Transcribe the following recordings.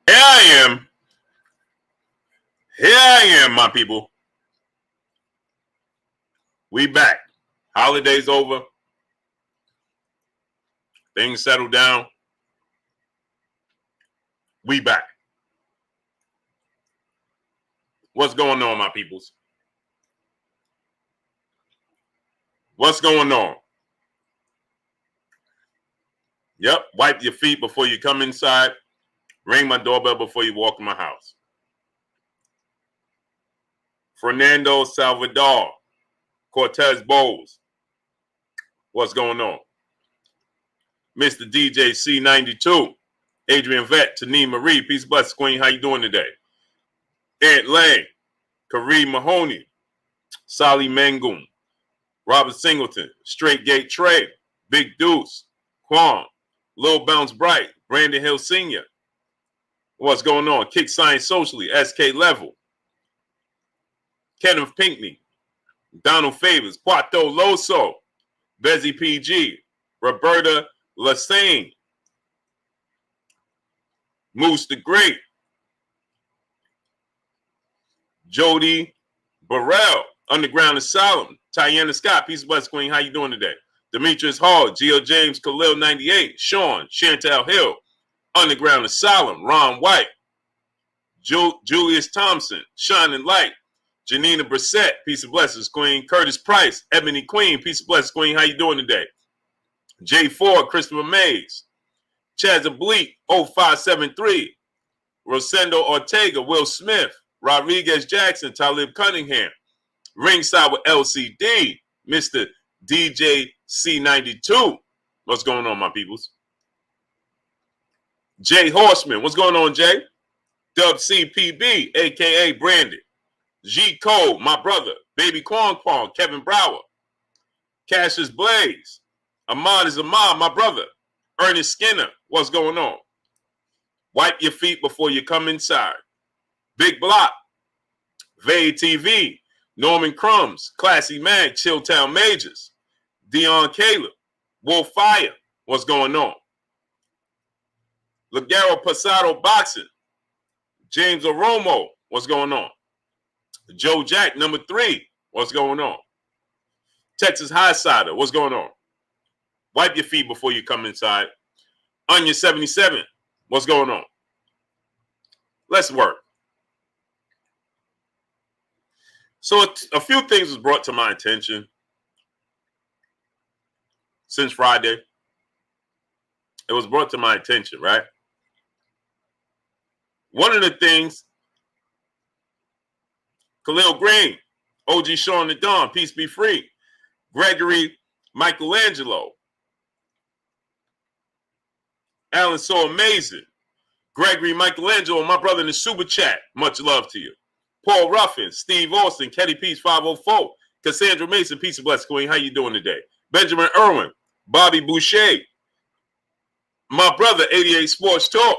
Here I am. Here I am, my people. We back. Holidays over. Things settled down. We back. What's going on, my peoples? What's going on? Yep. Wipe your feet before you come inside. Ring my doorbell before you walk in my house. Fernando Salvador. Cortez Bowles. What's going on? Mr. DJ C92. Adrien Vet. Taneem Marie. Peace, bless, Queen. How you doing today? Aunt Lang. Kareem Mahoney. Sally Mangum. Robert Singleton. Straight Gate Trey. Big Deuce. Quan. Lil Bounce Bright. Brandon Hill Sr. What's going on? Kick Science Socially. SK Level. Kenneth Pinkney. Donald Favors. Quato Loso. Bezzy PG. Roberta Lassane. Moose the Great. Jody Burrell. Underground Asylum. Tiana Scott. Peace of bless, Queen. How you doing today? Demetrius Hall. Geo James Khalil 98. Sean. Chantel Hill. Underground Asylum. Ron White. Julius Thompson. Shining Light. Janina Brissett. Peace of blessings, Queen. Curtis Price. Ebony Queen. Peace of blessings, Queen. How you doing today? J4. Christopher Mays. Chaz Oblique. 0573. Rosendo Ortega. Will Smith. Rodriguez Jackson. Talib Cunningham. Ringside with LCD. Mr. DJ C92. What's going on, my peoples? Jay Horseman. What's going on, Jay? Dub CPB, a.k.a. Brandon. G Cole, my brother. Baby Kwong Kwong, Kevin Brower. Cassius Blaze. Ahmad is Ahmad, my brother. Ernest Skinner. What's going on? Wipe your feet before you come inside. Big Block. Vade TV. Norman Crumbs. Classy Man. Chilltown Majors. Dion Caleb. Wolf Fire. What's going on? Ligero Pasado Boxing. James Oromo. What's going on? Joe Jack, number 3. What's going on? Texas Highsider. What's going on? Wipe your feet before you come inside. Onion 77. What's going on? Let's work. So a few things was brought to my attention since Friday. It was brought to my attention, right? One of the things, Khalil Green, OG Sean the Don, Peace Be Free, Gregory Michelangelo, Alan So Amazing, Gregory Michelangelo, my brother in the super chat, much love to you. Paul Ruffin, Steve Austin, Ketty Peace 504, Cassandra Mason, Peace and Bless, Queen. How you doing today? Benjamin Irwin, Bobby Boucher, my brother 88 Sports Talk,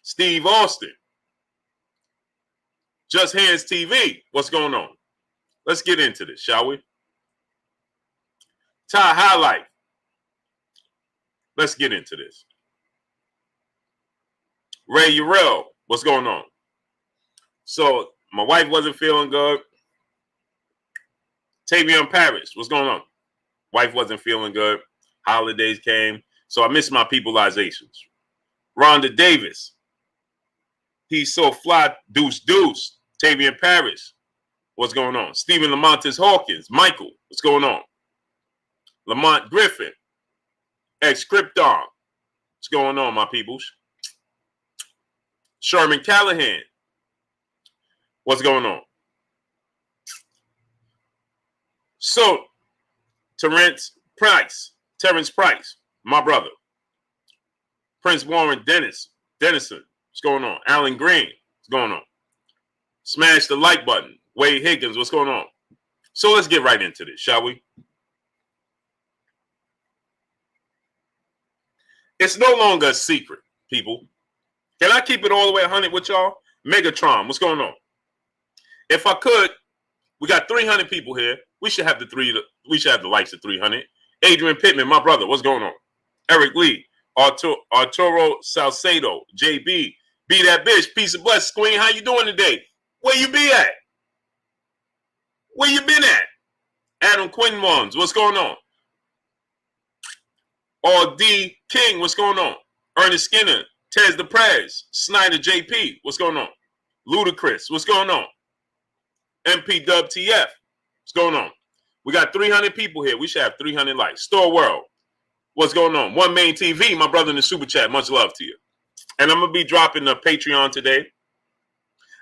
Steve Austin, Just Hands TV. What's going on? Let's get into this, shall we? Ty Highlight. Let's get into this. Ray Urel. What's going on? So, my wife wasn't feeling good. Tavion Paris. What's going on? Wife wasn't feeling good. Holidays came. So, I missed my peopleizations. Rhonda Davis. He's so fly. Deuce Deuce. Tavion Paris. What's going on? Stephen Lamontis Hawkins. Michael. What's going on? Lamont Griffin. Ex-Krypton. What's going on, my peoples? Sherman Callahan. What's going on? So, Terrence Price, my brother. Prince Warren Dennison, what's going on? Alan Green, what's going on? Smash the like button. Wade Higgins, what's going on? So let's get right into this, shall we? It's no longer a secret, people. Can I keep it all the way 100 with y'all? Megatron, what's going on? If I could, we got 300 people here. We should have the likes of 300. Adrian Pittman, my brother, what's going on? Eric Lee, Arturo Salcedo, JB, Be that bitch. Peace and blessings, Queen. How you doing today? Where you be at? Where you been at? Adam Quinn Ones, what's going on? Or D King, what's going on? Ernest Skinner, Tez the Prez, Snyder JP, what's going on? Ludacris, what's going on? MP Dub TF, what's going on? We got 300 people here. We should have 300 likes. Store World, what's going on? One Main TV, my brother in the super chat, much love to you. And I'm going to be dropping the Patreon today.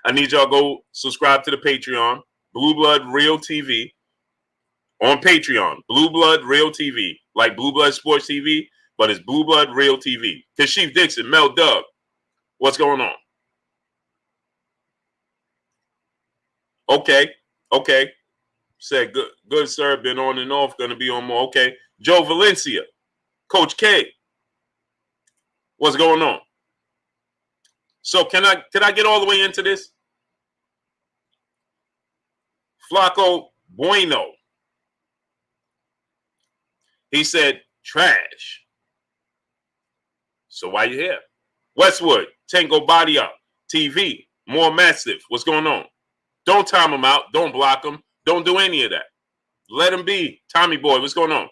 I need y'all go subscribe to the Patreon, Blue Blood Real TV on Patreon. Blue Blood Real TV, like Blue Blood Sports TV, but it's Blue Blood Real TV. Kashif Dixon, Mel Dub, what's going on? Okay. Said good sir, been on and off, gonna be on more. Okay. Joe Valencia, Coach K, what's going on? So can I get all the way into this? Flaco Bueno, he said trash. So why you here? Westwood, Tango Body Up, TV, More Massive, what's going on? Don't time him out. Don't block him. Don't do any of that. Let him be. Tommy Boy, what's going on?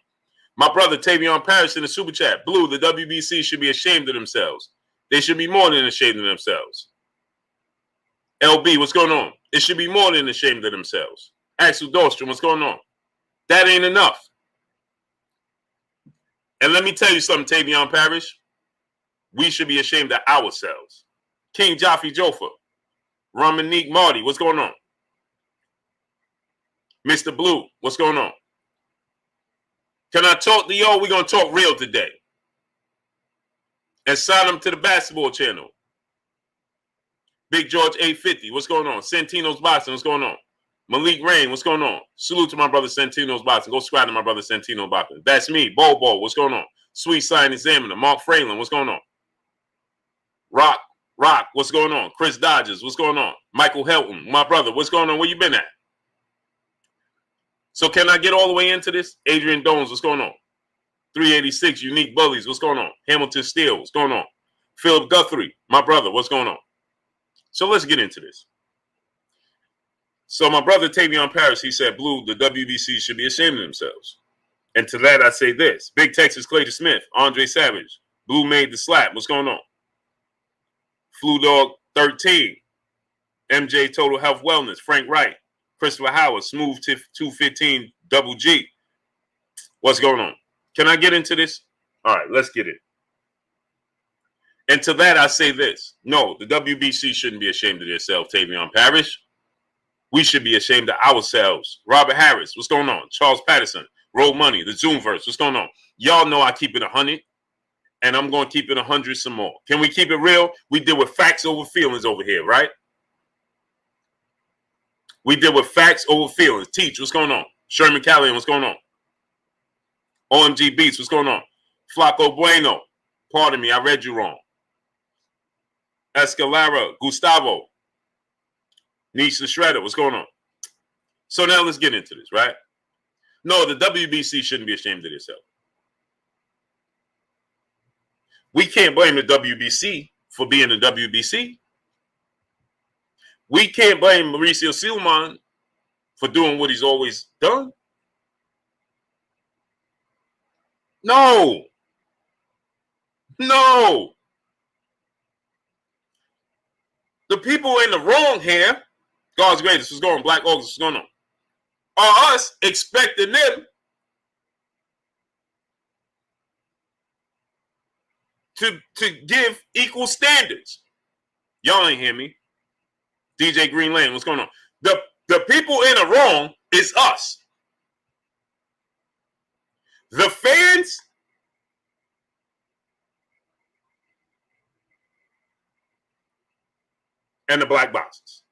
My brother Tavion Parrish in the super chat. Blue, the WBC should be ashamed of themselves. They should be more than ashamed of themselves. LB, what's going on? It should be more than ashamed of themselves. Axel Dahlstrom, what's going on? That ain't enough. And let me tell you something, Tavion Parrish. We should be ashamed of ourselves. King Jaffe Jofa. Ramanique Marty, what's going on? Mr. Blue, what's going on? Can I talk to y'all? We're going to talk real today. And sign them to the basketball channel. Big George 850, what's going on? Santino's Boxing, what's going on? Malik Rain, what's going on? Salute to my brother Santino's Boxing. Go subscribe to my brother Santino Boxing. That's me. Bobo, what's going on? Sweet Sign Examiner. Mark Fralin, what's going on? Rock, what's going on? Chris Dodgers, what's going on? Michael Helton, my brother, what's going on? Where you been at? So can I get all the way into this? Adrien Dones, what's going on? 386, Unique Bullies, what's going on? Hamilton Steele, what's going on? Philip Guthrie, my brother, what's going on? So let's get into this. So my brother Tavion Parrish, he said, Blue, the WBC should be ashamed of themselves. And to that I say this. Big Texas Clayton Smith, Andre Savage, Blue made the slap, what's going on? Flu Dog 13, MJ Total Health Wellness, Frank Wright, Christopher Howard, Smooth 215 Double G. What's going on? Can I get into this? All right, let's get it. And to that, I say this. No, the WBC shouldn't be ashamed of themselves, Tavion Parrish. We should be ashamed of ourselves. Robert Harris, what's going on? Charles Patterson, Roll Money, the Zoomverse, what's going on? Y'all know I keep it 100, and I'm going to keep it 100 some more. Can we keep it real? We deal with facts over feelings over here, right? We deal with facts over feelings. Teach, what's going on? Sherman Callahan, what's going on? OMG Beats, what's going on? Flaco Bueno, pardon me, I read you wrong. Escalara, Gustavo, Niche the Shredder, what's going on? So now let's get into this, right? No, the WBC shouldn't be ashamed of itself. We can't blame the WBC for being the WBC. We can't blame Mauricio Silman for doing what he's always done. No. The people in the wrong here, God's greatest, what's going on? Black August, what's going on? Are us expecting them to give equal standards. Y'all ain't hear me. DJ Green Lane, what's going on? The people in the wrong is us. The fans and the black boxes.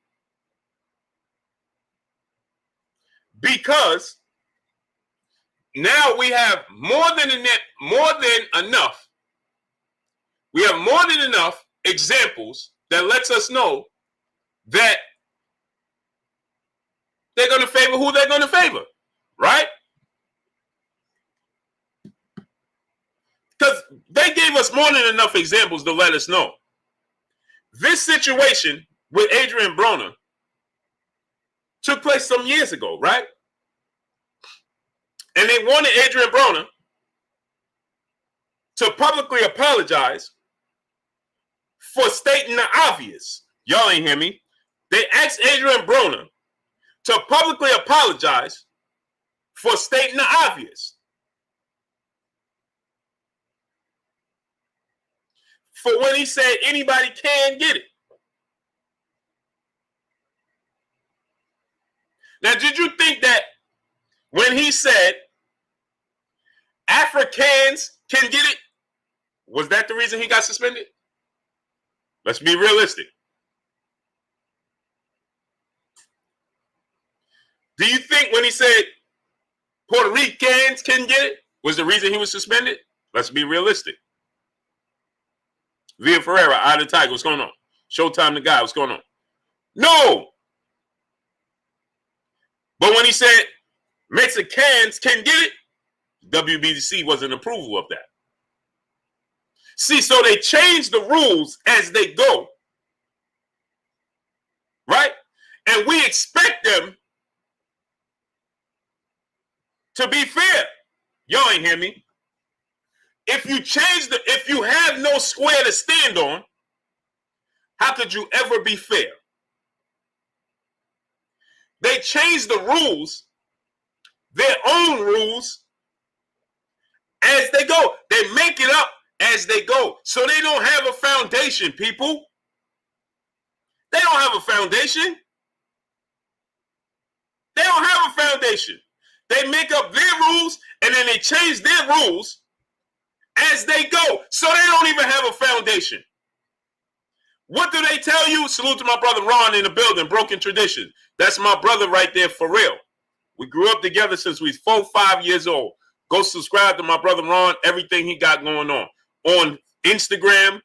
Because now we have more than enough. We have more than enough examples that lets us know that they're going to favor who they're going to favor, right? Because they gave us more than enough examples to let us know This situation with Adrien Broner took place some years ago, right? And they wanted Adrien Broner to publicly apologize for stating the obvious. Y'all ain't hear me. They asked Adrien Broner to publicly apologize for stating the obvious. For when he said anybody can get it. Now, did you think that when he said Africans can get it, was that the reason he got suspended? Let's be realistic. Do you think when he said Puerto Ricans can get it was the reason he was suspended? Let's be realistic. Via Ferreira, Eye of the Tiger, what's going on? Showtime the guy, what's going on? No. But when he said Mexicans can get it, WBC wasn't approval of that. See, so they change the rules as they go, right? And we expect them to be fair. Y'all ain't hear me. If you have no square to stand on, how could you ever be fair? They change the rules, their own rules, as they go. They make it up as they go. So they don't have a foundation, people. They don't have a foundation. They don't have a foundation. They make up their rules and then they change their rules as they go. So they don't even have a foundation. What do they tell you? Salute to my brother Ron in the building, Broken Tradition. That's my brother right there for real. We grew up together since we were 4-5 years old. Go subscribe to my brother Ron, everything he got going on. On Instagram,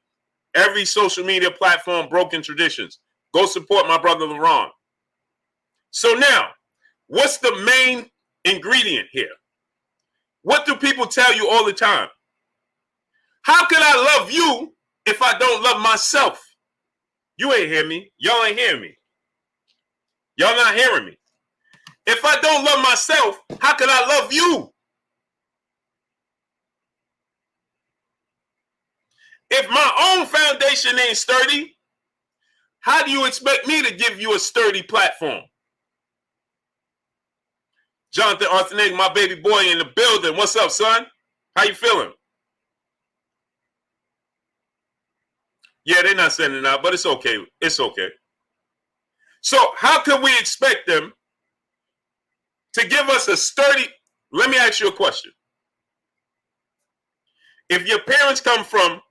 every social media platform, Broken Traditions. Go support my brother Ron. So now, what's the main ingredient here? What do people tell you all the time? How can I love you if I don't love myself? You ain't hear me. Y'all ain't hearing me. Y'all not hearing me. If I don't love myself, how can I love you? If my own foundation ain't sturdy, how do you expect me to give you a sturdy platform? Jonathan Arthur, my baby boy in the building. What's up, son? How you feeling? Yeah, they're not sending it out, but it's okay. It's okay. So how can we expect them to give us a sturdy... Let me ask you a question. If your parents come from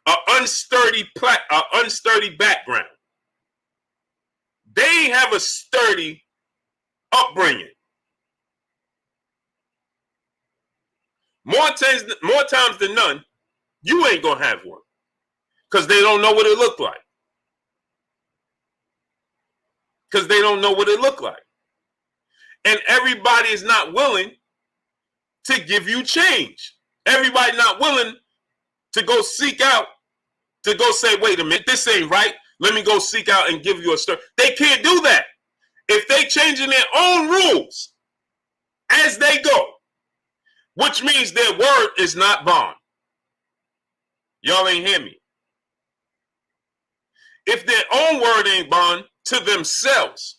an unsturdy background, they have a sturdy upbringing. More times than none, you ain't gonna have one because they don't know what it looked like. Because they don't know what it looked like. And everybody is not willing to give you change. Everybody not willing to go seek out, to go say, wait a minute, this ain't right. Let me go seek out and give you a story. They can't do that. If they changing their own rules as they go, which means their word is not bond. Y'all ain't hear me. If their own word ain't bond to themselves,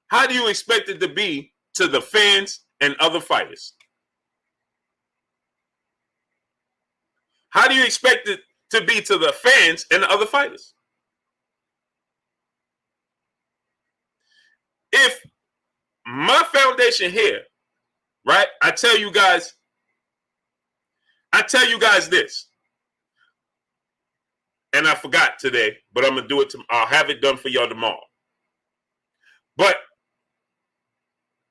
how do you expect it to be to the fans and other fighters? How do you expect it to be to the fans and the other fighters? If my foundation here, right, I tell you guys this, and I forgot today, but I'm going to do it. I'll have it done for y'all tomorrow. But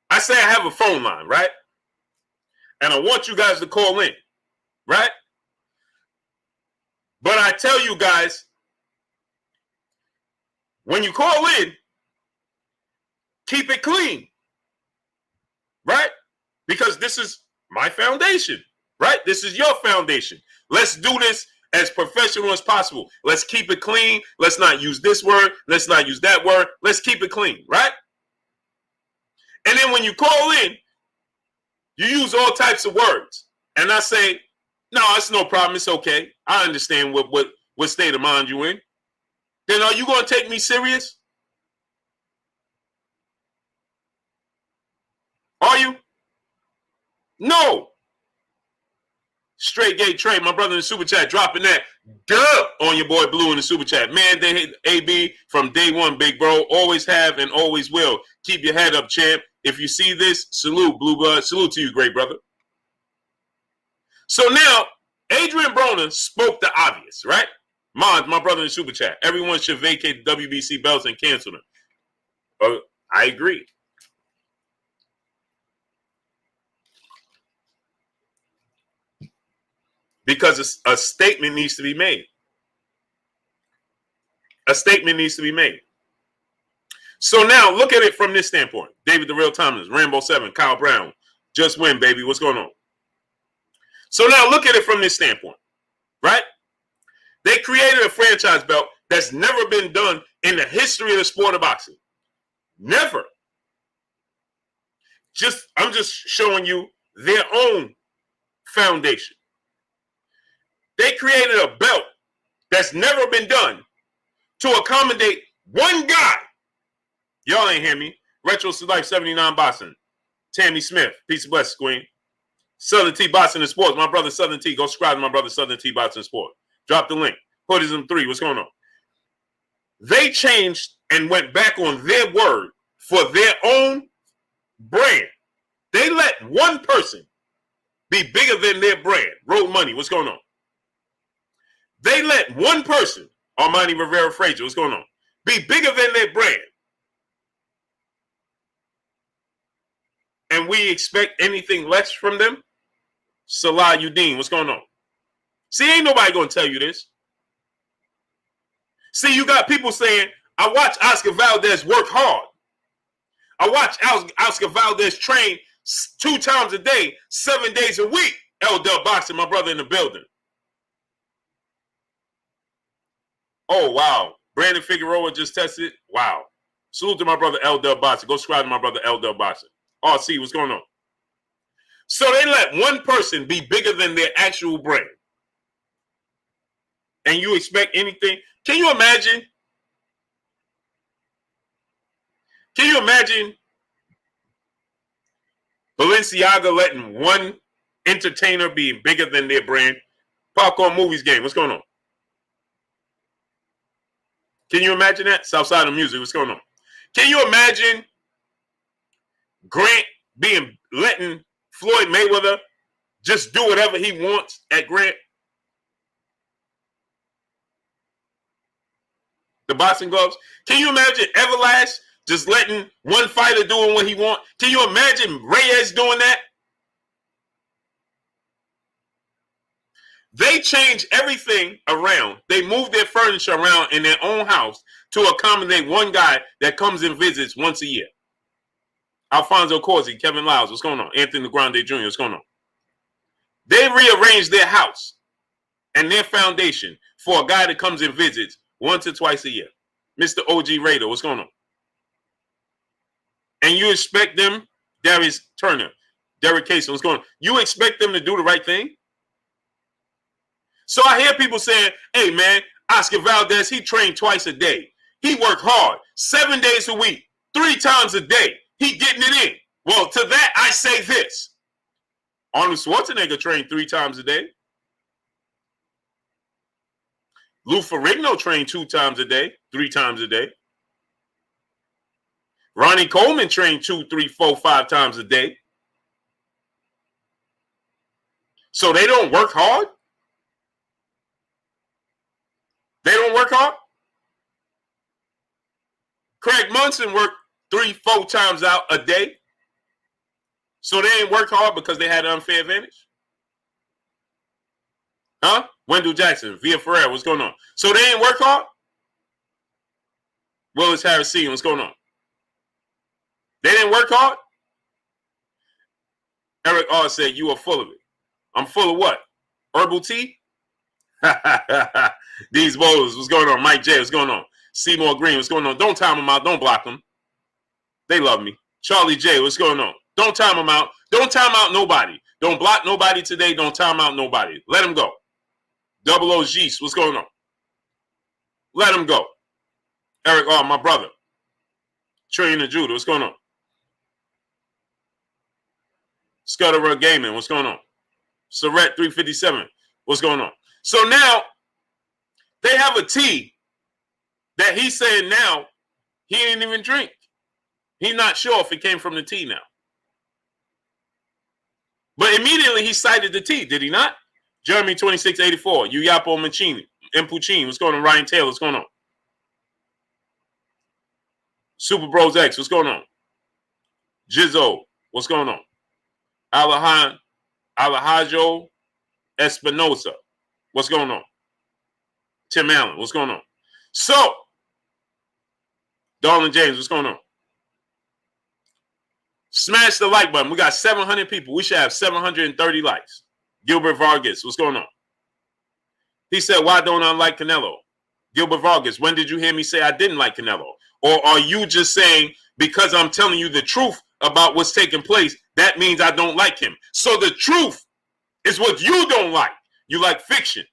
I say I have a phone line, right? And I want you guys to call in, right? But I tell you guys, when you call in, keep it clean, right? Because this is my foundation, right? This is your foundation. Let's do this as professional as possible. Let's keep it clean. Let's not use this word. Let's not use that word. Let's keep it clean, right? And then when you call in, you use all types of words. And I say, no, it's no problem. It's okay. I understand what state of mind you're in. Then are you going to take me serious? Are you? No. Straight gate trade, my brother in the super chat, dropping that dub on your boy Blue in the super chat. Man, they hit AB from day one, big bro. Always have and always will. Keep your head up, champ. If you see this, salute, Blue Blood. Salute to you, great brother. So now, Adrien Broner spoke the obvious, right? My brother in the super chat. Everyone should vacate the WBC belts and cancel them. I agree. Because a statement needs to be made. A statement needs to be made. So now, look at it from this standpoint. David the Real Thomas, Rambo 7, Kyle Brown. Just win, baby. What's going on? So now, look at it from this standpoint, right? They created a franchise belt that's never been done in the history of the sport of boxing. Never. I'm just showing you their own foundation. They created a belt that's never been done to accommodate one guy. Y'all ain't hear me. Retro Life 79 Boston. Tammy Smith. Peace and blessings, Queen. Southern T Boston and Sports. My brother Southern T. Go subscribe to my brother Southern T Boston Sports. Drop the link. Hoodism 3. What's going on? They changed and went back on their word for their own brand. They let one person be bigger than their brand. Road Money. What's going on? They let one person, Armani Rivera Frazier, what's going on, be bigger than their brand. And we expect anything less from them? Salah Udeen, what's going on? See, ain't nobody going to tell you this. See, you got people saying, I watch Oscar Valdez work hard. I watch Oscar Valdez train 2 times a day, 7 days a week. L-Dub Boxing, my brother in the building. Oh, wow. Brandon Figueroa just tested. Wow. Salute to my brother L-Dub Boxing. Go subscribe to my brother L-Dub Boxing. RC, what's going on? So they let one person be bigger than their actual brand. And you expect anything? Can you imagine? Can you imagine Balenciaga letting one entertainer be bigger than their brand? Popcorn Movies Game, what's going on? Can you imagine that? Southside of Music, what's going on? Can you imagine Grant letting Floyd Mayweather just do whatever he wants at Grant? The boxing gloves. Can you imagine Everlast just letting one fighter doing what he wants? Can you imagine Reyes doing that? They change everything around. They move their furniture around in their own house to accommodate one guy that comes and visits once a year. Alfonso Corsi, Kevin Lyles, what's going on? Anthony Grande Jr., what's going on? They rearrange their house and their foundation for a guy that comes and visits once or twice a year. Mr. OG Raider, what's going on? And you expect them, Darius Turner, Derek Casey, what's going on? You expect them to do the right thing? So I hear people saying, hey, man, Oscar Valdez, he trained twice a day. He worked hard, 7 days a week, 3 times a day. He getting it in. Well, to that, I say this. Arnold Schwarzenegger trained 3 times a day. Lou Ferrigno trained 2 times a day, 3 times a day. Ronnie Coleman trained 2, 3, 4, 5 times a day. So they don't work hard? They don't work hard? Craig Munson worked 3, 4 times out a day. So they ain't worked hard because they had an unfair advantage? Huh? Wendell Jackson, Via Ferrer, what's going on? So they ain't work hard? Willis Harris C, what's going on? They didn't work hard? Eric R said, you are full of it. I'm full of what? Herbal tea? These bowlers, what's going on? Mike J, what's going on? Seymour Green, what's going on? Don't time them out. Don't block them. They love me. Charlie J, what's going on? Don't time them out. Don't time out nobody. Don't block nobody today. Don't time out nobody. Let them go. Double O G's, what's going on? Let them go. Eric R, my brother. Trillion and Judah, what's going on? Scutterer Gaming, what's going on? Surret 357, what's going on? So now they have a tea that he's saying now he didn't even drink. He's not sure if it came from the tea now. But immediately he cited the tea, did he not? Jeremy 2684, Uyapo Machini, Mpuccini, what's going on? Ryan Taylor, what's going on? Super Bros X, what's going on? Jizzo, what's going on? Alahajo Espinosa, what's going on? Tim Allen, what's going on? So, Darlin James, what's going on? Smash the like button. We got 700 people. We should have 730 likes. Gilbert Vargas, what's going on? He said, why don't I like Canelo? Gilbert Vargas, when did you hear me say I didn't like Canelo? Or are you just saying because I'm telling you the truth about what's taking place, that means I don't like him? So the truth is what you don't like. You like fiction.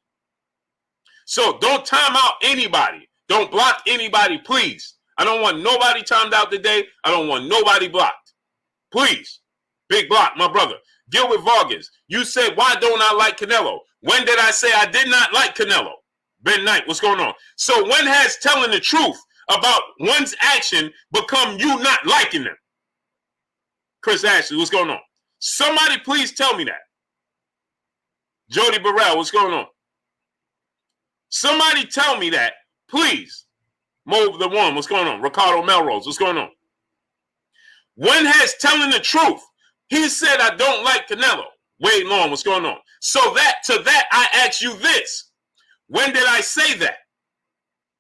So don't time out anybody. Don't block anybody, please. I don't want nobody timed out today. I don't want nobody blocked. Please. Big block, my brother. Gilbert Vargas, you said, why don't I like Canelo? When did I say I did not like Canelo? Ben Knight, what's going on? So when has telling the truth about one's action become you not liking them? Chris Ashley, what's going on? Somebody please tell me that. Jody Burrell, what's going on? Somebody tell me that, please. Mo the One, what's going on? Ricardo Melrose, what's going on? When has telling the truth? He said I don't like Canelo. Wade Long, what's going on? So to that I ask you this. When did I say that?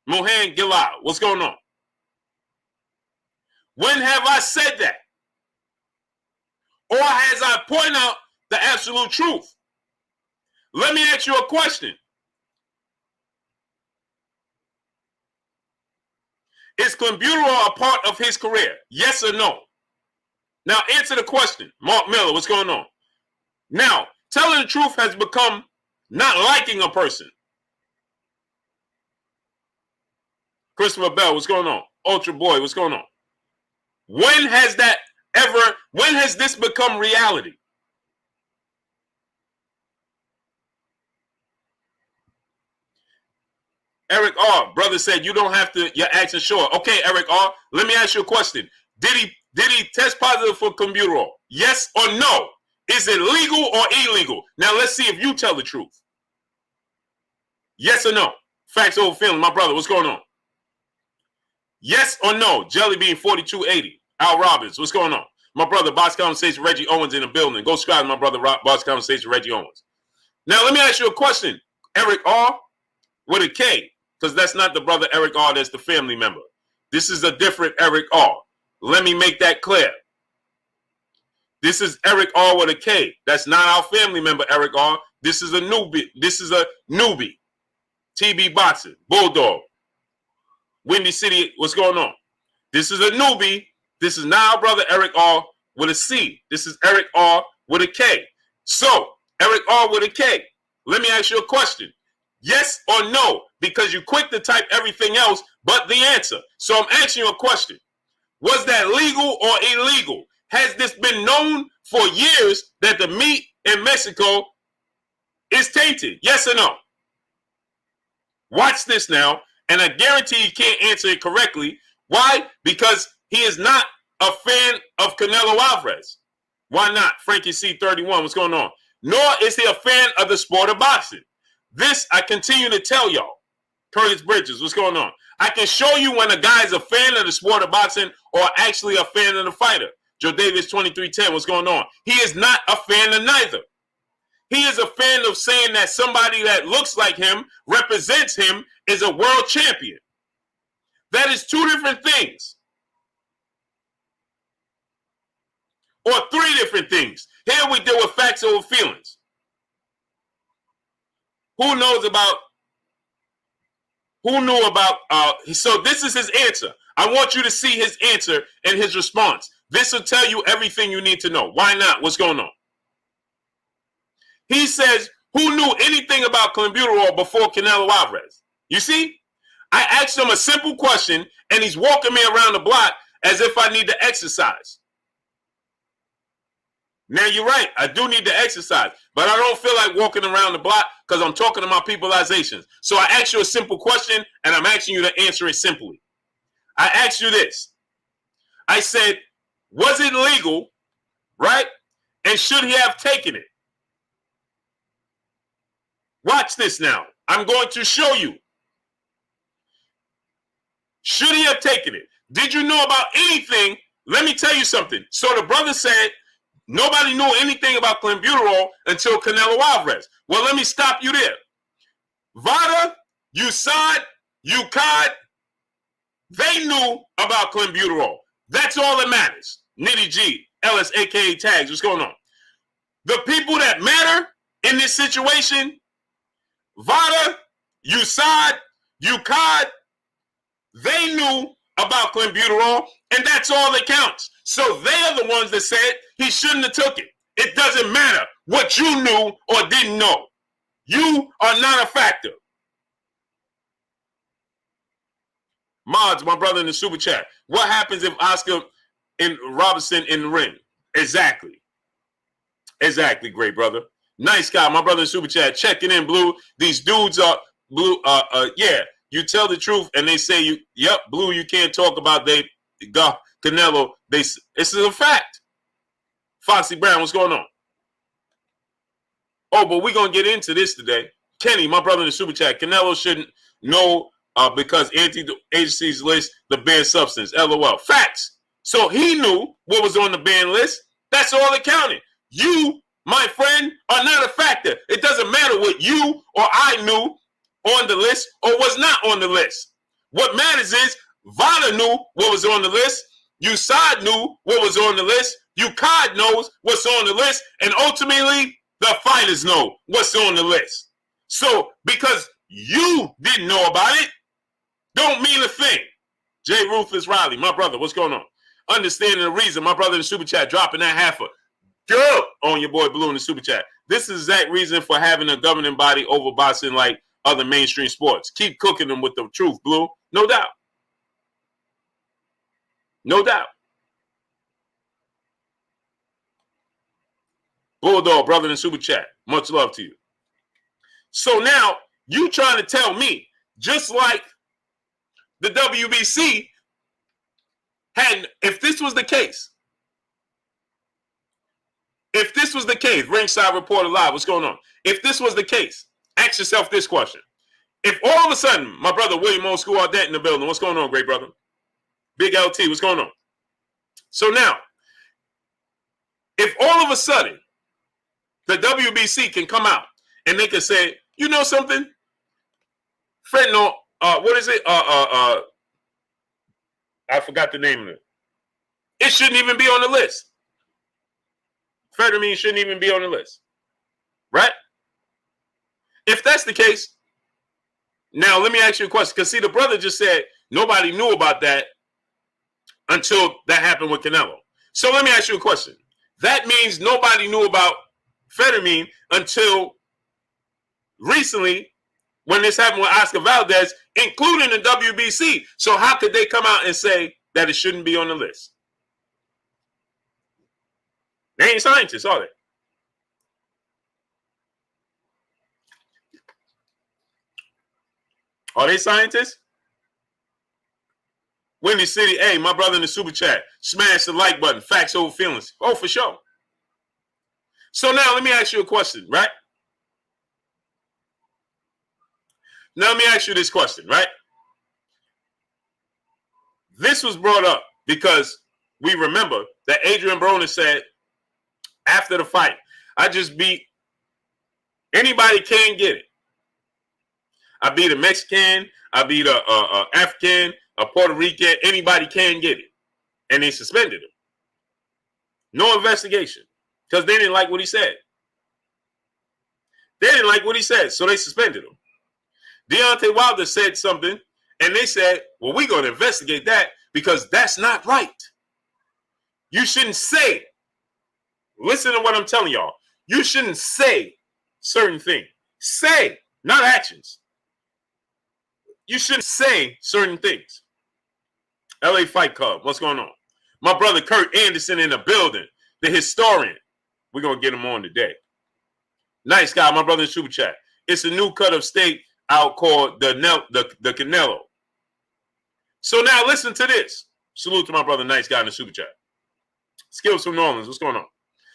Mohan Gilal, what's going on? When have I said that? Or has I pointed out the absolute truth? Let me ask you a question. Is clenbuterol a part of his career? Yes or no? Now answer the question. Mark Miller, what's going on? Now, telling the truth has become not liking a person. Christopher Bell, what's going on? Ultra Boy, what's going on? When has this become reality? Eric R, brother said you don't have to, your accent sure. Okay, Eric R, let me ask you a question. Did he test positive for clenbuterol? Yes or no? Is it legal or illegal? Now let's see if you tell the truth. Yes or no? Facts over feeling, my brother, what's going on? Yes or no? Jellybean 4280. Al Robbins, what's going on? My brother, Boss Conversation, Reggie Owens in the building. Go subscribe to my brother, Boss Conversation, Reggie Owens. Now let me ask you a question. Eric R with a K, because that's not the brother Eric R, that's the family member. This is a different Eric R. Let me make that clear. This is Eric R with a K. That's not our family member, Eric R. This is a newbie. This is a newbie. TB Boxing, Bulldog, Windy City, what's going on? This is a newbie. This is not our brother Eric R with a C. This is Eric R with a K. So, Eric R with a K, let me ask you a question. Yes or no? Because you quick to type everything else but the answer. So I'm asking you a question. Was that legal or illegal? Has this been known for years that the meat in Mexico is tainted? Yes or no? Watch this now, and I guarantee you can't answer it correctly. Why? Because he is not a fan of Canelo Alvarez. Why not? Frankie C31, what's going on? Nor is he a fan of the sport of boxing. This I continue to tell y'all. Curtis Bridges, what's going on? I can show you when a guy is a fan of the sport of boxing or actually a fan of the fighter. Joe Davis 2310, what's going on? He is not a fan of neither. He is a fan of saying that somebody that looks like him, represents him, is a world champion. That is two different things. Or three different things. Here we deal with facts over feelings. Who knows about, who knew about, so this is his answer. I want you to see his answer and his response. This will tell you everything you need to know. Why not? What's going on? He says, who knew anything about clenbuterol before Canelo Alvarez? You see? I asked him a simple question, and he's walking me around the block as if I need to exercise. Now, you're right. I do need to exercise, but I don't feel like walking around the block because I'm talking to my peopleizations. So I asked you a simple question, and I'm asking you to answer it simply. I asked you this. I said, was it legal, right? And should he have taken it? Watch this now. I'm going to show you. Should he have taken it? Did you know about anything? Let me tell you something. So the brother said nobody knew anything about clenbuterol until Canelo Alvarez. Well, let me stop you there. VADA, USAID, UCAD, they knew about clenbuterol. That's all that matters. Nitty G, Ellis, aka Tags, what's going on? The people that matter in this situation, VADA, USAID, UCAD, they knew about clenbuterol, and that's all that counts. So they are the ones that said he shouldn't have took it. It doesn't matter what you knew or didn't know. You are not a factor. Mods, my brother in the super chat. What happens if Oscar and Robinson in the ring? Exactly. Exactly, great brother. Nice guy, my brother in super chat. Checking in, Blue. These dudes are Blue. Yeah. You tell the truth, and they say you. Yep, Blue. You can't talk about they got Canelo. This is a fact. Foxy Brown, what's going on? Oh, but we're gonna get into this today. Kenny, my brother in the super chat. Canelo shouldn't know because anti-agencies list the banned substance. LOL. Facts. So he knew what was on the banned list. That's all that counted. You, my friend, are not a factor. It doesn't matter what you or I knew on the list or was not on the list. What matters is VADA knew what was on the list. USAID knew what was on the list. UCAD knows what's on the list. And ultimately, the fighters know what's on the list. So, because you didn't know about it, don't mean a thing. J. Ruthless Riley, my brother, what's going on? Understanding the reason, my brother in the super chat, dropping that half a girl on your boy Blue in the super chat. This is that reason for having a governing body over boxing like other mainstream sports. Keep cooking them with the truth, Blue. No doubt. No doubt. Bulldog, brother in the super chat. Much love to you. So now, you trying to tell me, just like the WBC had, if this was the case, Ringside Reporter Live, what's going on? If this was the case, ask yourself this question. If all of a sudden, my brother William Old School Audette in the building, what's going on, great brother? Big LT, what's going on? So now, if all of a sudden, the WBC can come out and they can say, you know something? Fentanyl, what is it? I forgot the name of it. It shouldn't even be on the list. Amphetamine shouldn't even be on the list. Right? If that's the case, now let me ask you a question. Because see, the brother just said nobody knew about that until that happened with Canelo. So let me ask you a question. That means nobody knew about amphetamine until recently when this happened with Oscar Valdez, including the WBC. So how could they come out and say that it shouldn't be on the list? They ain't scientists, are they? Are they scientists? Windy City, hey, my brother in the super chat, smash the like button, facts over feelings. Oh, for sure. So now let me ask you a question, right? Now let me ask you this question, right? This was brought up because we remember that Adrien Broner said after the fight, I just beat anybody can get it. I beat a Mexican, I beat a African, a Puerto Rican, anybody can get it. And they suspended him. No investigation because they didn't like what he said. They didn't like what he said, so they suspended him. Deontay Wilder said something, and they said, well, we're going to investigate that because that's not right. You shouldn't say, listen to what I'm telling y'all. You shouldn't say certain things. Say, not actions. You shouldn't say certain things. LA Fight Club, what's going on? My brother Kurt Anderson in the building, the historian. We're going to get him on today. Nice guy, my brother in Super Chat. It's a new cut of steak out called the Canelo. So now listen to this. Salute to my brother, nice guy in the Super Chat. Skills from New Orleans, what's going on?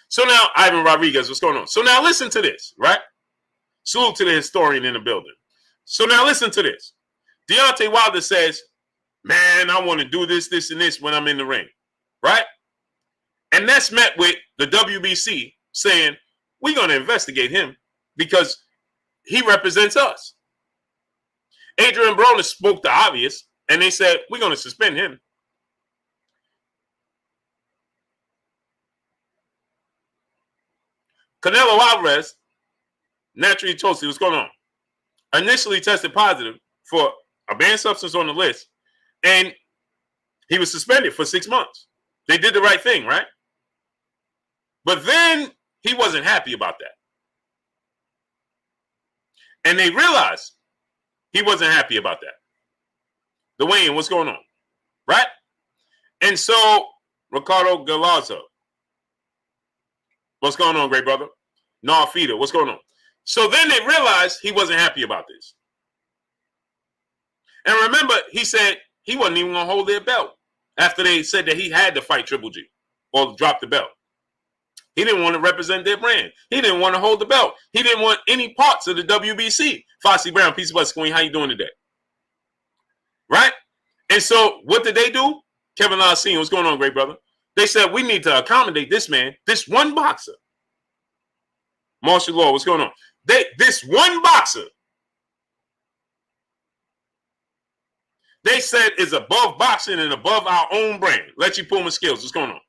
So now, Ivan Rodriguez, what's going on? So now listen to this, right? Salute to the historian in the building. So now listen to this. Deontay Wilder says, man, I want to do this, this, and this when I'm in the ring, right? And that's met with the WBC saying, we're going to investigate him because he represents us. Adrien Broner spoke the obvious, and they said, we're going to suspend him. Canelo Alvarez, naturally toasted, what's going on? Initially tested positive for a banned substance on the list, and he was suspended for 6 months. They did the right thing, right? But then he wasn't happy about that. And they realized he wasn't happy about that. The weigh-in, what's going on? Right? And so, Ricardo Galazzo, what's going on, great brother? Noah Feeder, what's going on? So then they realized he wasn't happy about this. And remember, he said he wasn't even going to hold their belt after they said that he had to fight Triple G or drop the belt. He didn't want to represent their brand. He didn't want to hold the belt. He didn't want any parts of the WBC. Fossey Brown, peace of blessings, Queen. How you doing today? Right? And so what did they do? Kevin Lassine, what's going on, great brother? They said, we need to accommodate this man, this one boxer. Martial law, what's going on? This one boxer, they said is above boxing and above our own brand. Let you pull my skills. What's going on?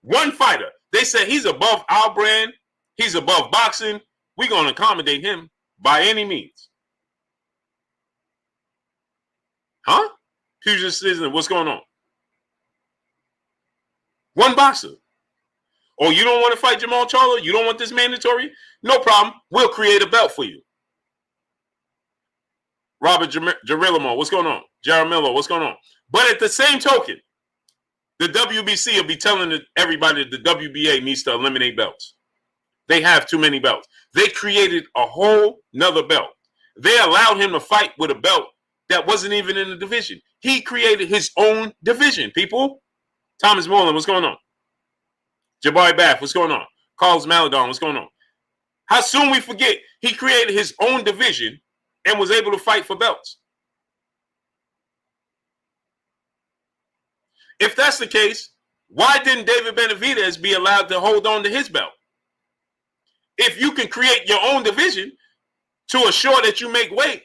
One fighter. They said he's above our brand. He's above boxing. We're going to accommodate him by any means. Huh? Puget Citizen, what's going on? One boxer. Oh, you don't want to fight Jamal Charlo? You don't want this mandatory? No problem. We'll create a belt for you. Robert Jarilimo, what's going on? Jaramillo, what's going on? But at the same token, the WBC will be telling everybody that the WBA needs to eliminate belts. They have too many belts. They created a whole nother belt. They allowed him to fight with a belt that wasn't even in the division. He created his own division, people. Thomas Moreland, what's going on? Jabari Bath, what's going on? Carlos Maladon, what's going on? How soon we forget he created his own division and was able to fight for belts. If that's the case, why didn't David Benavidez be allowed to hold on to his belt? If you can create your own division to assure that you make weight,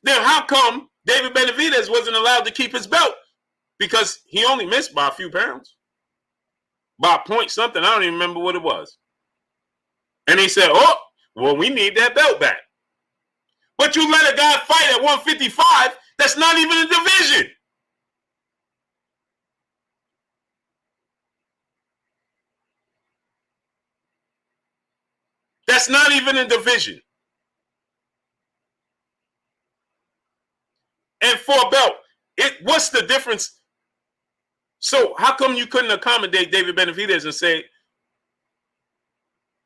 then how come David Benavidez wasn't allowed to keep his belt? Because he only missed by a few pounds. By a point something, I don't even remember what it was. And they said, oh, well, we need that belt back. But you let a guy fight at 155, that's not even a division. That's not even a division. And for a belt, what's the difference? So how come you couldn't accommodate David Benavidez and say,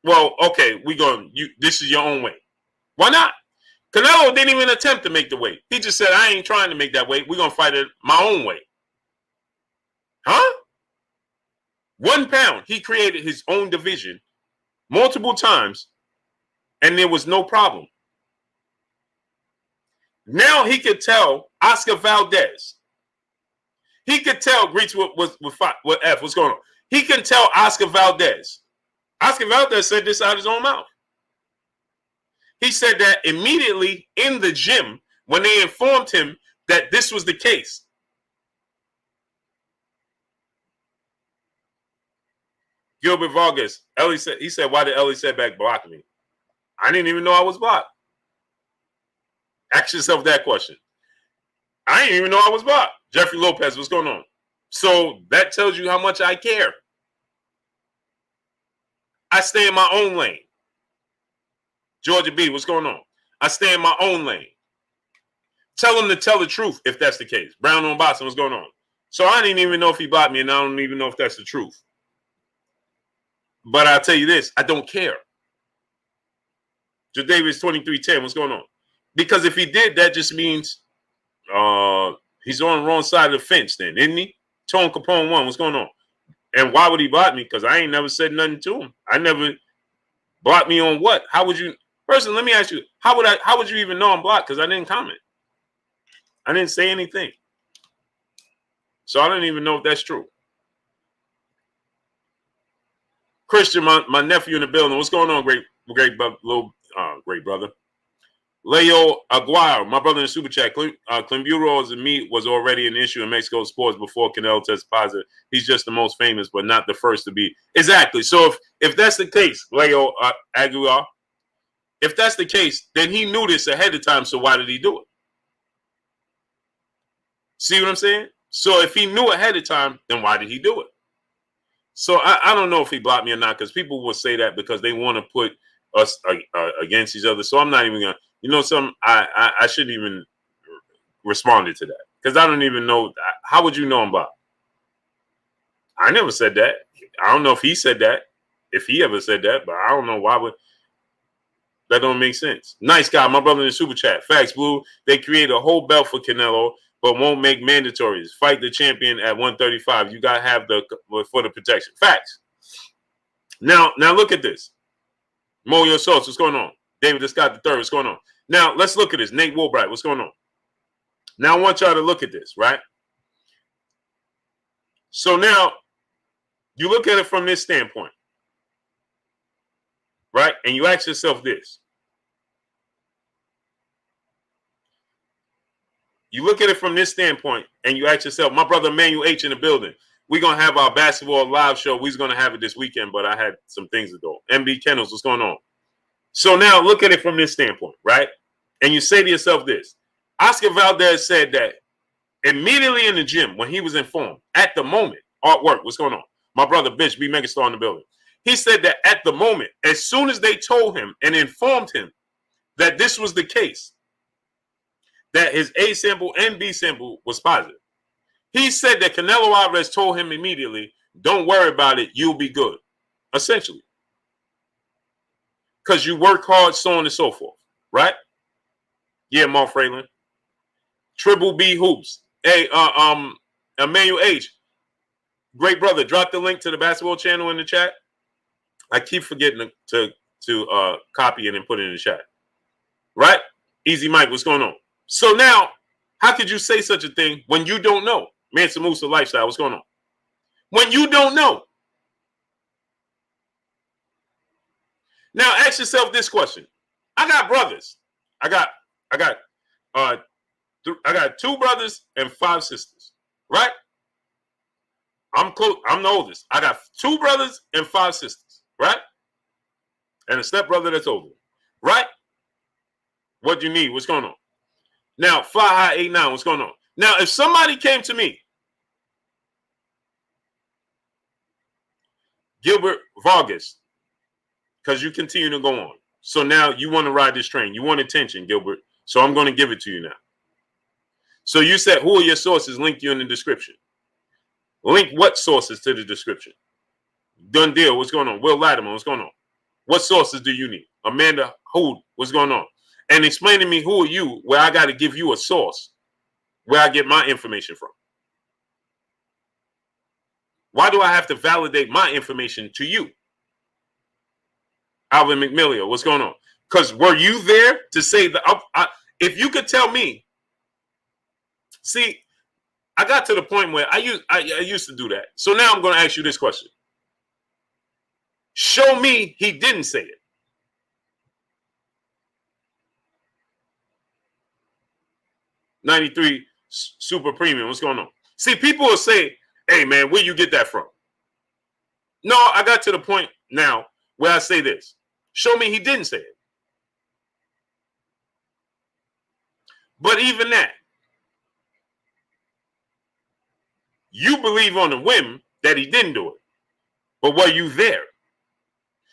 well, okay, this is your own way. Why not? Canelo didn't even attempt to make the weight. He just said, I ain't trying to make that weight. We're going to fight it my own way. Huh? 1 pound. He created his own division multiple times, and there was no problem. Now he could tell Oscar Valdez. He could tell Greets with F. What's going on? He can tell Oscar Valdez. Oscar Valdez said this out of his own mouth. He said that immediately in the gym when they informed him that this was the case. Gilbert Vargas, he said, why did Ellie Setback block me? I didn't even know I was blocked. Ask yourself that question. I didn't even know I was blocked. Jeffrey Lopez, what's going on? So that tells you how much I care. I stay in my own lane. Georgia B, what's going on? I stay in my own lane. Tell him to tell the truth if that's the case. Brown on Boston, what's going on? So I didn't even know if he blocked me, and I don't even know if that's the truth. But I'll tell you this, I don't care. Jadavis 2310, what's going on? Because if he did, that just means he's on the wrong side of the fence then, isn't he? Tone Capone 1, what's going on? And why would he block me? Because I ain't never said nothing to him. I never blocked me on what? How would you? Person, let me ask you, how would you even know I'm blocked? Because I didn't comment. I didn't say anything. So I don't even know if that's true. Christian, my nephew in the building. What's going on, great brother? Leo Aguirre, my brother in the super chat. Clenbuterol and meat was already an issue in Mexico sports before Canelo tested positive. He's just the most famous, but not the first to be. Exactly. So if that's the case, Leo Aguirre, if that's the case, then he knew this ahead of time. So why did he do it? See what I'm saying? So if he knew ahead of time, then why did he do it? So I don't know if he blocked me or not, because people will say that because they want to put us against each other. So I'm not even going to, you know, I shouldn't even respond to that, because I don't even know. How would you know I'm blocked? I never said that. I don't know if he said that, if he ever said that, but I don't know why would. That don't make sense. Nice guy, my brother in the super chat. Facts, Blue. They create a whole belt for Canelo, but won't make mandatories. Fight the champion at 135. You gotta have for the protection. Facts. Now look at this. Moyo Sauce, what's going on? David Scott III, what's going on? Now let's look at this. Nate Woolbright, what's going on? Now I want y'all to look at this, right? So now you look at it from this standpoint, right? And you ask yourself this. You look at it from this standpoint, and you ask yourself, my brother Emmanuel H in the building. We're going to have our basketball live show. We're going to have it this weekend, but I had some things to do. MB Kennels, what's going on? So now look at it from this standpoint, right? And you say to yourself this. Oscar Valdez said that immediately in the gym when he was informed, at the moment, artwork, what's going on? My brother Bitch, B Megastar in the building. He said that at the moment, as soon as they told him and informed him that this was the case, that his A sample and B sample was positive. He said that Canelo Alvarez told him immediately, don't worry about it, you'll be good. Essentially. Because you work hard, so on and so forth. Right? Yeah, Mark Fralin. Triple B Hoops. Hey, Emmanuel H. Great brother, drop the link to the basketball channel in the chat. I keep forgetting to copy it and put it in the chat. Right? Easy Mike, what's going on? So now, how could you say such a thing when you don't know? Mansa Musa Lifestyle, what's going on? When you don't know. Now ask yourself this question. I got brothers. I got 2 brothers and 5 sisters. Right? I'm close. I'm the oldest. I got 2 brothers and 5 sisters. Right? And a stepbrother that's older. Right? What do you need? What's going on? Now, Fly High 89, what's going on? Now, if somebody came to me, Gilbert Vargas, because you continue to go on. So now you want to ride this train. You want attention, Gilbert. So I'm going to give it to you now. So you said, who are your sources? Link you in the description. Link what sources to the description? Done deal. What's going on? Will Latimer, what's going on? What sources do you need? Amanda Hood, what's going on? And explain to me who are you, where I got to give you a source where I get my information from. Why do I have to validate my information to you? Alvin McMillia, what's going on? Because were you there to say that? If you could tell me, see, I got to the point where I used to do that. So now I'm going to ask you this question. Show me he didn't say it. '93 Super Premium, what's going on? See, people will say, hey, man, where you get that from? No, I got to the point now where I say this. Show me he didn't say it. But even that, you believe on a whim that he didn't do it. But were you there?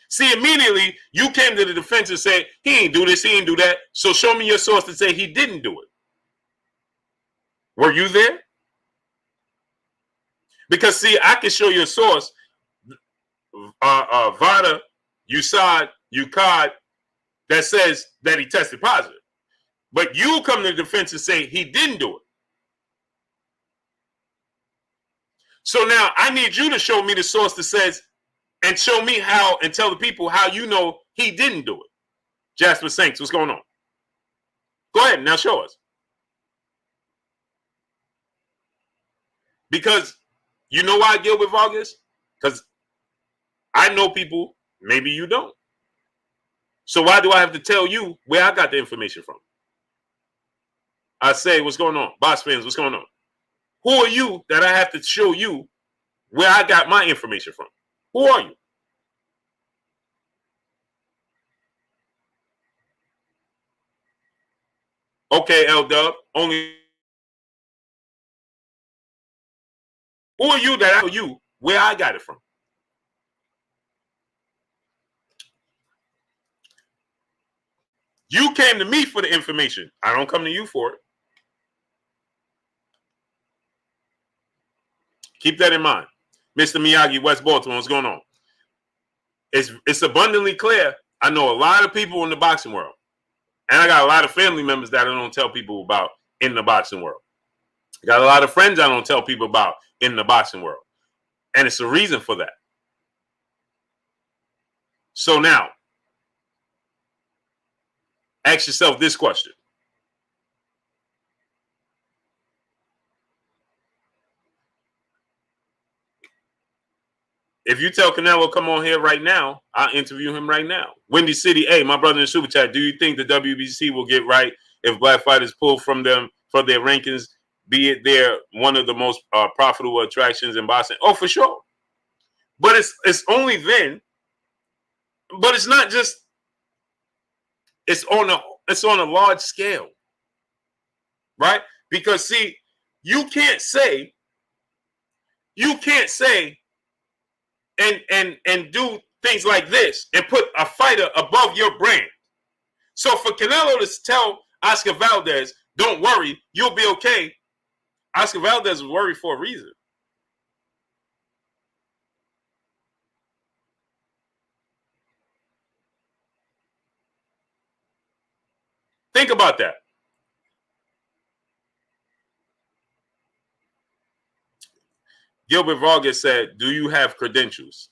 See, immediately you came to the defense and said, he ain't do this, he ain't do that. So show me your source to say he didn't do it. Were you there? Because see, I can show you a source, VADA, UCAD, that says that he tested positive. But you come to the defense and say he didn't do it. So now I need you to show me the source that says, and show me how, and tell the people how you know he didn't do it. Jasper Saints, what's going on? Go ahead, now show us. Because you know why, Gilbert Vargas? Because I know people, maybe you don't. So why do I have to tell you where I got the information from? I say, what's going on? Boss fans, what's going on? Who are you that I have to show you where I got my information from? Who are you? Okay, L-Dub, only. Who are you that I tell you where I got it from? You came to me for the information. I don't come to you for it. Keep that in mind. Mr. Miyagi, West Baltimore, what's going on? It's abundantly clear. I know a lot of people in the boxing world. And I got a lot of family members that I don't tell people about in the boxing world. I got a lot of friends I don't tell people about in the boxing world. And it's a reason for that. So now, ask yourself this question. If you tell Canelo, come on here right now, I'll interview him right now. Windy City, hey, my brother in Super Chat, do you think the WBC will get right if black fighters pull from them for their rankings, be it they're one of the most profitable attractions in boxing? Oh, for sure. But it's only then. But it's not just. It's on a large scale, right? Because see, you can't say and do things like this and put a fighter above your brand. So for Canelo to tell Oscar Valdez, don't worry, you'll be okay. Oscar Valdez was worried for a reason. Think about that. Gilbert Vargas said, do you have credentials?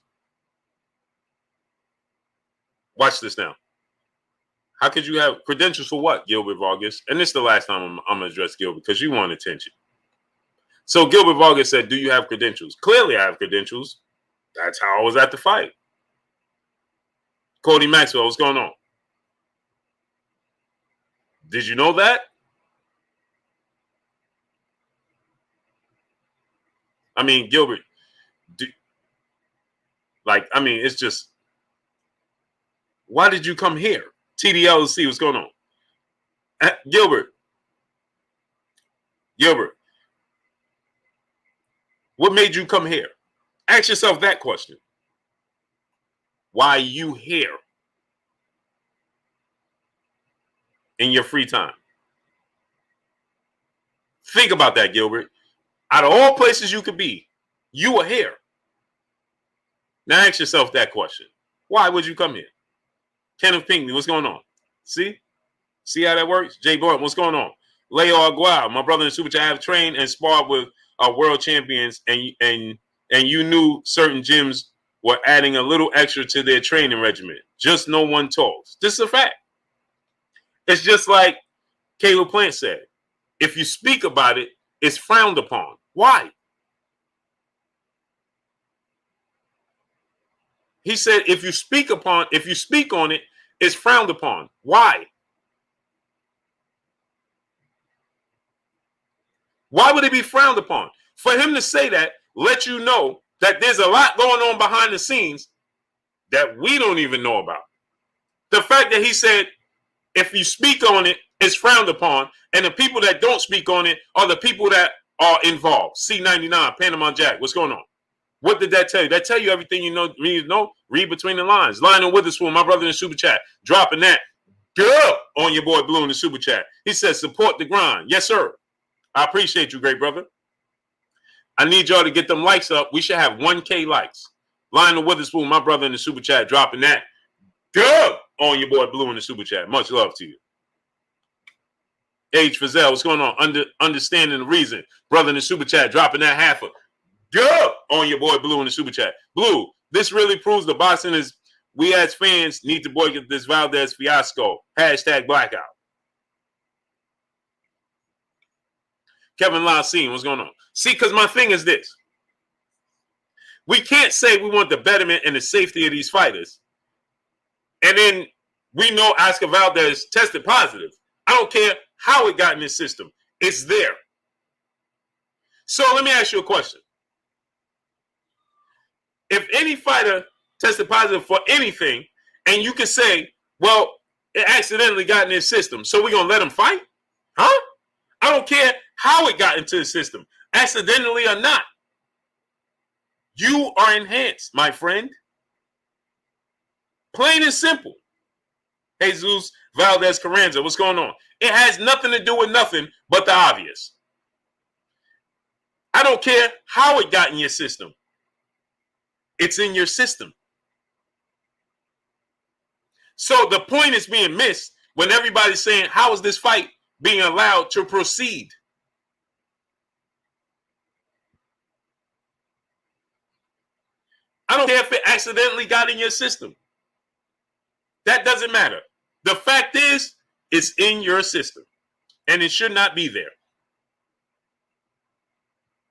Watch this now. How could you have credentials for what, Gilbert Vargas? And this is the last time I'm going to address Gilbert because you want attention. So Gilbert Vargas said, do you have credentials? Clearly I have credentials. That's how I was at the fight. Cody Maxwell, what's going on? Did you know that? I mean, Gilbert, it's just, why did you come here? TDLC, what's going on? Gilbert, what made you come here? Ask yourself that question. Why are you here in your free time? Think about that, Gilbert. Out of all places you could be, you are here. Now ask yourself that question. Why would you come here? Kenneth Pinckney, what's going on? See how that works? Jay Boyd, what's going on? Leo Aguayo, my brother in Super Chat, I have trained and sparred with world champions, and you knew certain gyms were adding a little extra to their training regimen. Just no one talks. This is a fact. It's just like Caleb Plant said. If you speak about it, it's frowned upon. Why? He said, if you speak on it, it's frowned upon. Why? Why would it be frowned upon? For him to say that, let you know that there's a lot going on behind the scenes that we don't even know about. The fact that he said, if you speak on it, is frowned upon, and the people that don't speak on it are the people that are involved. C99, Panama Jack, what's going on? What did that tell you? That tell you everything you need to know. Read between the lines. Lionel Witherspoon, my brother in the super chat, dropping that. Good on your boy Blue in the super chat. He says, support the grind. Yes, sir. I appreciate you, great brother. I need y'all to get them likes up. We should have 1K likes. Lionel Witherspoon, my brother in the super chat, dropping that. Good on your boy Blue in the super chat. Much love to you. H. Fazell, what's going on? Understanding the reason. Brother in the super chat, dropping that half a good on your boy Blue in the super chat. Blue, this really proves the boxing is, we as fans need to boycott this Valdez fiasco. Hashtag blackout. Kevin Lassine, what's going on? See, because my thing is this. We can't say we want the betterment and the safety of these fighters, and then we know Oscar Valdez tested positive. I don't care how it got in this system. It's there. So let me ask you a question. If any fighter tested positive for anything, and you can say, well, it accidentally got in this system, so we're going to let him fight? Huh? I don't care how it got into the system, accidentally or not. You are enhanced, my friend. Plain and simple. Jesus Valdez Carranza, what's going on? It has nothing to do with nothing but the obvious. I don't care how it got in your system. It's in your system. So the point is being missed when everybody's saying, how is this fight being allowed to proceed? I don't care if it accidentally got in your system. That doesn't matter. The fact is, it's in your system. And it should not be there.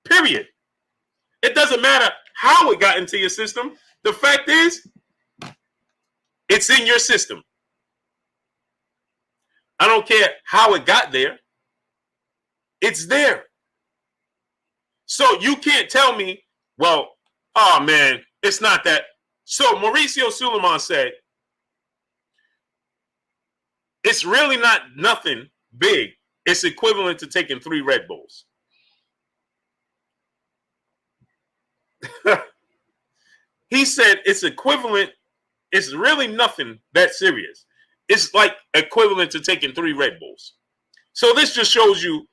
Period. It doesn't matter how it got into your system. The fact is, it's in your system. I don't care how it got there. It's there. So you can't tell me, well, oh man, it's not that. So Mauricio Suleiman said, it's really not nothing big. It's equivalent to taking 3 Red Bulls. He said it's equivalent. It's really nothing that serious. It's like equivalent to taking 3 Red Bulls. So this just shows you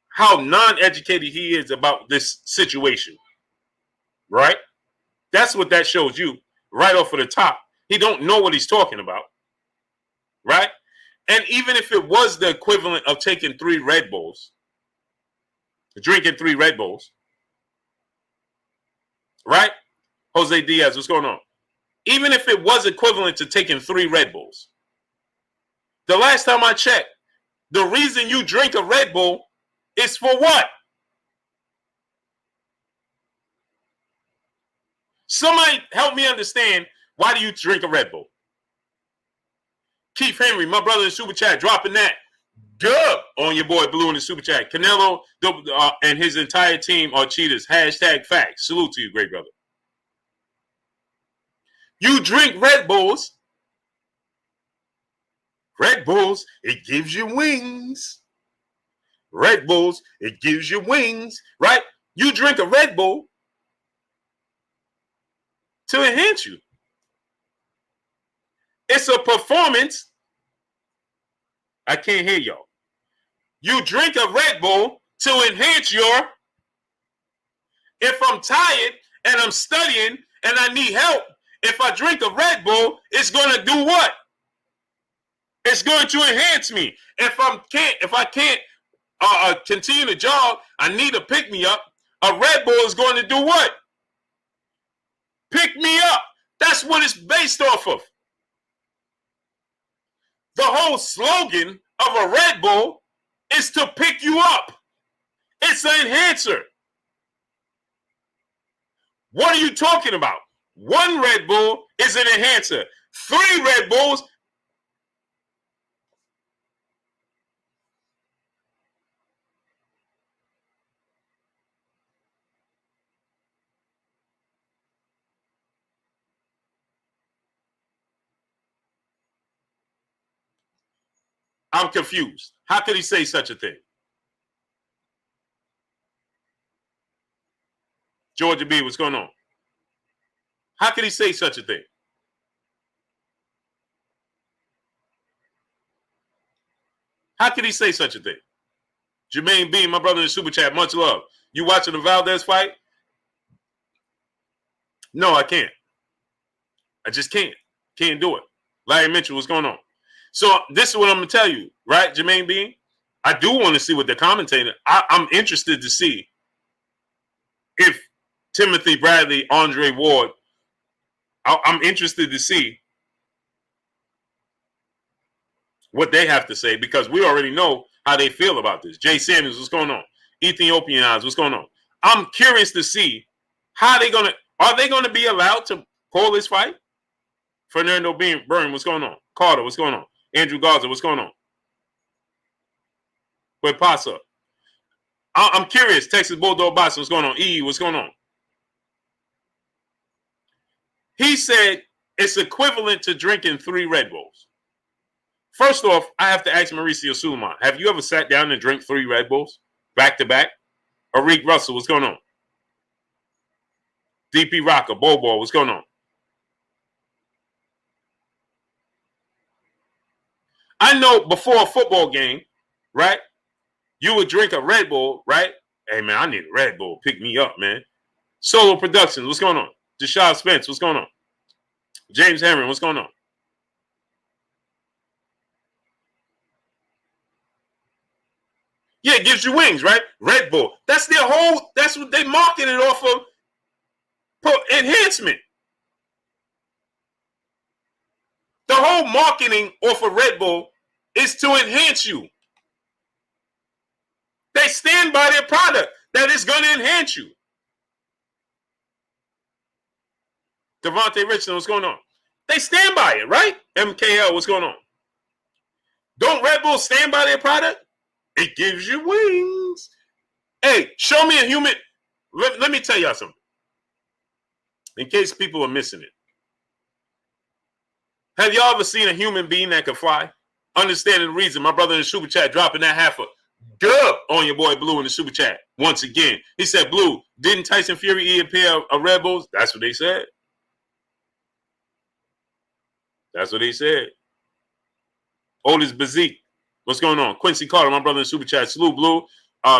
how non-educated he is about this situation. Right? That's what that shows you right off of the top. He don't know what he's talking about. Right? And even if it was the equivalent of taking 3 Red Bulls, drinking 3 Red Bulls, right? Jose Diaz, what's going on? Even if it was equivalent to taking 3 Red Bulls, the last time I checked, the reason you drink a Red Bull is for what? Somebody help me understand, why do you drink a Red Bull? Keith Henry, my brother in the super chat, dropping that. Dub on your boy Blue in the super chat. Canelo and his entire team are cheaters. Hashtag facts. Salute to you, great brother. You drink Red Bulls. Red Bulls, it gives you wings. Red Bulls, it gives you wings, right? You drink a Red Bull to enhance you. It's a performance. I can't hear y'all. You drink a Red Bull to enhance your. If I'm tired and I'm studying and I need help, if I drink a Red Bull, it's going to do what? It's going to enhance me. If I can't continue to jog, I need to pick me up. A Red Bull is going to do what? Pick me up. That's what it's based off of. The whole slogan of a Red Bull is to pick you up. It's an enhancer. What are you talking about? 1 Red Bull is an enhancer. 3 Red Bulls. I'm confused. How could he say such a thing? Georgia B, what's going on? How could he say such a thing? How could he say such a thing? Jermaine B, my brother in the super chat, much love. You watching the Valdez fight? No, I can't. I just can't. Can't do it. Larry Mitchell, what's going on? So this is what I'm going to tell you, right, Jermaine B? I do want to see what they're commentating. I'm interested to see if Timothy Bradley, Andre Ward, I'm interested to see what they have to say, because we already know how they feel about this. Jay Sanders, what's going on? Ethiopian Eyes, what's going on? I'm curious to see how are they going to be allowed to call this fight? Fernando Byrne, what's going on? Carter, what's going on? Andrew Garza, what's going on? Where Pasa? I'm curious. Texas Bulldog Boston, what's going on? E, what's going on? He said it's equivalent to drinking 3 Red Bulls. First off, I have to ask Mauricio Sulaiman, have you ever sat down and drank 3 Red Bulls back to back? Arik Russell, what's going on? DP Rocker, Bobo, what's going on? I know before a football game, right, you would drink a Red Bull, right? Hey, man, I need a Red Bull. Pick me up, man. Solo Productions, what's going on? Deshaun Spence, what's going on? James Herron, what's going on? Yeah, it gives you wings, right? Red Bull. That's what they market it off of enhancement. The whole marketing off of Red Bull is to enhance you. They stand by their product that is going to enhance you. Devontae Richardson, what's going on? They stand by it, right? MKL, what's going on? Don't Red Bull stand by their product? It gives you wings. Hey, show me a human. Let me tell y'all something. In case people are missing it. Have y'all ever seen a human being that can fly? Understanding the reason, my brother in the super chat dropping that half a dub on your boy Blue in the super chat. Once again, he said, Blue, didn't Tyson Fury eat a pair of Red Bulls? That's what they said. That's what they said. Otis Bazik, what's going on? Quincy Carter, my brother in the super chat. Salute, Blue.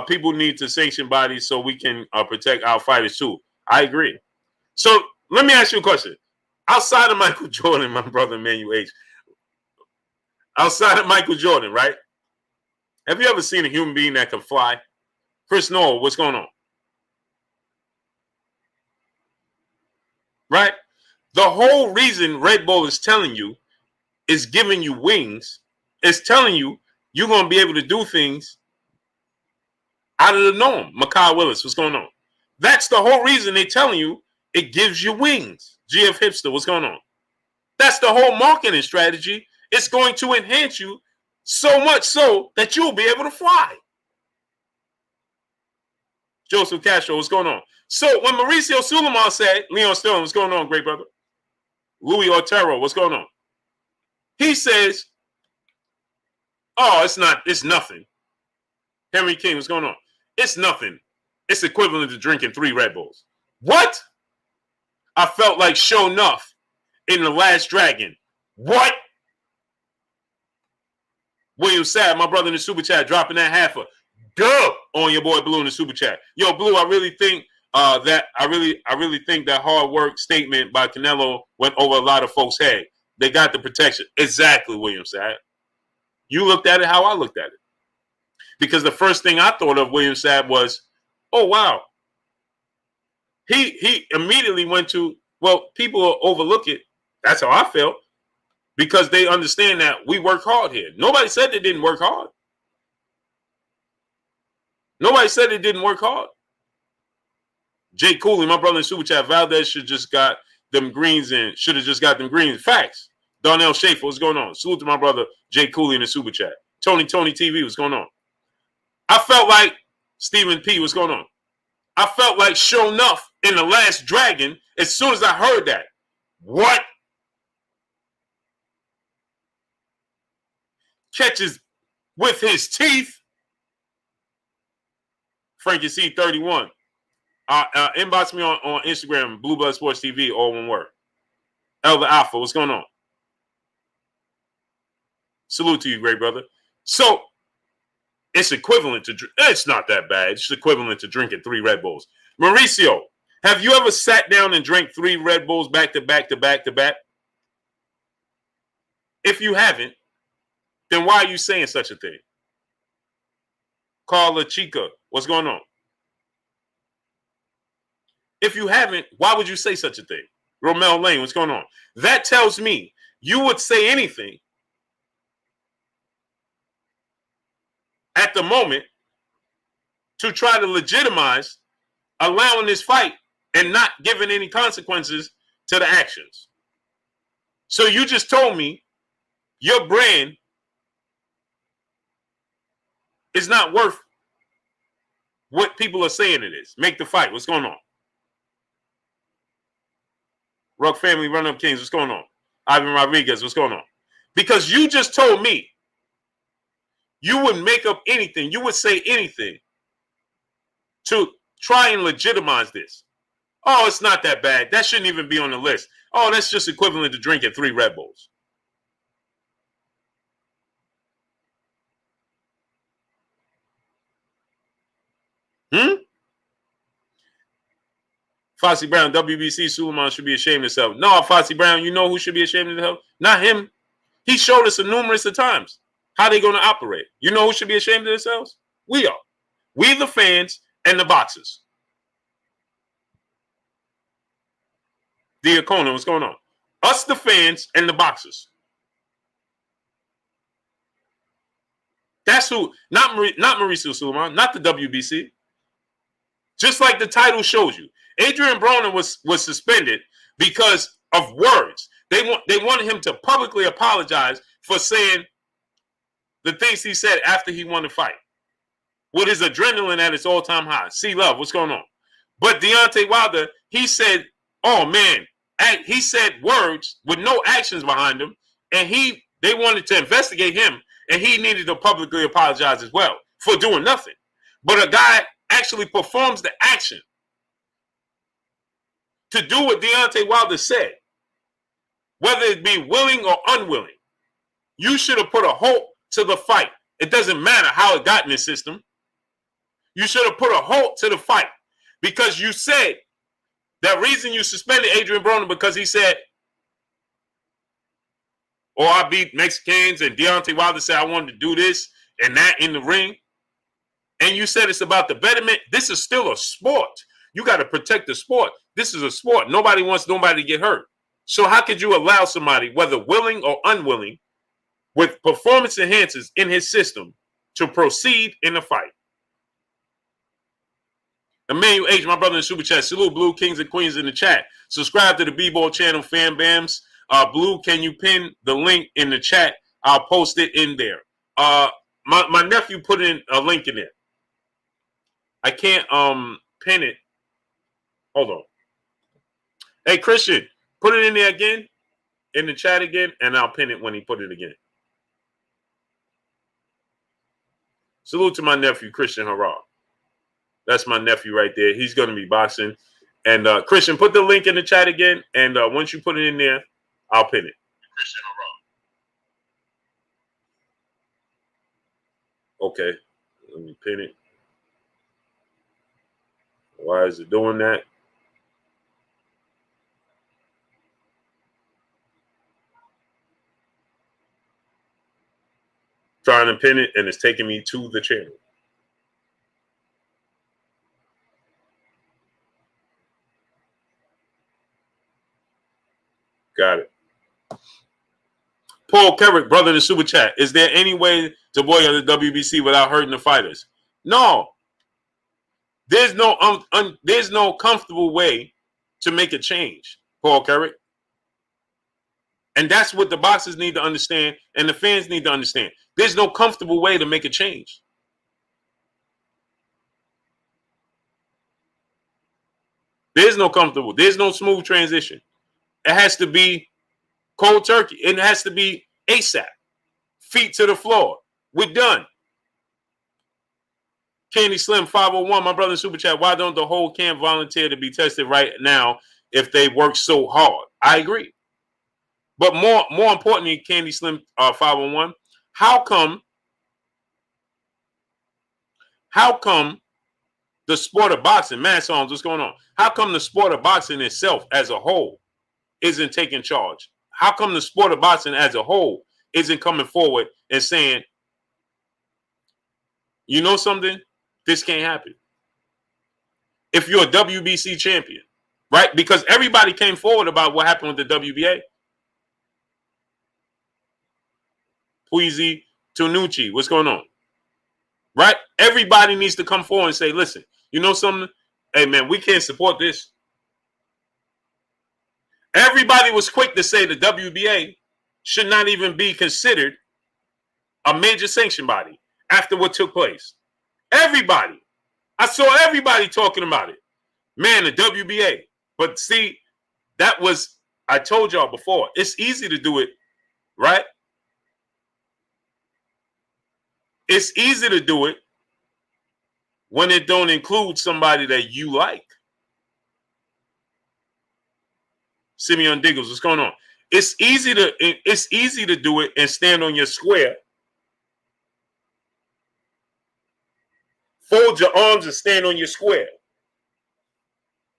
People need to sanction bodies so we can protect our fighters too. I agree. So let me ask you a question. Outside of Michael Jordan, my brother Emmanuel H. Outside of Michael Jordan, right? Have you ever seen a human being that can fly? Chris Noel, what's going on? Right? The whole reason Red Bull is telling you, is giving you wings, is telling you you're going to be able to do things out of the norm. Makai Willis, what's going on? That's the whole reason they're telling you it gives you wings. GF Hipster, what's going on? That's the whole marketing strategy. It's going to enhance you so much so that you'll be able to fly. Joseph Castro, what's going on? So when Mauricio Sulaiman said, Leon Sterling, what's going on, great brother? Louis Otero, what's going on? He says, oh, it's nothing. Henry King, what's going on? It's nothing. It's equivalent to drinking 3 Red Bulls. What? I felt like Show Nuff in The Last Dragon. What? William Sad, my brother in the super chat, dropping that half a dub on your boy Blue in the super chat. Yo, Blue, I really think that hard work statement by Canelo went over a lot of folks' head. They got the protection. Exactly, William Sad. You looked at it how I looked at it. Because the first thing I thought of, William Sad, was, oh, wow. He immediately went to, well, people overlook it. That's how I felt. Because they understand that we work hard here. Nobody said they didn't work hard. Nobody said they didn't work hard. Jay Cooley, my brother in super chat, Valdez should just got them greens in. Should have just got them greens. Facts. Darnell Schaefer, what's going on? Salute to my brother Jay Cooley in the super chat. Tony TV, what's going on? I felt like Stephen P, what's going on? I felt like Show Nuff in The Last Dragon as soon as I heard that. What? Catches with his teeth. Frankie C 31. Inbox me on Instagram, Blue Blood Sports TV, all one word. Elder Alpha, what's going on? Salute to you, great brother. So it's equivalent to, it's not that bad. It's equivalent to drinking 3 Red Bulls. Mauricio, have you ever sat down and drank 3 Red Bulls back to back to back to back? If you haven't, then why are you saying such a thing? Carla Chica, what's going on? If you haven't, why would you say such a thing? Romel Lane, what's going on? That tells me you would say anything at the moment to try to legitimize allowing this fight and not giving any consequences to the actions. So you just told me your brand is not worth what people are saying it is. Make the fight. What's going on? Ruck Family, Run Up Kings, what's going on? Ivan Rodriguez, what's going on? Because you just told me you would make up anything, you would say anything to try and legitimize this. Oh, it's not that bad. That shouldn't even be on the list. Oh, that's just equivalent to drinking 3 Red Bulls. Fossey Brown, WBC, Suleiman should be ashamed of himself. No, Fossey Brown, you know who should be ashamed of himself? Not him. He showed us numerous of times how they're going to operate. You know who should be ashamed of themselves? We are. We the fans and the boxers. Diacono, what's going on? Us the fans and the boxers. That's who, not Mauricio Suleiman, not the WBC. Just like the title shows you. Adrien Broner was suspended because of words. They wanted him to publicly apologize for saying the things he said after he won the fight. With his adrenaline at its all-time high. See Love, what's going on? But Deontay Wilder, he said, oh man, he said words with no actions behind them, and they wanted to investigate him, and he needed to publicly apologize as well for doing nothing. But a guy actually performs the action to do what Deontay Wilder said, whether it be willing or unwilling. You should have put a halt to the fight. It doesn't matter how it got in the system. You should have put a halt to the fight because you said that reason you suspended Adrien Broner because he said, oh, I beat Mexicans, and Deontay Wilder said I wanted to do this and that in the ring. And you said it's about the betterment. This is still a sport. You got to protect the sport. This is a sport. Nobody wants nobody to get hurt. So how could you allow somebody, whether willing or unwilling, with performance enhancers in his system to proceed in the fight? Emmanuel H., my brother in Super Chat. Salute, Blue Kings and Queens in the chat. Subscribe to the B-Ball channel, Fan Bams. Blue, can you pin the link in the chat? I'll post it in there. My nephew put in a link in there. I can't pin it. Hold on. Hey, Christian, put it in there again, in the chat again, and I'll pin it when he put it again. Salute to my nephew, Christian Hurrah. That's my nephew right there. He's going to be boxing. And Christian, put the link in the chat again, and once you put it in there, I'll pin it. Christian Hurrah. Okay, let me pin it. Why is it doing that? Trying to pin it, and it's taking me to the channel. Got it. Paul Kerrick, brother in the Super Chat. Is there any way to boycott the WBC without hurting the fighters? No. There's no comfortable way to make a change, Paul Kerrick. And that's what the boxers need to understand and the fans need to understand. There's no comfortable way to make a change. There's no comfortable. There's no smooth transition. It has to be cold turkey. It has to be ASAP. Feet to the floor. We're done. Candy Slim 501, my brother in Super Chat, why don't the whole camp volunteer to be tested right now if they work so hard? I agree. But more importantly, Candy Slim 501, how come the sport of boxing, Mass Arms, what's going on? How come the sport of boxing itself as a whole isn't taking charge? How come the sport of boxing as a whole isn't coming forward and saying, you know something? This can't happen. If you're a WBC champion, right? Because everybody came forward about what happened with the WBA. Puisi, Tunucci, what's going on? Right? Everybody needs to come forward and say, listen, you know something? Hey, man, we can't support this. Everybody was quick to say the WBA should not even be considered a major sanction body after what took place. Everybody. I saw everybody talking about it. Man, the WBA. But see, that was, I told y'all before, it's easy to do it, right? It's easy to do it when it don't include somebody that you like. Simeon Diggles, what's going on? It's easy to do it and stand on your square. Fold your arms and stand on your square.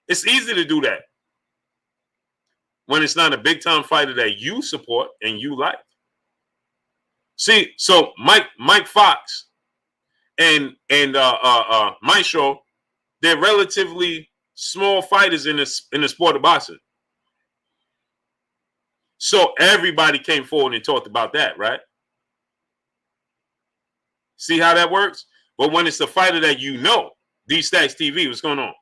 It's easy to do that when it's not a big time fighter that you support and you like. See, so Mike Fox and Maestro, they're relatively small fighters in the sport of boxing. So everybody came forward and talked about that, right? See how that works? But when it's a fighter that you know, D-Stacks TV, what's going on?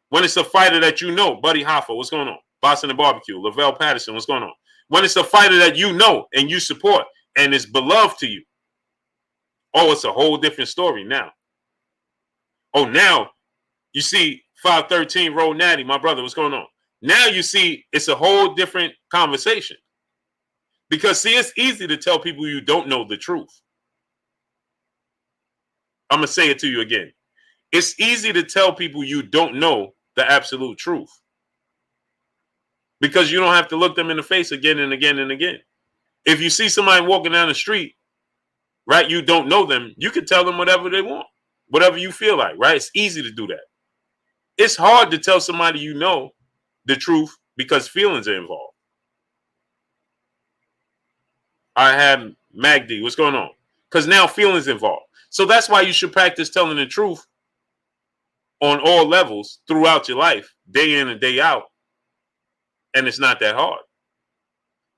When it's a fighter that you know, Buddy Hoffa, what's going on? Boston and Barbecue, Lavelle Patterson, what's going on? When it's a fighter that you know and you support and is beloved to you, oh, it's a whole different story now. Oh, now you see 513 Road Natty, my brother, what's going on? Now you see it's a whole different conversation. Because, see, it's easy to tell people you don't know the truth. I'm going to say it to you again. It's easy to tell people you don't know the absolute truth. Because you don't have to look them in the face again and again and again. If you see somebody walking down the street, right, you don't know them, you can tell them whatever they want, whatever you feel like, right? It's easy to do that. It's hard to tell somebody you know the truth because feelings are involved. I have Magdi, what's going on? Because now feelings involved. So that's why you should practice telling the truth on all levels throughout your life, day in and day out. And it's not that hard.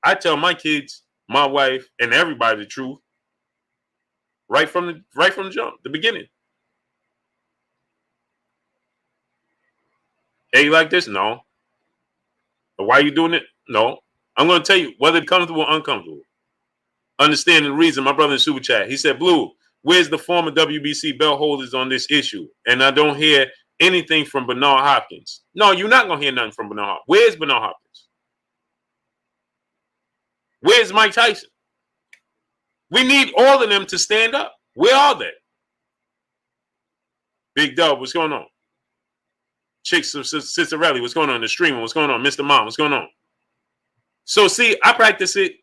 I tell my kids, my wife, and everybody the truth right from the jump, the beginning. Hey, you like this? No. But why are you doing it? No. I'm going to tell you whether it's comfortable or uncomfortable. Understanding the reason, my brother in Super Chat, he said, Blue, where's the former WBC belt holders on this issue? And I don't hear anything from Bernard Hopkins. No, you're not going to hear nothing from Bernard Hopkins. Where's Bernard Hopkins? Where's Mike Tyson? We need all of them to stand up. Where are they? Big Dub, what's going on? Chicks Cicerelli, what's going on? The streamer, what's going on? Mr. Mom, what's going on? So, see, I practice it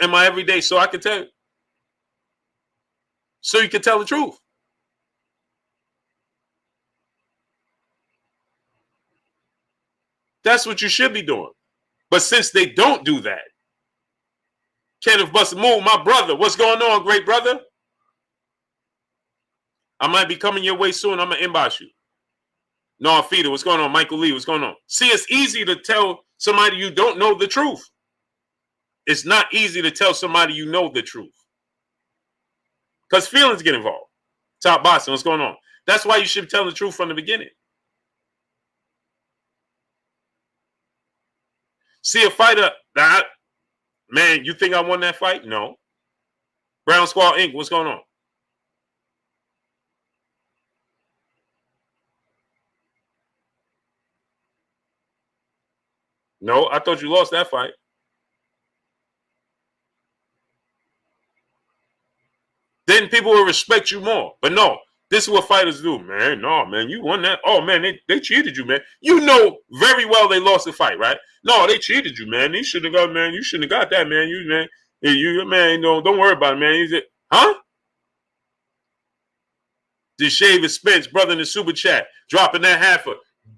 in my everyday so I can tell you. So you can tell the truth. That's what you should be doing. But since they don't do that, Kenneth Buster Moon, my brother, what's going on, great brother? I might be coming your way soon. I'm going to inbox you. Noah Feeder, what's going on? Michael Lee, what's going on? See, it's easy to tell somebody you don't know the truth. It's not easy to tell somebody you know the truth. Because feelings get involved. Top Boston, what's going on? That's why you should tell the truth from the beginning. See a fighter, man, you think I won that fight? No. Brown Squall Inc., what's going on? No, I thought you lost that fight. then people will respect you more. But no, this is what fighters do, man. No, man, you won that. Oh, man, they cheated you, man. You know very well they lost the fight, right? No, they cheated you, man. You shouldn't have got, man. You shouldn't have got that, man. Man, don't worry about it, man. You said, huh? Deshave Spence, brother in the super chat, dropping that halfer.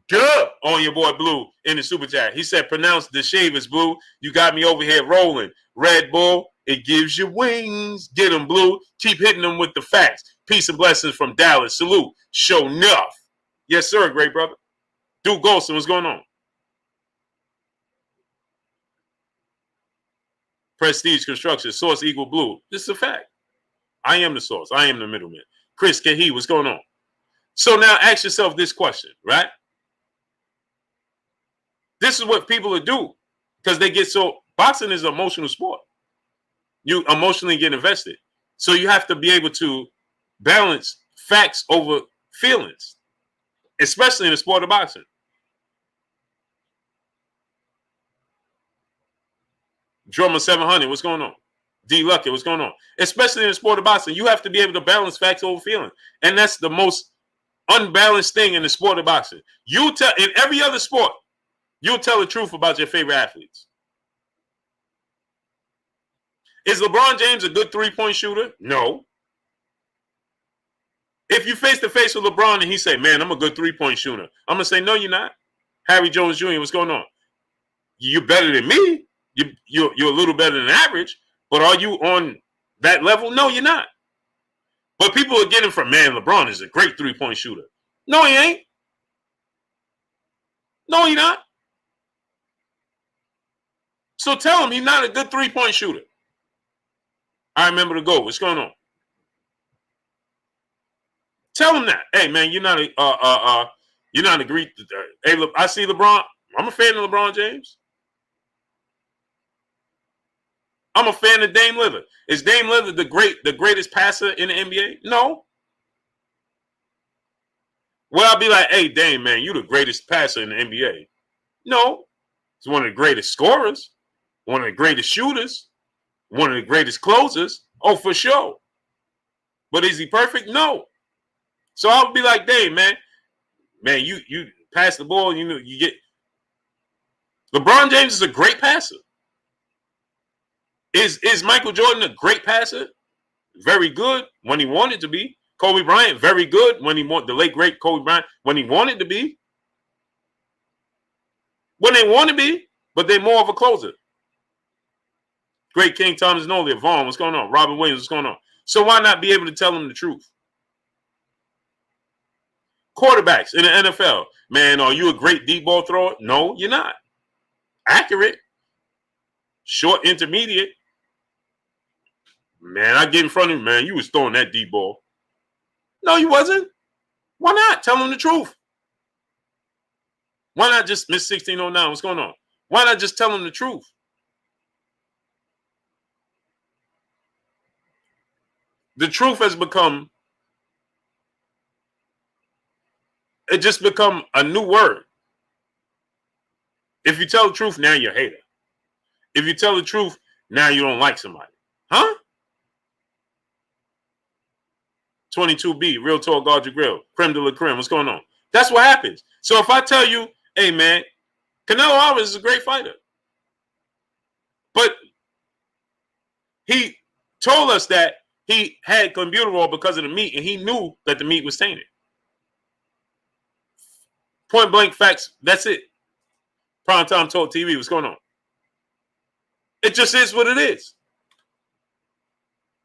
Duh on your boy Blue in the super chat. He said, pronounce Deshave Blue. You got me over here rolling. Red Bull, it gives you wings. Get them, Blue. Keep hitting them with the facts. Peace and blessings from Dallas. Salute. Show enough. Yes, sir, great brother. Duke Golson, what's going on? Prestige Construction, source equal Blue. This is a fact. I am the source. I am the middleman. Chris Kahi, what's going on? So now ask yourself this question, right? This is what people do because they get so, boxing is an emotional sport. You emotionally get invested. So you have to be able to balance facts over feelings, especially in the sport of boxing. Drummer 700, what's going on? D Lucky, what's going on? Especially in the sport of boxing, you have to be able to balance facts over feeling. And that's the most unbalanced thing in the sport of boxing. You tell, in every other sport, you'll tell the truth about your favorite athletes. Is LeBron James a good three-point shooter? No. If you face to face with LeBron and he say, man, I'm a good three-point shooter, I'm going to say, no, you're not. Harry Jones Jr., what's going on? You're better than me. You're a little better than average. But are you on that level? No, you're not. But people are getting from, man, LeBron is a great three-point shooter. No, he ain't. No, he's not. So tell him he's not a good three-point shooter. I remember the goal. What's going on? Tell him that. Hey, man, you're not a great. Hey, look, I see LeBron. I'm a fan of LeBron James. I'm a fan of Dame Lillard. Is Dame Lillard the greatest passer in the NBA? No. Well, I'll be like, hey, Dame, man, you the greatest passer in the NBA. No. He's one of the greatest scorers, one of the greatest shooters, one of the greatest closers. Oh, for sure. But is he perfect? No. So I'll be like, Dame, man, you pass the ball, you get. LeBron James is a great passer. Is Michael Jordan a great passer? Very good when he wanted to be. Kobe Bryant, very good when the late great Kobe Bryant, when he wanted to be. When they want to be, but they're more of a closer. Great King Thomas Nolia, Vaughn, what's going on? Robin Williams, what's going on? So why not be able to tell them the truth? Quarterbacks in the NFL, man, are you a great deep ball thrower? No, you're not. Accurate. Short, intermediate. Man, I get in front of you, man, you was throwing that deep ball. No, you wasn't. Why not? Tell them the truth. Why not just Miss 1609? What's going on? Why not just tell them the truth? The truth has become, it just become a new word. If you tell the truth, now you're a hater. If you tell the truth, now you don't like somebody. Huh? 22B, Real Talk, Guard Your Grill, Creme de la Creme, what's going on? That's what happens. So if I tell you, hey, man, Canelo Alvarez is a great fighter. But he told us that he had clenbuterol because of the meat, and he knew that the meat was tainted. Point blank facts, that's it. Primetime Talk TV, what's going on? It just is what it is.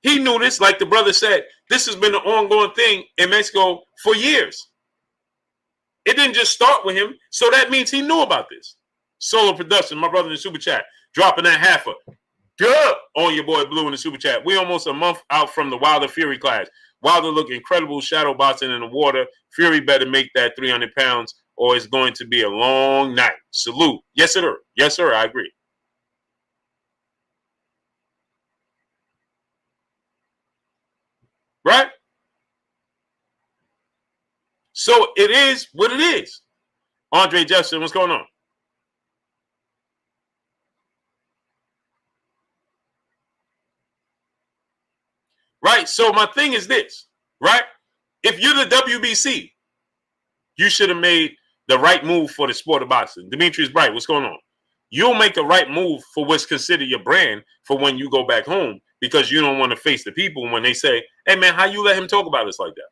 He knew this, like the brother said, this has been an ongoing thing in Mexico for years. It didn't just start with him, so that means he knew about this. Solo Production, my brother in the super chat, dropping that halfer. Duh on your boy Blue in the super chat. We almost a month out from the Wilder Fury class. Wilder look incredible shadow boxing in the water. Fury better make that 300 pounds or it's going to be a long night. Salute. Yes, sir. Yes, sir. I agree. Right? So it is what it is. Andre Jefferson, what's going on? right? So my thing is this, right? If you're the WBC, you should have made the right move for the sport of boxing. Demetrius Bright, what's going on? You'll make the right move for what's considered your brand for when you go back home, because you don't want to face the people when they say, hey, man, how you let him talk about us like that?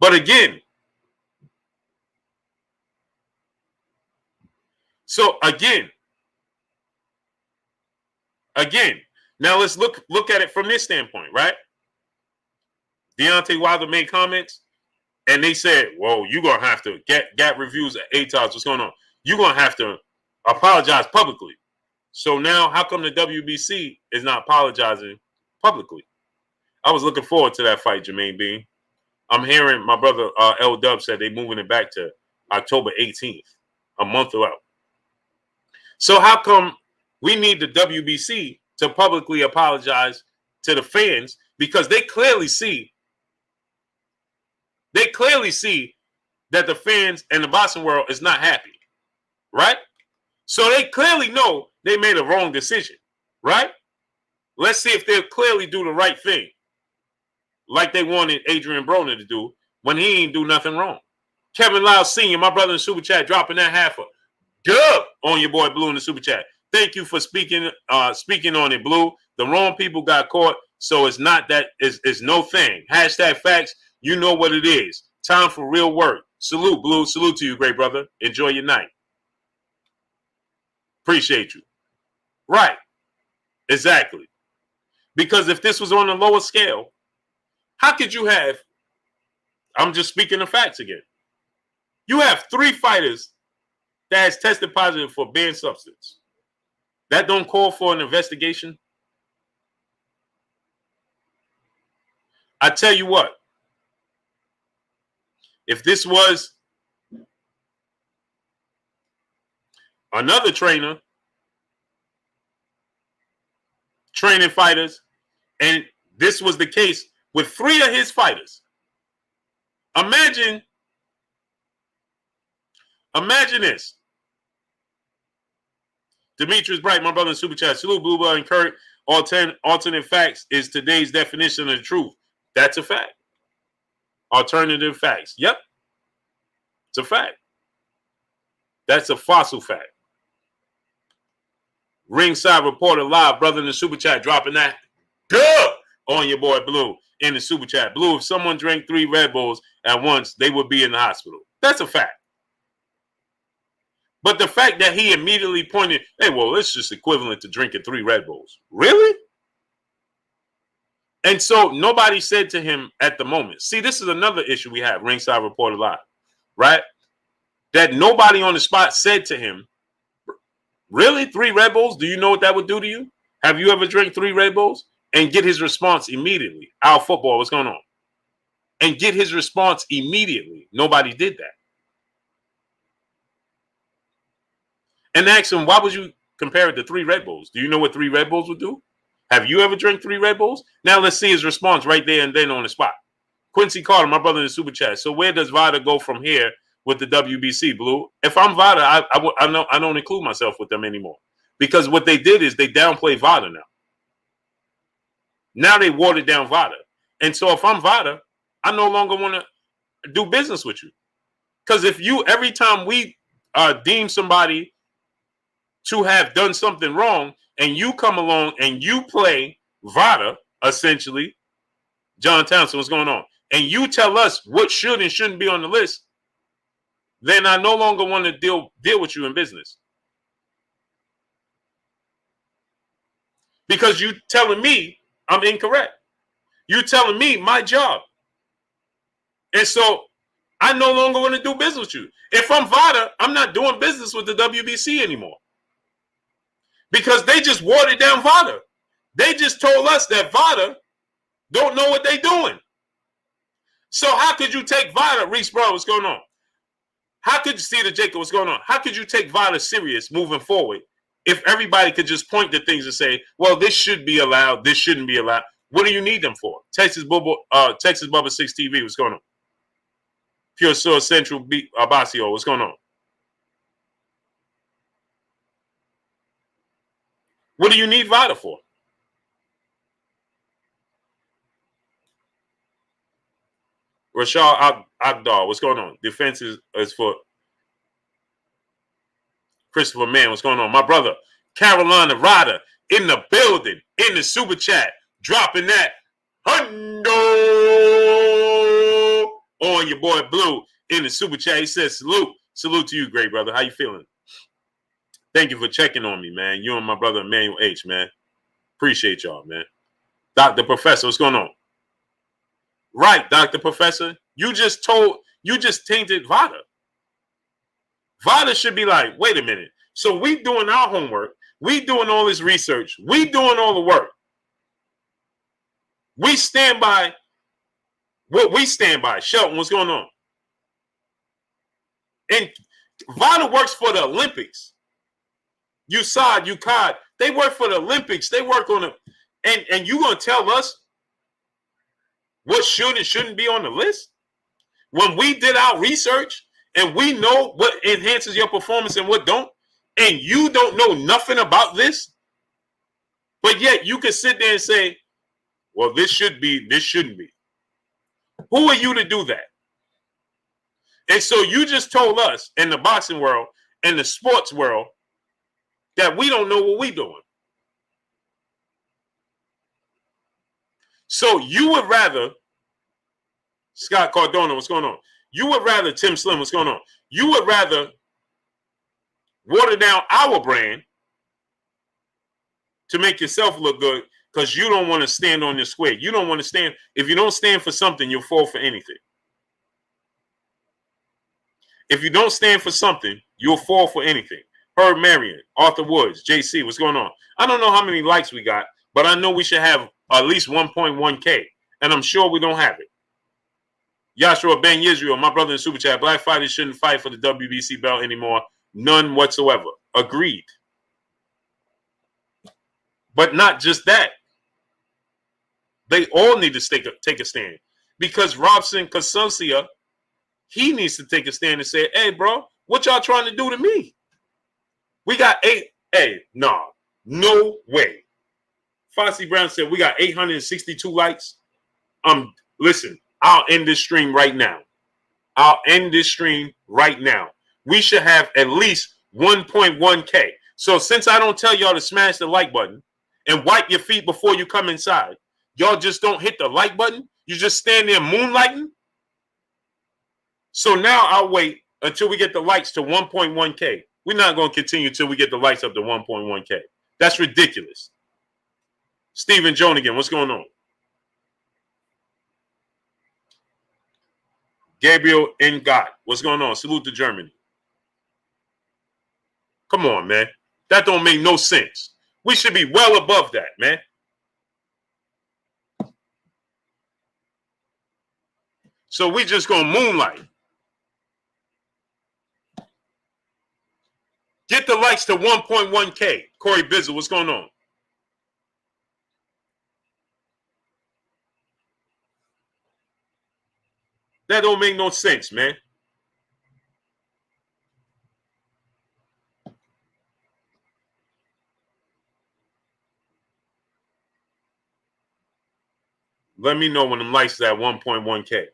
But again, so again, now let's look at it from this standpoint, right? Deontay Wilder made comments, and they said, well, you're going to have to get reviews at ATOS. What's going on? You're going to have to apologize publicly. So now how come the WBC is not apologizing publicly? I was looking forward to that fight, Jermaine Bean. I'm hearing my brother L Dub said they're moving it back to October 18th, a month out. So how come we need the WBC to publicly apologize to the fans? Because they clearly see that the fans and the boxing world is not happy, right? So they clearly know they made a wrong decision, right? Let's see if they'll clearly do the right thing, like they wanted Adrien Broner to do when he ain't do nothing wrong. Kevin Lyles Sr., my brother in Super Chat, dropping that half a dub on your boy Blue in the Super Chat. Thank you for speaking on it, Blue. The wrong people got caught, so it's not that, it's no thing. Hashtag facts, you know what it is. Time for real work. Salute, Blue. Salute to you, great brother. Enjoy your night. Appreciate you. Right. Exactly. Because if this was on a lower scale, how could you have, I'm just speaking the facts again. You have 3 fighters that has tested positive for banned substance. That don't call for an investigation? I tell you what, if this was another trainer training fighters, and this was the case with 3 of his fighters, imagine this. Demetrius Bright, my brother in Super Chat. Salute, Blue Ball and Kurt. Alternate facts is today's definition of the truth. That's a fact. Alternative facts. Yep. It's a fact. That's a fossil fact. Ringside Reporter Live, brother in the Super Chat, dropping that good on your boy Blue in the Super Chat. Blue, if someone drank 3 Red Bulls at once, they would be in the hospital. That's a fact. But the fact that he immediately pointed, hey, well, it's just equivalent to drinking 3 Red Bulls. Really? And so nobody said to him at the moment. See, this is another issue we have, Ringside Reporter Live, right? That nobody on the spot said to him, really? 3 Red Bulls? Do you know what that would do to you? Have you ever drank 3 Red Bulls? And get his response immediately. Our football, what's going on? And get his response immediately. Nobody did that. And ask him, why would you compare it to 3 Red Bulls? Do you know what 3 Red Bulls would do? Have you ever drank 3 Red Bulls? Now let's see his response right there and then on the spot. Quincy Carter, my brother in the Super Chat. So where does VADA go from here with the WBC, Blue? If I'm VADA, I don't include myself with them anymore. Because what they did is they downplay VADA now. Now they watered down VADA. And so if I'm VADA, I no longer want to do business with you. Because if you, every time we deem somebody to have done something wrong, and you come along and you play VADA, essentially, John Townsend, what's going on? And you tell us what should and shouldn't be on the list, then I no longer want to deal with you in business. Because you telling me I'm incorrect. You telling me my job. And so I no longer want to do business with you. If I'm VADA, I'm not doing business with the WBC anymore. Because they just watered down VADA. They just told us that VADA don't know what they're doing. So how could you take VADA, Reese Bro, what's going on? How could you see the Jacob, what's going on? How could you take VADA serious moving forward if everybody could just point to things and say, well, this should be allowed, this shouldn't be allowed? What do you need them for? Texas Bubba 6 TV, what's going on? Pure Source Central Abasio, what's going on? What do you need VADA for? Rashad Agdar, what's going on? Defense is for Christopher Mann, what's going on? My brother, Carolina Ryder, in the building, in the super chat, dropping that hundo on your boy Blue in the super chat. He says, salute to you, great brother. How you feeling? Thank you for checking on me, man. You and my brother Emmanuel H, man. Appreciate y'all, man. Dr. Professor, what's going on? Right, Dr. Professor. You just tainted VADA. VADA should be like, wait a minute. So we doing our homework. We doing all this research. We doing all the work. We stand by what we stand by. Shelton, what's going on? And VADA works for the Olympics. UCAD, they work for the Olympics. They work on it. And you going to tell us what should and shouldn't be on the list? When we did our research and we know what enhances your performance and what don't, and you don't know nothing about this, but yet you can sit there and say, well, this should be, this shouldn't be. Who are you to do that? And so you just told us in the boxing world and the sports world that we don't know what we're doing. So you would rather, Scott Cardona, what's going on? You would rather, Tim Slim, what's going on? You would rather water down our brand to make yourself look good because you don't want to stand on your square. You don't want to stand. If you don't stand for something, you'll fall for anything. If you don't stand for something, you'll fall for anything. Herb Marion, Arthur Woods, JC, what's going on? I don't know how many likes we got, but I know we should have at least 1.1K, and I'm sure we don't have it. Yashua Ben Yisrael, my brother in Super Chat, black fighters shouldn't fight for the WBC belt anymore. None whatsoever. Agreed. But not just that. They all need to take a stand. Because Robson Casocia, he needs to take a stand and say, hey, bro, what y'all trying to do to me? We got no way. Fossey Brown said, we got 862 likes. Listen, I'll end this stream right now. We should have at least 1.1K. So since I don't tell y'all to smash the like button and wipe your feet before you come inside, y'all just don't hit the like button. You just stand there moonlighting. So now I'll wait until we get the likes to 1.1K. We're not going to continue until we get the likes up to 1.1K. That's ridiculous. Stephen Jonigan, what's going on? Gabriel Ngot, what's going on? Salute to Germany. Come on, man. That don't make no sense. We should be well above that, man. So we just going to moonlight. Get the likes to 1.1K. Corey Bizzle, what's going on? That don't make no sense, man. Let me know when them likes is at 1.1K.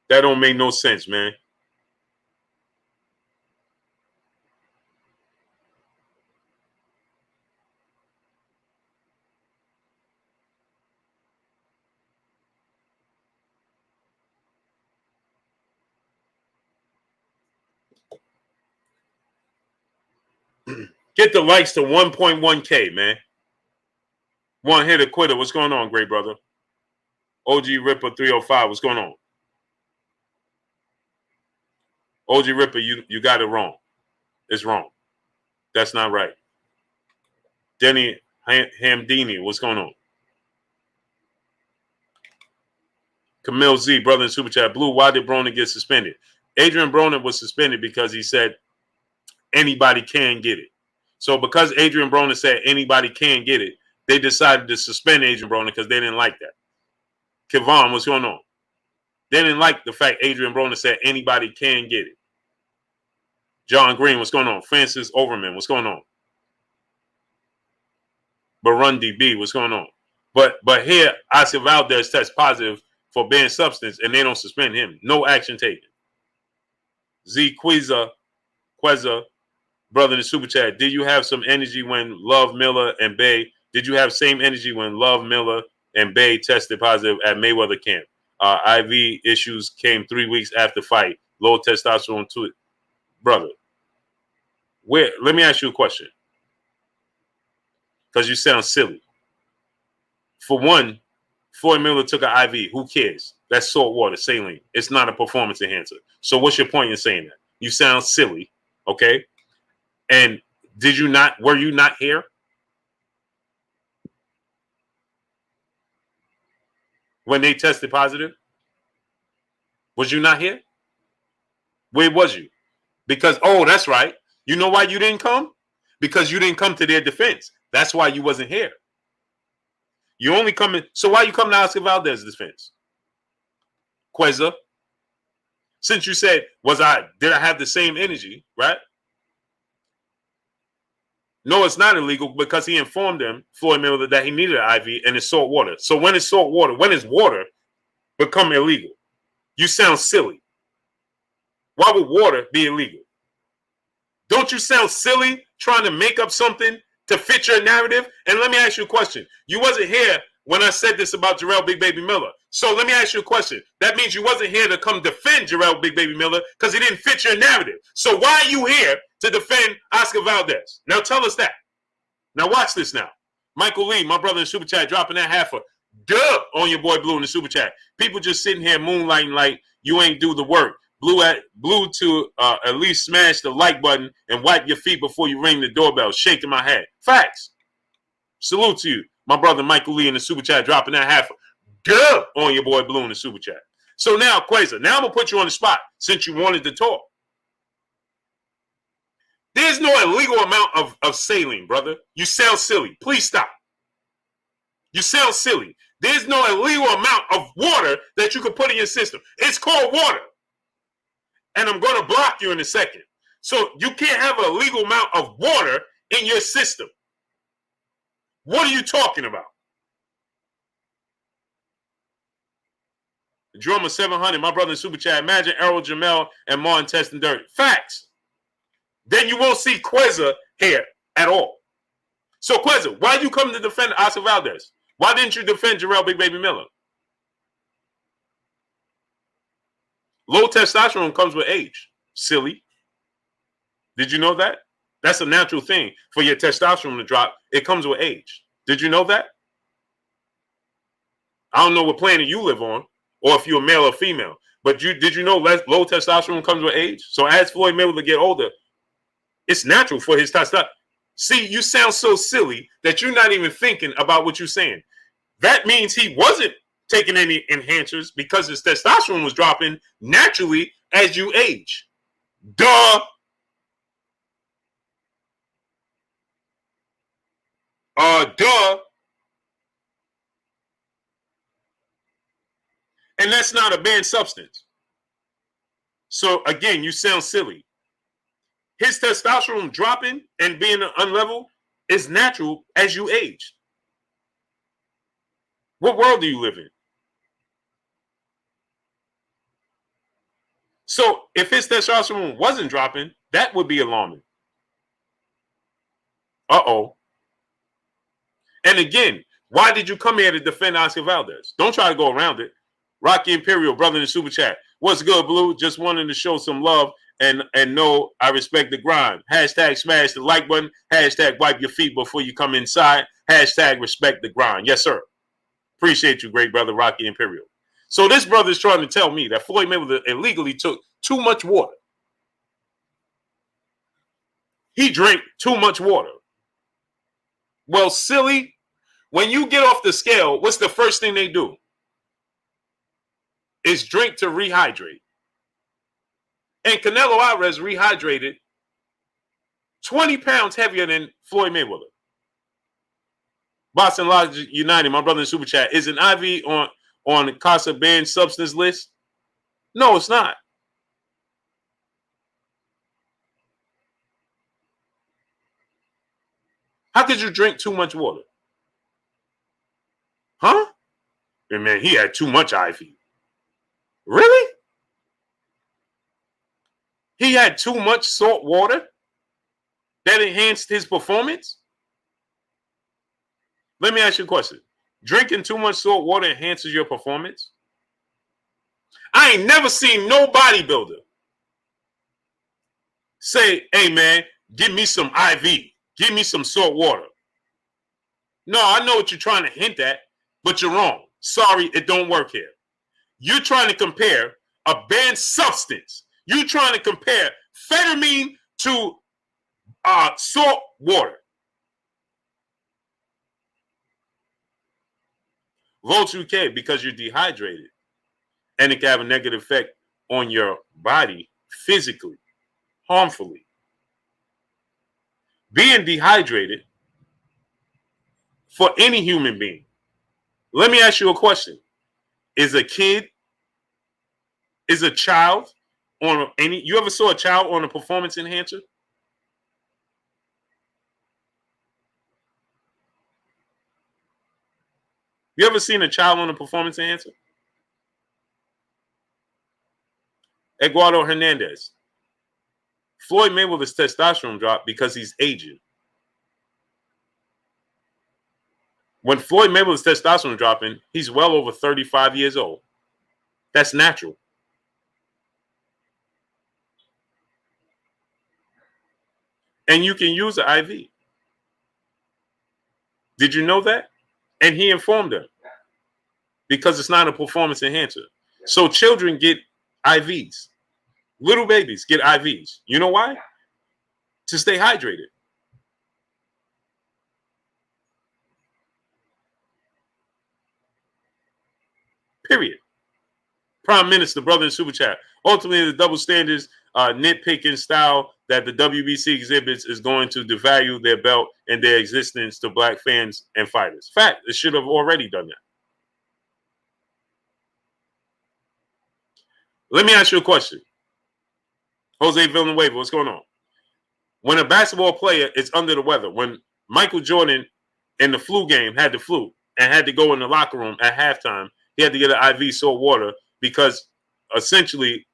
That don't make no sense, man. Get the likes to 1.1K, man. One hitter quitter. What's going on, great brother? OG Ripper 305. What's going on? OG Ripper, you got it wrong. It's wrong. That's not right. Denny Hamdini, what's going on? Camille Z, brother in Super Chat. Blue, why did Broner get suspended? Adrien Broner was suspended because he said anybody can get it. So because Adrien Broner said anybody can get it, they decided to suspend Adrien Broner because they didn't like that. Kevon, what's going on? They didn't like the fact Adrien Broner said anybody can get it. John Green, what's going on? Francis Overman, what's going on? Burundi B, what's going on? But here, Oscar Valdez tests positive for banned substance, and they don't suspend him. No action taken. Z Queza, brother in the super chat. Did you have some energy when Love Miller and Bay? Did you have same energy when Love Miller and Bay tested positive at Mayweather camp? IV issues came 3 weeks after fight. Low testosterone to it, brother. Where? Let me ask you a question, because you sound silly. For one, Floyd Miller took an IV. Who cares? That's salt water, saline. It's not a performance enhancer. So what's your point in saying that? You sound silly, okay? And were you not here when they tested positive? Was you not here? Where was you? Because, oh, that's right. You know why you didn't come? Because you didn't come to their defense. That's why you wasn't here. You only come in. So why you come to Oscar Valdez's defense? Queza, since you said, did I have the same energy, right? No, it's not illegal because he informed them, Floyd Mayweather, that he needed an IV and it's salt water. So when it's salt water, when is water become illegal? You sound silly. Why would water be illegal? Don't you sound silly trying to make up something to fit your narrative? And let me ask you a question. You wasn't here when I said this about Jarrell Big Baby Miller. So let me ask you a question. That means you wasn't here to come defend Jarrell Big Baby Miller because he didn't fit your narrative. So why are you here to defend Oscar Valdez? Now tell us that. Now watch this now. Michael Lee, my brother in Super Chat, dropping that half a dub on your boy Blue in the Super Chat. People just sitting here moonlighting like you ain't do the work. Blue to at least smash the like button and wipe your feet before you ring the doorbell, shaking my head. Facts. Salute to you, my brother Michael Lee in the Super Chat, dropping that half dub on your boy Blue in the Super Chat. So now, Queza, now I'm going to put you on the spot since you wanted to talk. There's no illegal amount of saline, brother. You sound silly. Please stop. You sound silly. There's no illegal amount of water that you can put in your system. It's called water. And I'm going to block you in a second. So you can't have an illegal amount of water in your system. What are you talking about? Drummer 700, my brother in Super Chat. Imagine Errol Jamel and Martin testing dirt. Facts. Then you won't see Queza here at all. So Queza, why you come to defend Oscar Valdez? Why didn't you defend Jarrell Big Baby Miller? Low testosterone comes with age. Silly. Did you know that? That's a natural thing for your testosterone to drop. It comes with age. Did you know that? I don't know what planet you live on or if you're a male or female, but did you know low testosterone comes with age? So as Floyd Mayweather get older, it's natural for his testosterone. See, you sound so silly that you're not even thinking about what you're saying. That means he wasn't taking any enhancers because his testosterone was dropping naturally as you age. Duh. Duh. And that's not a banned substance. So again, you sound silly. His testosterone dropping and being unlevel is natural as you age. What world do you live in? So if his testosterone wasn't dropping, that would be alarming. Uh-oh. And again, why did you come here to defend Oscar Valdez? Don't try to go around it. Rocky Imperial, brother in the Super Chat. What's good, Blue? Just wanted to show some love and know I respect the grind. Hashtag smash the like button. Hashtag wipe your feet before you come inside. Hashtag respect the grind. Yes, sir. Appreciate you, great brother Rocky Imperial. So this brother is trying to tell me that Floyd Mayweather illegally took too much water. He drank too much water. Well, silly, when you get off the scale, what's the first thing they do? Is drink to rehydrate. And Canelo Alvarez rehydrated 20 pounds heavier than Floyd Mayweather. Boston Logic United, my brother in Super Chat, is an IV on CASA banned substance list? No, it's not. How could you drink too much water? Huh? And man, he had too much IV. Really? He had too much salt water that enhanced his performance? Let me ask you a question. Drinking too much salt water enhances your performance? I ain't never seen no bodybuilder say, hey man, give me some IV. Give me some salt water. No, I know what you're trying to hint at, but you're wrong. Sorry, it don't work here. You're trying to compare a banned substance. You're trying to compare phentermine to salt water. Vote UK because you're dehydrated. And it can have a negative effect on your body physically, harmfully. Being dehydrated for any human being. Let me ask you a question. Is a child on you ever saw a child on a performance enhancer? You ever seen a child on a performance enhancer? Eduardo Hernandez. Floyd Mayweather's testosterone dropped because he's aging. When Floyd Mayweather's testosterone dropping, he's well over 35 years old. That's natural. And you can use an IV. Did you know that? And he informed them because it's not a performance enhancer. So children get IVs. Little babies get IVs. You know why? To stay hydrated. Period. Prime Minister, brother in Super Chat. Ultimately, the double standards, nitpicking style that the WBC exhibits is going to devalue their belt and their existence to black fans and fighters. Fact, it should have already done that. Let me ask you a question. Jose Villanueva, what's going on? When a basketball player is under the weather, when Michael Jordan in the flu game had the flu and had to go in the locker room at halftime, he had to get an IV salt water because essentially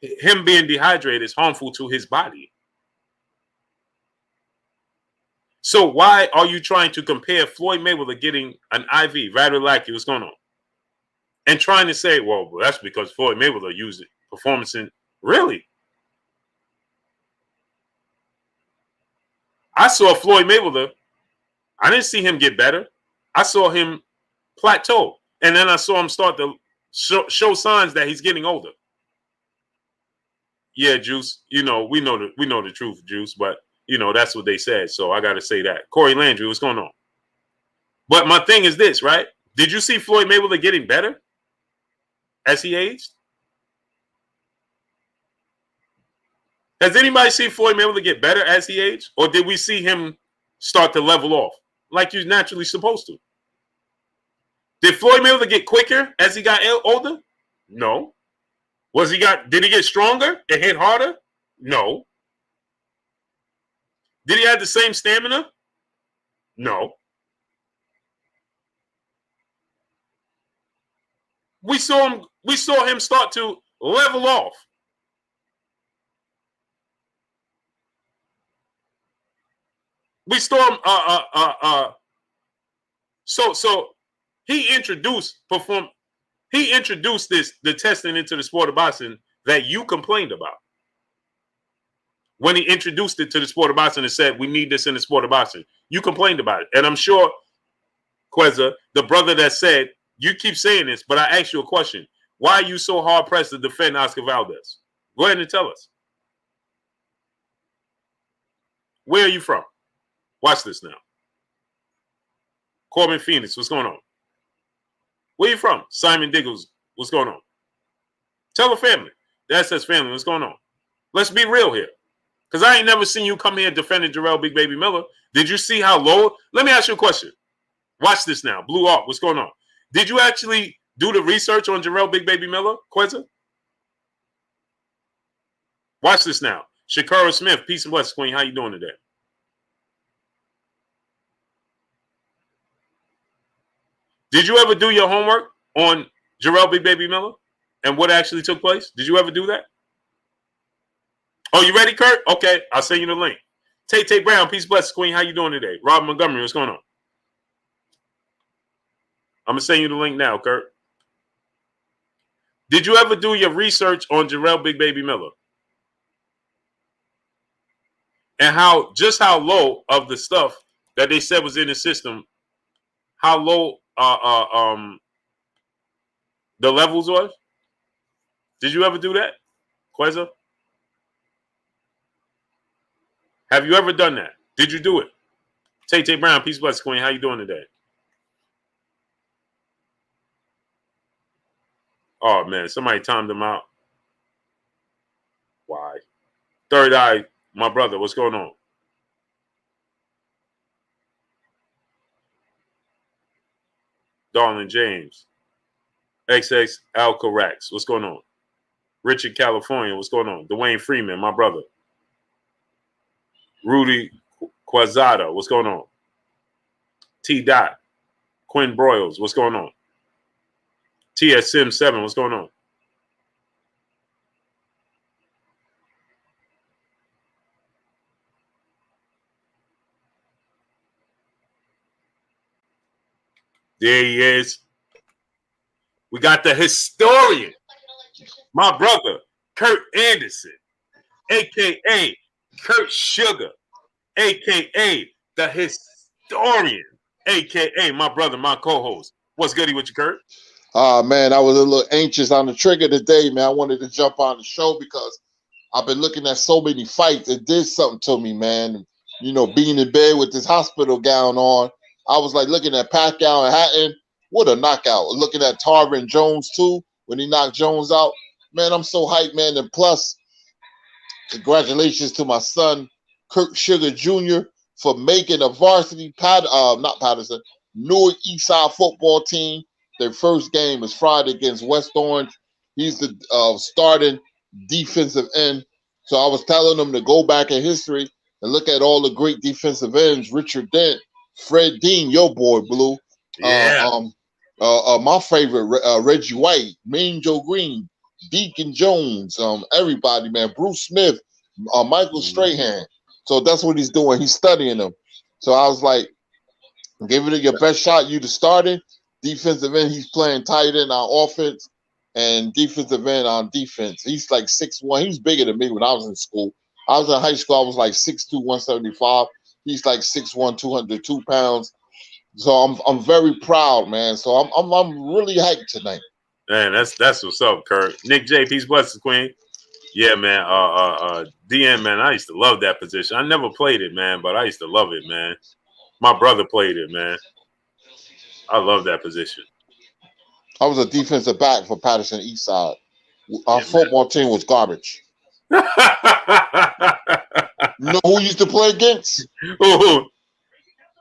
him being dehydrated is harmful to his body. So why are you trying to compare Floyd Mayweather getting an IV, Radulacti, what's going on? And trying to say, well, that's because Floyd Mayweather used it. Performance in, really? I saw Floyd Mayweather. I didn't see him get better. I saw him plateau. And then I saw him start to show signs that he's getting older. Yeah, Juice, we know the truth, Juice, but, that's what they said. So I got to say that. Corey Landry, what's going on? But my thing is this, right? Did you see Floyd Mayweather getting better as he aged? Has anybody seen Floyd Mayweather get better as he aged? Or did we see him start to level off like you're naturally supposed to? Did Floyd Mayweather get quicker as he got older? No. Did he get stronger and hit harder? No. Did he have the same stamina? No. We saw him start to level off. We saw him so he introduced the testing into the sport of boxing that you complained about. When he introduced it to the sport of boxing and said, we need this in the sport of boxing, you complained about it. And I'm sure, Queza, the brother that said, you keep saying this, but I asked you a question. Why are you so hard pressed to defend Oscar Valdez? Go ahead and tell us. Where are you from? Watch this now. Corbin Phoenix, what's going on? Where you from? Simon Diggles, what's going on? Tell the family. The SS family, what's going on? Let's be real here. Because I ain't never seen you come here defending Jarrell Big Baby Miller. Did you see how low? Let me ask you a question. Watch this now. Blue Arc, what's going on? Did you actually do the research on Jarrell Big Baby Miller, Queza? Watch this now. Shakara Smith, peace and blessings, Queen. How you doing today? Did you ever do your homework on Jarrell Big Baby Miller and what actually took place? Did you ever do that? Oh, you ready, Kurt? Okay, I'll send you the link. Tay Brown, peace and blessings, Queen. How you doing today? Rob Montgomery, what's going on? I'm going to send you the link now, Kurt. Did you ever do your research on Jarrell Big Baby Miller? And how low of the stuff that they said was in the system, how low the levels was? Did you ever do that, Queza? Have you ever done that? Did you do it? Tay Brown, peace bless, Queen. How you doing today? Oh man, somebody timed them out. Why? Third Eye, my brother, what's going on? Darlin James. XX Alcorax, what's going on? Richard California, what's going on? Dwayne Freeman, my brother. Rudy Quazada, what's going on? T. Dot. Quinn Broyles, what's going on? TS Sim 7, what's going on? There he is. We got the historian, my brother, Kurt Anderson, a.k.a. Kurt Sugar, a.k.a. the historian, a.k.a. my brother, my co-host. What's goody with you, Kurt? Man, I was a little anxious on the trigger today, man. I wanted to jump on the show because I've been looking at so many fights. It did something to me, man. You know, being in bed with this hospital gown on, I was like looking at Pacquiao and Hatton. What a knockout. Looking at Tarvin Jones, too, when he knocked Jones out. Man, I'm so hyped, man. And plus, congratulations to my son, Kurt Sugar Jr., for making a varsity, Newark Eastside football team. Their first game is Friday against West Orange. He's the starting defensive end. So I was telling them to go back in history and look at all the great defensive ends. Richard Dent, Fred Dean, your boy, Blue. Yeah. My favorite, Reggie White, Mean Joe Green, Deacon Jones, everybody, man. Bruce Smith, Michael Strahan. So that's what he's doing. He's studying them. So I was like, give it your best shot. You the starting defensive end. He's playing tight end on offense and defensive end on defense. He's like 6'1". He's bigger than me when I was in school. I was in high school. I was like 6'2", 175. He's like 6'1", 202 pounds. So I'm very proud, man. So I'm really hyped tonight. Man, that's what's up, Kurt. Nick J, peace blessings, Queen. Yeah, man. DN, man, I used to love that position. I never played it, man, but I used to love it, man. My brother played it, man. I love that position. I was a defensive back for Patterson Eastside. Our football team was garbage. You know who used to play against? Ooh.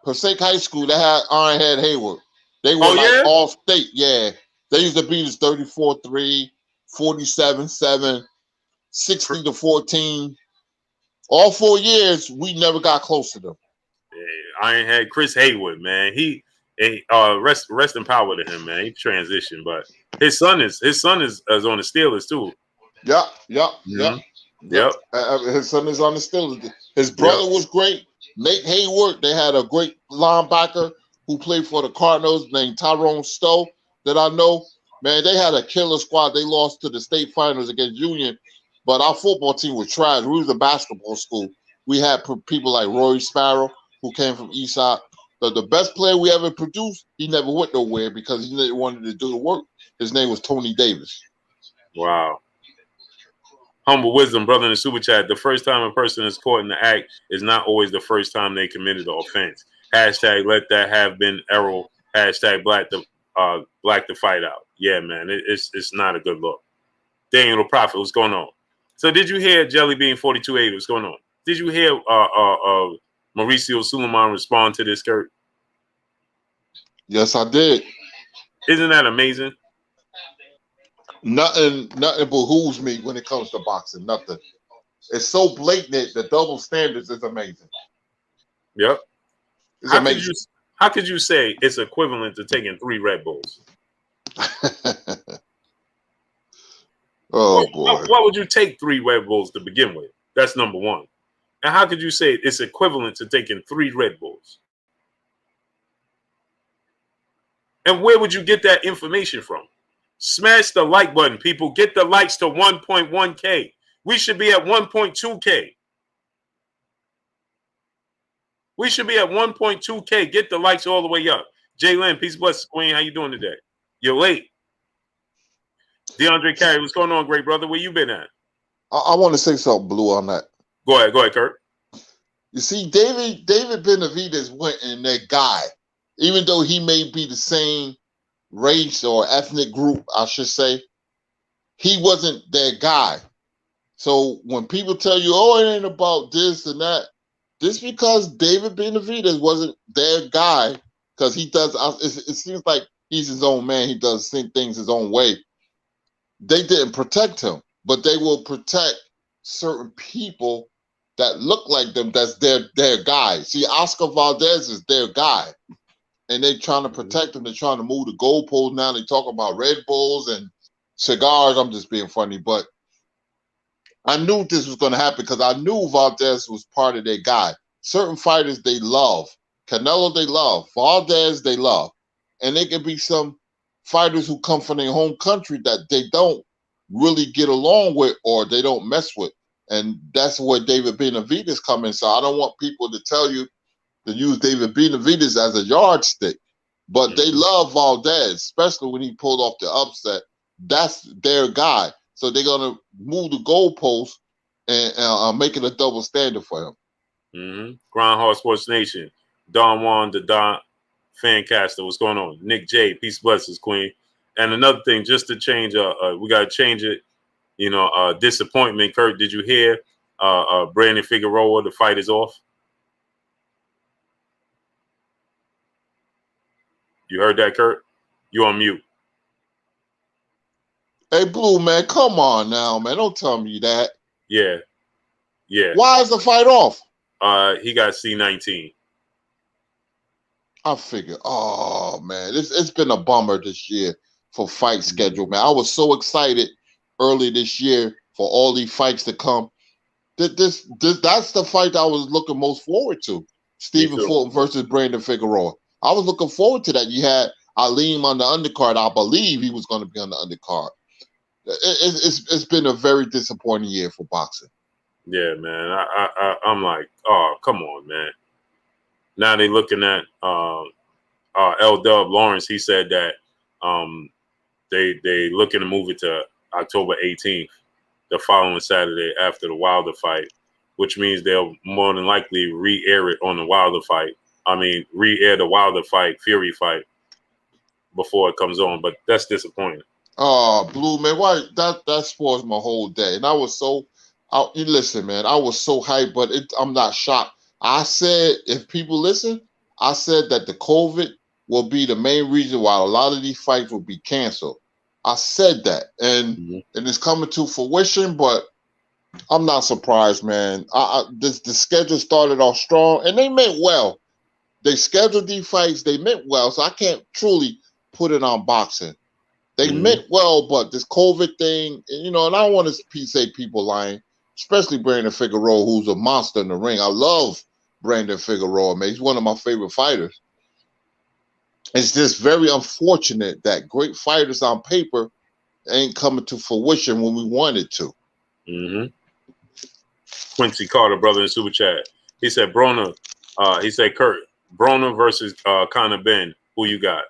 Passaic High School. They had Ironhead Hayward. They were all state. Yeah. They used to beat us 34-3, 47-7, 60-14. All 4 years, we never got close to them. Yeah, Ironhead Chris Haywood, man. He rest in power to him, man. He transitioned, but his son is on the Steelers too. Yep. Yep. His son is on the Steelers. His brother was great. Nate Hayward. They had a great linebacker who played for the Cardinals named Tyrone Stowe that I know. Man, they had a killer squad. They lost to the state finals against Union, but our football team was trash. We was a basketball school. We had people like Roy Sparrow, who came from Eastside. The best player we ever produced, he never went nowhere because he didn't want to do the work. His name was Tony Davis. Wow. Humble wisdom, brother in the super chat. The first time a person is caught in the act is not always the first time they committed the offense. Hashtag let that have been error. Hashtag black the fight out. Yeah, man, it's not a good look. Daniel the Prophet, what's going on? So did you hear Jelly Bean 4280? What's going on? Did you hear Mauricio Suleiman respond to this, Kurt? Yes, I did. Isn't that amazing? Nothing behooves me when it comes to boxing. Nothing. It's so blatant. The double standards is amazing. Yep. It's How amazing. could you say it's equivalent to taking 3 Red Bulls? Oh boy. Why would you take 3 Red Bulls to begin with? That's number one. And how could you say it's equivalent to taking 3 Red Bulls? And where would you get that information from? Smash the like button, people. Get the likes to 1.1K. We should be at 1.2K. We should be at 1.2K. Get the likes all the way up. Jalen, peace, blessings, Queen. How you doing today? You're late. DeAndre Carey, what's going on, great brother? Where you been at? I want to say something, Blue, on that. Go ahead, Kurt. You see, David Benavidez went in that guy, even though he may be the same race or ethnic group, I should say, he wasn't their guy. So when people tell you, oh, it ain't about this and that, just because David Benavidez wasn't their guy, because he does, it seems like he's his own man, he does things his own way. They didn't protect him, but they will protect certain people that look like them, that's their guy. See, Oscar Valdez is their guy. And they're trying to protect him. They're trying to move the goalposts now. They talk about Red Bulls and cigars. I'm just being funny. But I knew this was going to happen because I knew Valdez was part of their guy. Certain fighters they love. Canelo they love. Valdez they love. And there can be some fighters who come from their home country that they don't really get along with or they don't mess with. And that's where David Benavidez come in. So I don't want people to tell you to use David Benavidez as a yardstick. But they love Valdez, especially when he pulled off the upset. That's their guy. So they're going to move the goalpost and make it a double standard for him. Groundhog Sports Nation. Don Juan, the Don Fancaster. What's going on? Nick J. Peace, blessings, Queen. And another thing, just to change, we got to change it. You know, disappointment. Kurt, did you hear Brandon Figueroa, the fight is off? You heard that, Kurt? You on mute. Hey, Blue, man, come on now, man. Don't tell me that. Yeah. Why is the fight off? He got C19. I figure, oh, man, it's been a bummer this year for fight schedule, man. I was so excited early this year for all these fights to come. That's the fight I was looking most forward to. Stephen Fulton versus Brandon Figueroa. I was looking forward to that. You had Aleem on the undercard. I believe he was going to be on the undercard. It's been a very disappointing year for boxing. Yeah, man. I'm like, oh, come on, man. Now they looking at L. Dub Lawrence. He said that they looking to move it to October 18th, the following Saturday after the Wilder fight, which means they'll more than likely re-air it on the Wilder fight. I mean, re-air the Wilder fight, Fury fight before it comes on, but that's disappointing. Oh, Blue, man, why that spoils my whole day. And I was so, listen, man, I was so hyped, but I'm not shocked. I said, if people listen, I said that the COVID will be the main reason why a lot of these fights will be canceled. I said that, and it's coming to fruition, but I'm not surprised, man. The schedule started off strong, and they meant well. They scheduled these fights, they meant well, so I can't truly put it on boxing. They meant well, but this COVID thing, you know, and I don't want to say people lying, especially Brandon Figueroa, who's a monster in the ring. I love Brandon Figueroa, man. He's one of my favorite fighters. It's just very unfortunate that great fighters on paper ain't coming to fruition when we wanted to. Quincy Carter, brother in Super Chat. He said, Broner, he said, Kurt, Broner versus Conor Ben. Who you got?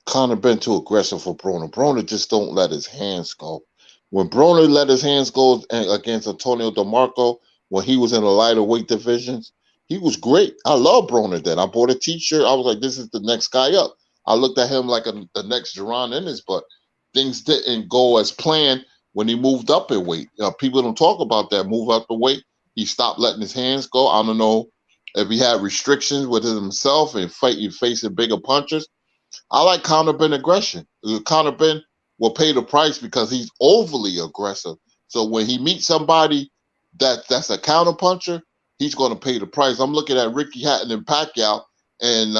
Conor Ben too aggressive for Broner. Broner just don't let his hands go. When Broner let his hands go against Antonio DeMarco, when he was in the lighter weight divisions, he was great. I love Broner then. I bought a t-shirt. I was like, this is the next guy up. I looked at him like the next Duran Ennis, but things didn't go as planned when he moved up in weight. People don't talk about that. Move up the weight. He stopped letting his hands go. I don't know if he had restrictions with himself and facing bigger punches. I like Conor Ben aggression. Conor Ben will pay the price because he's overly aggressive. So when he meets somebody that's a counter puncher, he's going to pay the price. I'm looking at Ricky Hatton and Pacquiao, and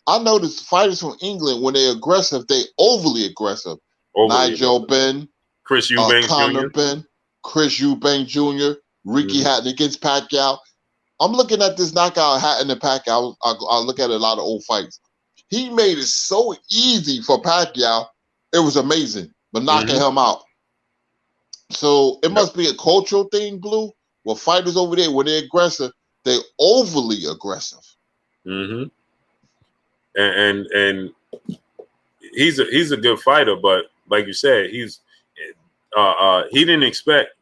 I noticed fighters from England, when they're aggressive, they overly aggressive. Nigel Benn, Chris Eubanks Conor Jr. Benn, Chris Eubanks Jr., Ricky Hatton against Pacquiao. I'm looking at this knockout Hatton and Pacquiao. I look at a lot of old fights. He made it so easy for Pacquiao. It was amazing, but knocking him out. So it must be a cultural thing, Blue. Well, fighters over there, when they're aggressive, they're overly aggressive. And he's a good fighter, but like you said, he didn't expect.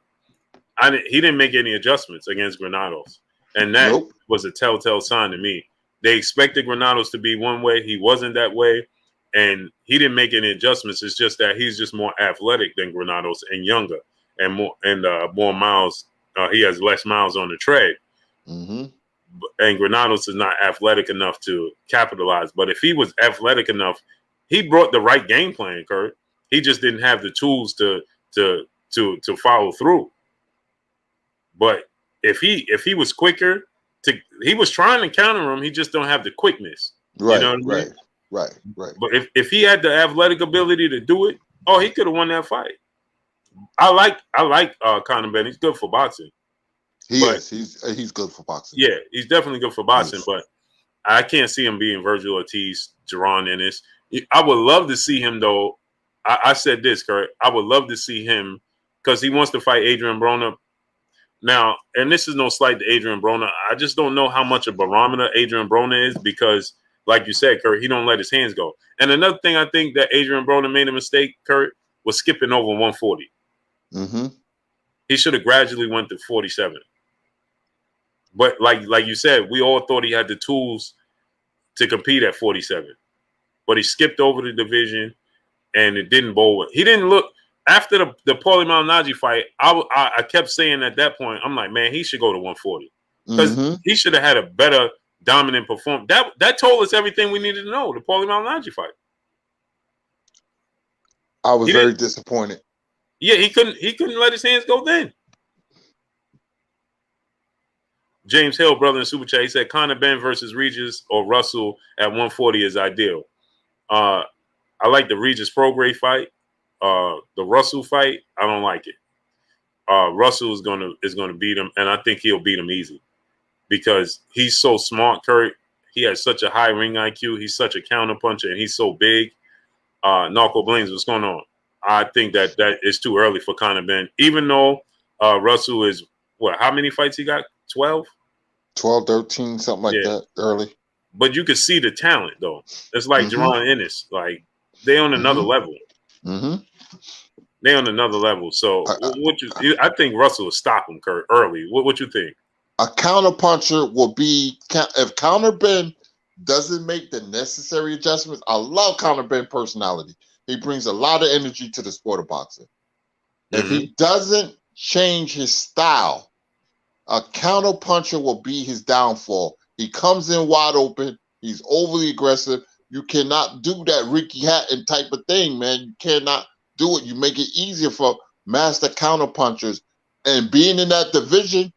He didn't make any adjustments against Granados, and that was a telltale sign to me. They expected Granados to be one way. He wasn't that way, and he didn't make any adjustments. It's just that he's just more athletic than Granados and younger, and more miles. He has less miles on the tread, and Granados is not athletic enough to capitalize. But if he was athletic enough, he brought the right game plan, Kurt. He just didn't have the tools to follow through. But if he was quicker, he was trying to counter him. He just don't have the quickness. Right, you know what I mean? Right. But if he had the athletic ability to do it, he could have won that fight. I like Conor Benn. He's good for boxing. He's good for boxing. Yeah, he's definitely good for boxing. But I can't see him being Virgil Ortiz, Jaron Ennis. I would love to see him though. I said this, Kurt. I would love to see him because he wants to fight Adrien Broner. Now, and this is no slight to Adrien Broner. I just don't know how much a barometer Adrien Broner is because, like you said, Kurt, he don't let his hands go. And another thing I think that Adrien Broner made a mistake, Kurt, was skipping over 140. He should have gradually went to 47. But like you said, we all thought he had the tools to compete at 47. But he skipped over the division, and it didn't bowl. He didn't look. After the Paulie Malignaggi fight, I kept saying at that point, I'm like, man, he should go to 140 because he should have had a better dominant performance. That told us everything we needed to know. The Paulie Malignaggi fight. I was very disappointed. Yeah, he couldn't let his hands go then. James Hill, brother in Super Chat, he said Conor Benn versus Regis or Russell at 140 is ideal. I like the Regis Prograis fight. The Russell fight, I don't like it. Russell is gonna beat him, and I think he'll beat him easy because he's so smart, Kurt. He has such a high ring IQ. He's such a counterpuncher, and he's so big. Narco Blaines, what's going on? I think that is too early for Conor Benn, even though Russell is how many fights he got? 12? 12, 13, something like that early. But you can see the talent though. It's like Jaron Ennis, like they on another level. They on another level. So I think Russell will stop him, Kurt, early. What you think? A counterpuncher will be if Conor Benn doesn't make the necessary adjustments. I love Conor Benn personality. He brings a lot of energy to the sport of boxing. If he doesn't change his style, a counterpuncher will be his downfall. He comes in wide open. He's overly aggressive. You cannot do that Ricky Hatton type of thing, man. You cannot do it. You make it easier for master counterpunchers. And being in that division,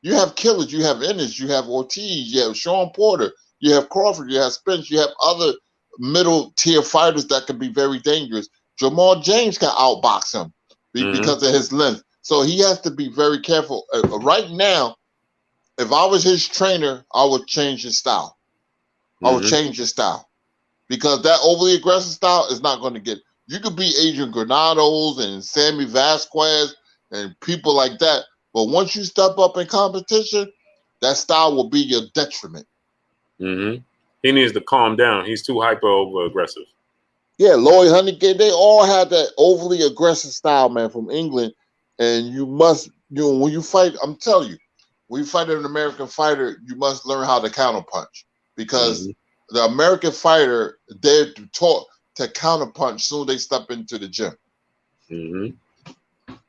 you have killers. You have Ennis. You have Ortiz. You have Sean Porter. You have Crawford. You have Spence. You have other middle-tier fighters that can be very dangerous. Jamal James can outbox him because of his length. So he has to be very careful. Right now, if I was his trainer, I would change his style. I would change his style. Because that overly aggressive style is not going to get. You could be Adrian Granados and Sammy Vasquez and people like that. But once you step up in competition, that style will be your detriment. He needs to calm down. He's too over aggressive. Yeah, Lloyd Honeygate, they all had that overly aggressive style, man, from England. And you must, when you fight, I'm telling you, when you fight an American fighter, you must learn how to counterpunch. Because the American fighter, they're taught to counterpunch soon as they step into the gym.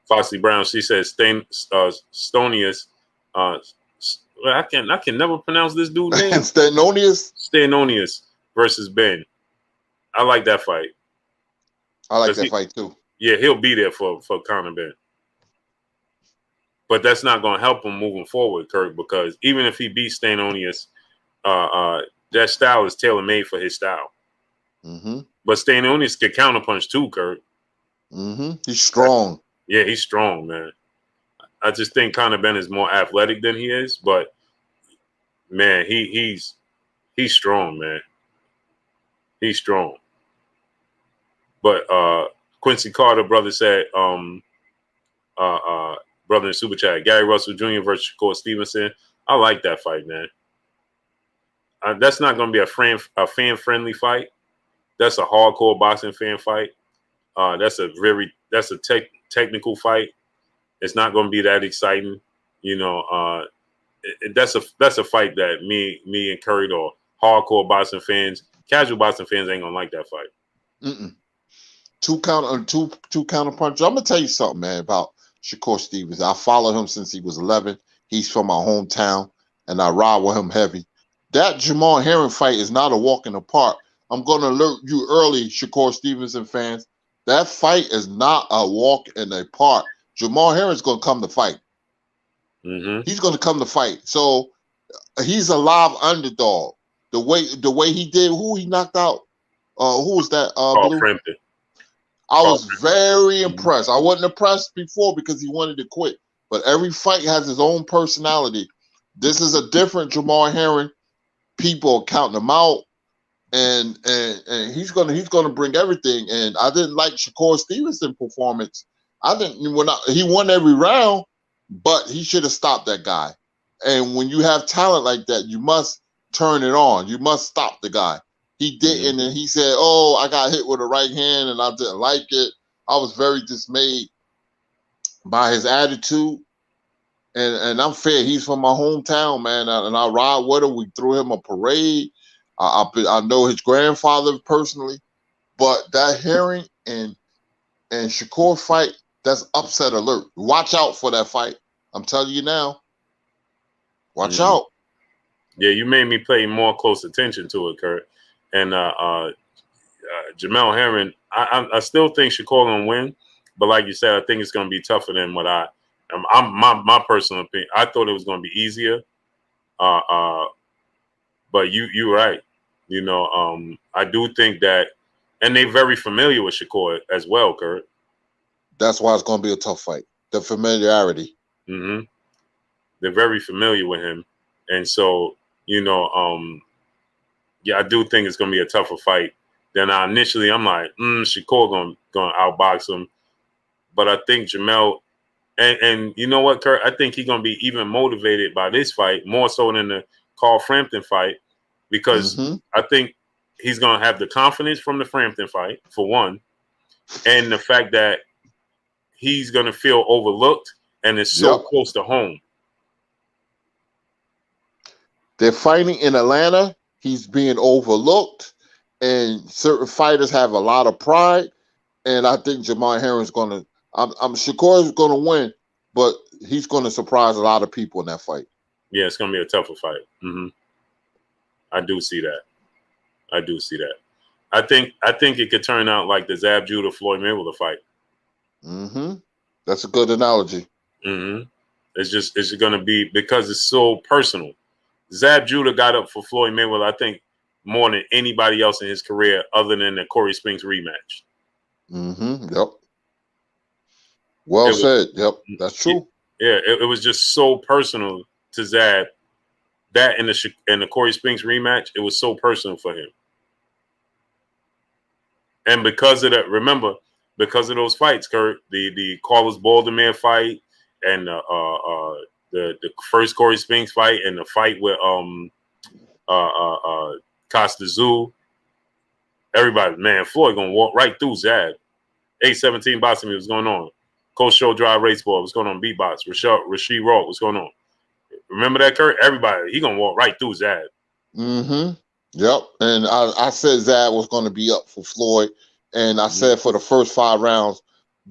Foxy Brown, she says Stonius. I can never pronounce this dude's name. Stanonius versus Ben. I like that fight. I like that fight too. Yeah, he'll be there for Conor Benn. But that's not going to help him moving forward, Kurt, because even if he beats Stanonius, that style is tailor made for his style. Mm-hmm. But Stanonius can counterpunch too, Kurt. Mm-hmm. He's strong. Yeah, he's strong, man. I just think Conor Ben is more athletic than he is, but man, he's strong, man. He's strong. But Quincy Carter, brother, said, brother in Super Chat, Gary Russell Jr. versus Shakur Stevenson. I like that fight, man. That's not going to be a fan-friendly fight. That's a hardcore boxing fan fight. That's a technical fight. It's not going to be that exciting, you know. That's a fight that me and Curry or hardcore boxing fans, casual boxing fans ain't gonna like that fight. Two counter punches. I'm gonna tell you something, man, about Shakur Stevens. I followed him since he was 11. He's from my hometown, and I ride with him heavy. That Jamal Herring fight is not a walk in the park. I'm gonna alert you early, Shakur Stevenson fans. That fight is not a walk in the park. Jamal Herring's gonna come to fight. Mm-hmm. He's gonna come to fight. So he's a live underdog. The way he did, who he knocked out. Who was that? Blue? Frampton. I was very impressed. I wasn't impressed before because he wanted to quit. But every fight has his own personality. This is a different Jamal Herring. People are counting him out, and he's gonna bring everything. And I didn't like Shakur Stevenson performance. He won every round, but he should have stopped that guy. And when you have talent like that, you must turn it on. You must stop the guy. He didn't, and he said, "Oh, I got hit with a right hand, and I didn't like it." I was very dismayed by his attitude. And I'm fair. He's from my hometown, man, and I ride with him. We threw him a parade. I know his grandfather personally, but that Herring and Shakur fight, that's upset alert. Watch out for that fight. I'm telling you now. Watch out. Yeah, you made me pay more close attention to it, Kurt. And Jamal Herring, I still think Shakur gonna win, but like you said, I think it's gonna be tougher than what my personal opinion. I thought it was gonna be easier. But you're right. You know, I do think that, and they're very familiar with Shakur as well, Kurt. That's why it's gonna be a tough fight. The familiarity. Mm-hmm. They're very familiar with him, and so you know, yeah, I do think it's gonna be a tougher fight than initially. I'm like, Shakur gonna outbox him, but I think Jamel, and you know what, Kurt, I think he's gonna be even motivated by this fight more so than the Carl Frampton fight, because I think he's gonna have the confidence from the Frampton fight for one, and the fact that he's gonna feel overlooked and it's so close to home. They're fighting in Atlanta. He's being overlooked, and certain fighters have a lot of pride. And I think Jamal Herring's gonna. Shakur's gonna win, but he's gonna surprise a lot of people in that fight. Yeah, it's gonna be a tougher fight. I do see that. I think it could turn out like the Zab Judah Floyd Mayweather fight. That's a good analogy. It's gonna be because it's so personal. Zab Judah got up for Floyd Mayweather, I think, more than anybody else in his career, other than the Corey Spinks rematch. Yep. Well said. Yep, that's true. Yeah, it was just so personal to Zab. That and the Corey Spinks rematch, it was so personal for him. And because of that, remember, because of those fights, Kurt, the Carlos Baldomir fight and the first Corey Spinks fight and the fight with Costa Zoo, everybody, man, Floyd gonna walk right through Zab. 817 boxing, what's going on? Coach Show Drive Race Ball, what's going on? Beatbox, Rasheed Rock, what's going on? Remember that, Kurt? Everybody, he gonna walk right through Zab. Yep. And I said Zab was gonna be up for Floyd, and I said for the first 5 rounds,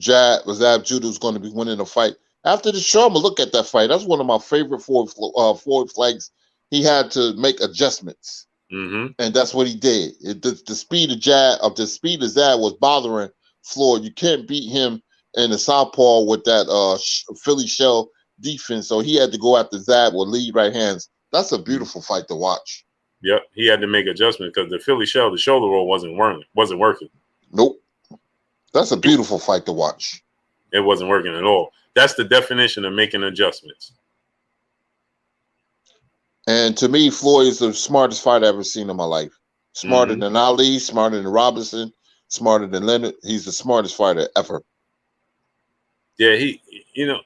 Zab Judah was gonna be winning the fight. After the show, I'm gonna look at that fight. That's one of my favorite Floyd fights. He had to make adjustments, and that's what he did. The speed of Zab was bothering Floyd. You can't beat him in the southpaw with that Philly shell defense, so he had to go after Zab with lead right hands. That's a beautiful fight to watch. Yep, he had to make adjustments because the Philly shell, the shoulder roll wasn't working. Nope. That's a beautiful fight to watch. It wasn't working at all. That's the definition of making adjustments. And to me, Floyd is the smartest fighter I've ever seen in my life. Smarter than Ali, smarter than Robinson, smarter than Leonard. He's the smartest fighter ever. Yeah,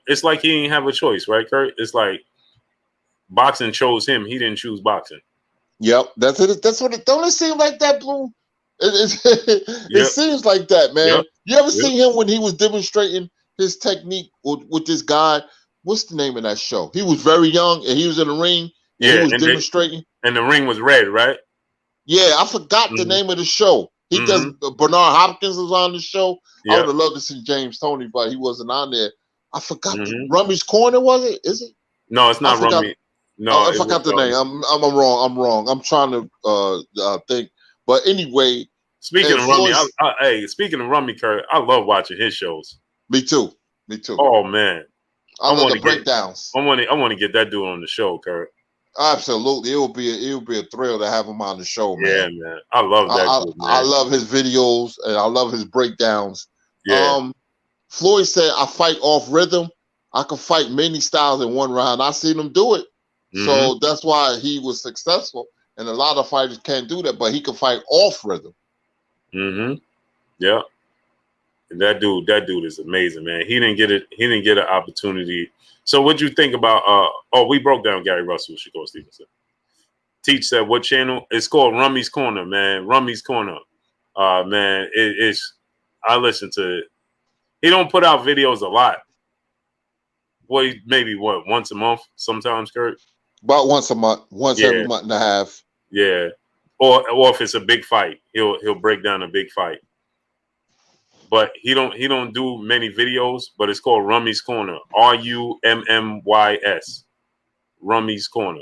it's like he didn't have a choice, right, Kurt? It's like boxing chose him. He didn't choose boxing. Yep, that's it. That's what it. Don't it seem like that, Blue? It seems like that, man. Yep. You ever seen him when he was demonstrating his technique with this guy? What's the name of that show? He was very young and he was in the ring. Yeah, he was demonstrating. And the ring was red, right? Yeah, I forgot the name of the show. He does. Bernard Hopkins was on the show. Yep. I would have loved to see James Toney, but he wasn't on there. I forgot. Rummy's Corner, was it? Is it? No, it's not Rummy. No, I forgot the name. I'm wrong. I'm trying to think. But anyway, speaking of Rummy, speaking of Rummy, Kurt, I love watching his shows. Me too. Oh man, I love the breakdowns. I want to get that dude on the show, Kurt. Absolutely, it will be a thrill to have him on the show, man. Yeah, man, I love that dude, man. I love his videos and I love his breakdowns. Yeah. Floyd said, "I fight off rhythm. I can fight many styles in one round." I seen him do it, so that's why he was successful. And a lot of fighters can't do that, but he can fight off rhythm. Yeah. And that dude is amazing, man. He didn't get an opportunity. So what'd you think about we broke down Gary Russell, Shakur Stevenson. Teach said, what channel? It's called Rummy's Corner, man. Rummy's Corner. Man, I listen to it. He don't put out videos a lot. Well, maybe once a month sometimes, Kurt? About once a month, every month and a half. Yeah. Or if it's a big fight, he'll break down a big fight. But he don't do many videos, but it's called Rummy's Corner. RUMMYS. Rummy's Corner.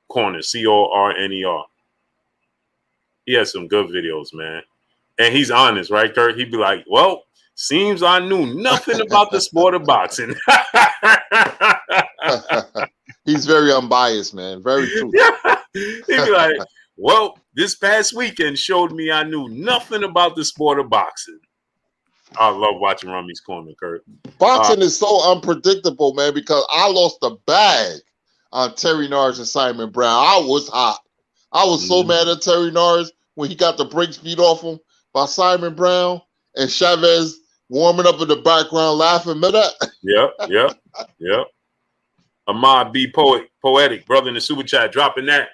Corner. CORNER. He has some good videos, man. And he's honest, right, Kurt? He'd be like, well, seems I knew nothing about the sport of boxing. He's very unbiased, man. Very true. He'd be like, well, this past weekend showed me I knew nothing about the sport of boxing. I love watching Rummy's Corner, Kurt. Boxing is so unpredictable, man, because I lost the bag on Terry Norris and Simon Brown. I was hot. I was so mad at Terry Norris when he got the brakes beat off him by Simon Brown and Chavez warming up in the background laughing. Remember that? Yep. Ahmad B. Poetic, brother in the super chat, dropping that.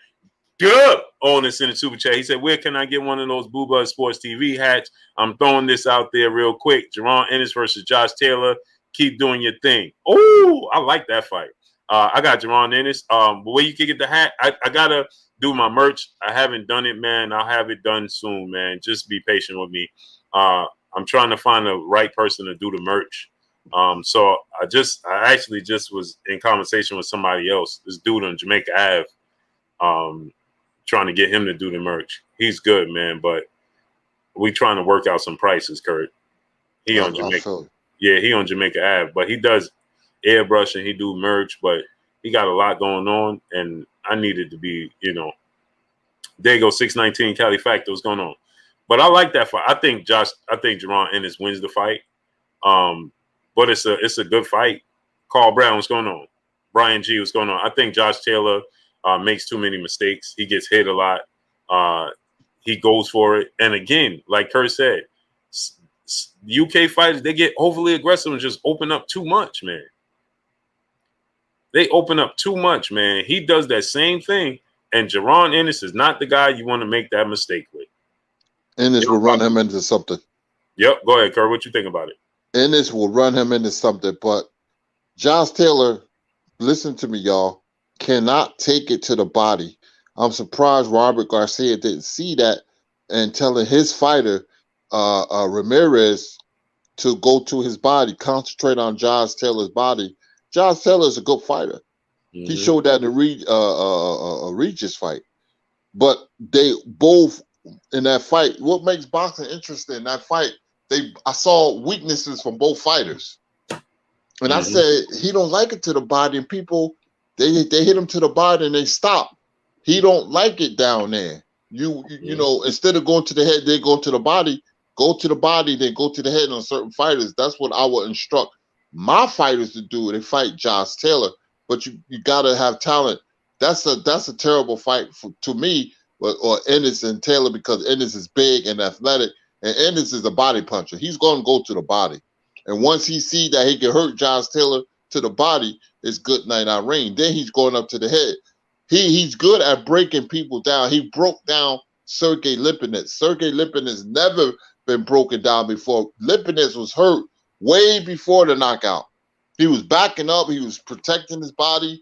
Good on us in the super chat. He said, where can I get one of those Blue Blood Sports TV hats? I'm throwing this out there real quick. Jerron Ennis versus Josh Taylor. Keep doing your thing. Oh, I like that fight. I got Jerron Ennis. But where you can get the hat, I got to do my merch. I haven't done it, man. I'll have it done soon, man. Just be patient with me. I'm trying to find the right person to do the merch. So I actually just was in conversation with somebody else. This dude on Jamaica Ave. Trying to get him to do the merch. He's good, man, but we trying to work out some prices, Kurt. He on Jamaica. Yeah, he on Jamaica Ave, but he does airbrush and he do merch, but he got a lot going on, and I needed to be, there you go, 619 Cali Factor, what's going on? But I like that fight. I think Jerron Ennis wins the fight. But it's a good fight. Carl Brown, what's going on? Brian G, what's going on? I think Josh Taylor makes too many mistakes. He gets hit a lot. He goes for it. And again, like Kurt said, UK fighters, they get overly aggressive and just open up too much, man. They open up too much, man. He does that same thing. And Jerron Ennis is not the guy you want to make that mistake with. Ennis will run him into something. Yep. Go ahead, Kurt. What you think about it? Ennis will run him into something. But Josh Taylor, listen to me, y'all, cannot take it to the body. I'm surprised Robert Garcia didn't see that and telling his fighter, Ramirez, to go to his body, concentrate on Josh Taylor's body. Josh Taylor is a good fighter. He showed that in the Regis fight. But they both, in that fight, what makes boxing interesting in that fight, I saw weaknesses from both fighters. And I said he don't like it to the body, and people they hit him to the body and they stop. He don't like it down there. You know, instead of going to the head, they go to the body. Go to the body, then go to the head on certain fighters. That's what I would instruct my fighters to do. They fight Josh Taylor, but you gotta have talent. That's a terrible fight to me, or Ennis and Taylor, because Ennis is big and athletic, and Ennis is a body puncher. He's going to go to the body, and once he see that he can hurt Josh Taylor to the body, it's good night Irene. Then he's going up to the head. He's good at breaking people down. He broke down Sergey Lipinets. Sergey Lipinets never been broken down before. Lipinets was hurt way before the knockout. He was backing up. He was protecting his body.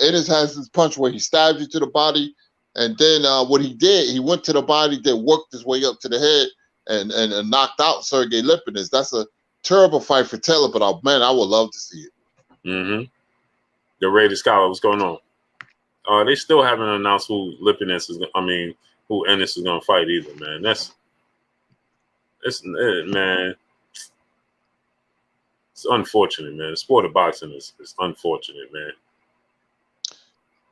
Ennis has this punch where he stabs you to the body, and then what he did, he went to the body, then worked his way up to the head and knocked out Sergey Lipinets. That's a terrible fight for Taylor, but man, I would love to see it. The Rated Scholar, what's going on? They still haven't announced who Lipinets is. Who Ennis is going to fight either, man. Man. It's unfortunate, man. The sport of boxing is unfortunate, man.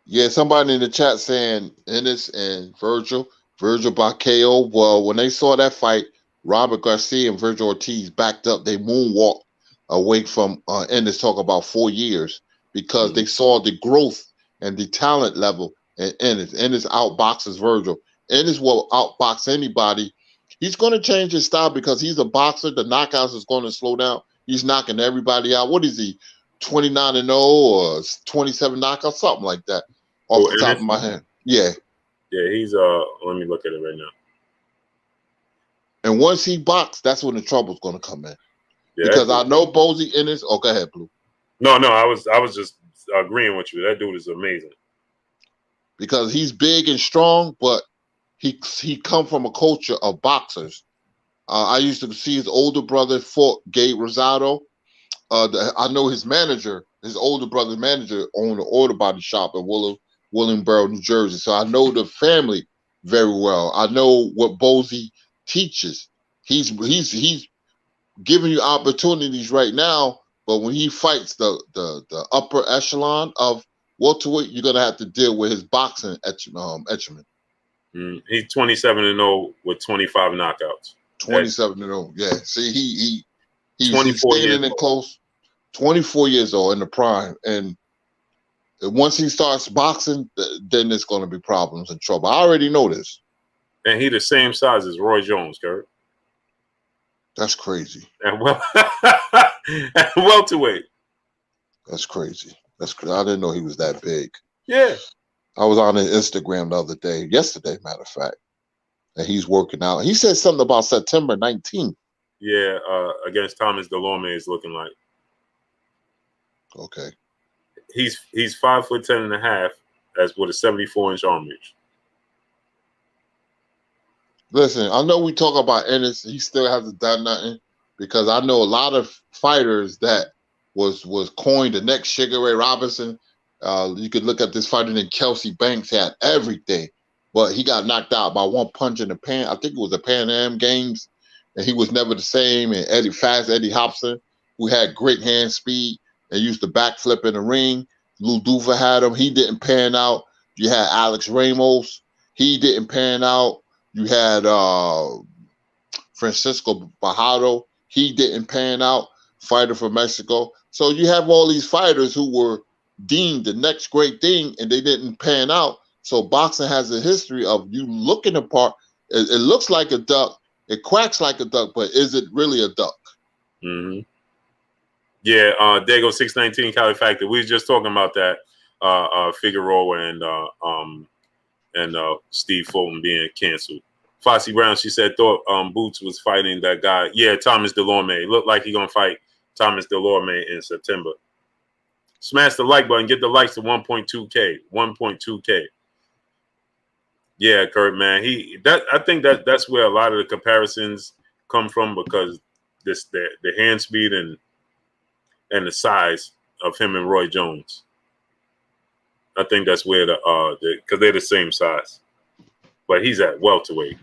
Yeah, somebody in the chat saying Ennis and Virgil by KO. Well, when they saw that fight, Robert Garcia and Virgil Ortiz backed up. They moonwalked away from Ennis, talk about 4 years, because they saw the growth and the talent level in Ennis. Ennis outboxes Virgil. Ennis will outbox anybody. He's going to change his style because he's a boxer. The knockouts is going to slow down. He's knocking everybody out. What is he, 29-0 or 27 knockouts, something like that, off the top of my head. Yeah. Yeah, he's let me look at it right now. And once he boxes, that's when the trouble's going to come in. Yeah, because I know Bozy Ennis. Oh, go ahead, Blue. No, I was just agreeing with you. That dude is amazing. Because he's big and strong, but he come from a culture of boxers. I used to see his older brother fought Gabe Rosado. I know his manager, his older brother's manager, owned an auto body shop in Williamsboro, New Jersey. So I know the family very well. I know what Bozy teaches. He's giving you opportunities right now, but when he fights the upper echelon of welterweight, you're gonna have to deal with his boxing etchment. He's 27-0 with 25 knockouts. 27-0. Yeah. See, he's standing in close. 24 years old in the prime, and once he starts boxing, then there's going to be problems and trouble. I already know this. And he the same size as Roy Jones, Kurt. That's crazy. And welterweight. That's crazy. That's crazy. I didn't know he was that big. Yeah. I was on his Instagram the other day, yesterday, matter of fact, and he's working out. He said something about September 19th. Yeah, against Thomas Delorme is looking like. Okay. He's 5'10.5" as with a 74-inch arm reach. Listen, I know we talk about Ennis. He still hasn't done nothing, because I know a lot of fighters that was coined the next Sugar Ray Robinson. You could look at this fighter named Kelsey Banks, had everything, but he got knocked out by one punch in the Pan. I think it was the Pan Am Games, and he was never the same. And Eddie Hobson, who had great hand speed and used to backflip in the ring. Lou Duva had him. He didn't pan out. You had Alex Ramos. He didn't pan out. You had Francisco Bajado. He didn't pan out. Fighter from Mexico. So you have all these fighters who were deemed the next great thing, and they didn't pan out. So boxing has a history of you looking apart. It looks like a duck. It quacks like a duck, but is it really a duck? Mm-hmm. Yeah, Dago 619 Cali Factor. We was just talking about that. Figueroa and Steve Fulton being canceled. Fossey Brown, she said, thought Boots was fighting that guy. Yeah, Thomas Delorme. Looked like he's gonna fight Thomas Delorme in September. Smash the like button. Get the likes to 1.2K. 1.2K. Yeah, Kurt, man. I think that's where a lot of the comparisons come from, because the hand speed and the size of him and Roy Jones. I think that's where because they're the same size, but he's at welterweight.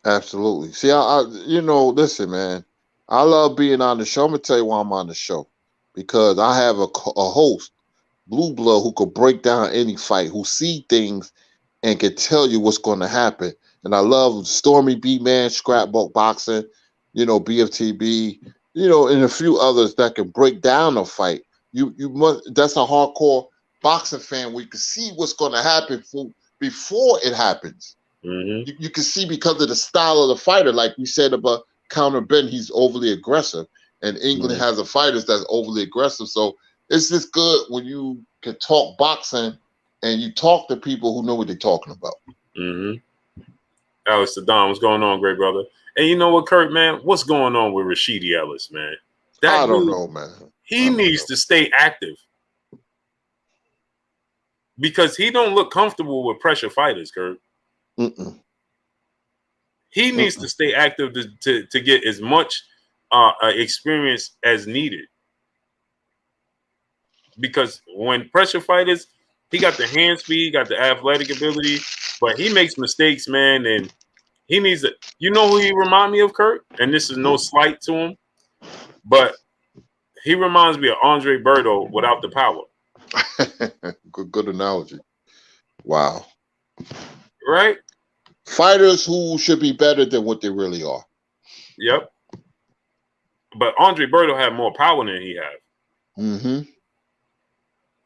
Absolutely. See, I listen, man. I love being on the show. I'm gonna tell you why I'm on the show, because I have a host, Blue Blood, who could break down any fight, who see things and can tell you what's going to happen. And I love Stormy B Man, Scrapbook Boxing, BFTB, and a few others that can break down a fight. You must. That's a hardcore boxing fan where you can see what's going to happen before it happens. Mm-hmm. You can see because of the style of the fighter, like we said about Conor Ben, he's overly aggressive, and England has a fighters that's overly aggressive. So it's just good when you can talk boxing and you talk to people who know what they're talking about. Mm-hmm. Alex Saddam, what's going on, great brother? And you know what, Kurt, man? What's going on with Rashidi Ellis, man? I don't know, man. He needs to stay active because he don't look comfortable with pressure fighters, Kurt. He needs to stay active to get as much experience as needed. Because when pressure fighters, he got the hand speed, got the athletic ability, but he makes mistakes, man, and he needs to. You know who he remind me of, Kurt? And this is no slight to him, but he reminds me of Andre Berto without the power. Good analogy. Wow. Right? Fighters who should be better than what they really are. Yep. But Andre Berto had more power than he had. Mm-hmm.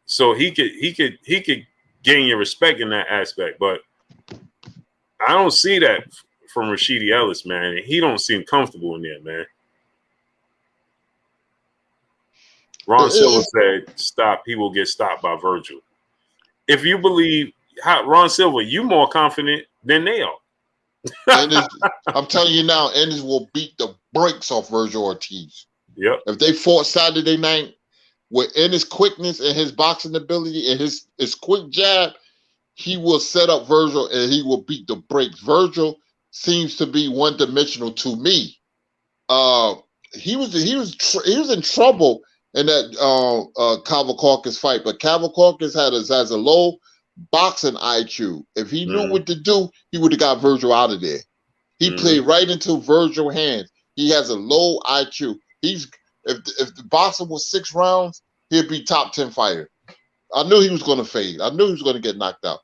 So he could gain your respect in that aspect, but I don't see that from Rashidi Ellis, man. He don't seem comfortable in there, man. Ron Silva said, "Stop. He will get stopped by Virgil." If you believe Ron Silva, you more confident than they are. I'm telling you now, Ennis will beat the brakes off Virgil Ortiz. Yep. If they fought Saturday night with Ennis' quickness and his boxing ability and his quick jab, he will set up Virgil and he will beat the brakes. Virgil seems to be one-dimensional to me. He was in trouble in that Cavalcaucus fight, but Cavalcaucus has a low boxing IQ. If he knew what to do, he would have got Virgil out of there. He played right into Virgil's hands. He has a low IQ. If the boxing was 6 rounds, he'd be top 10 fighter. I knew he was going to fade. I knew he was going to get knocked out.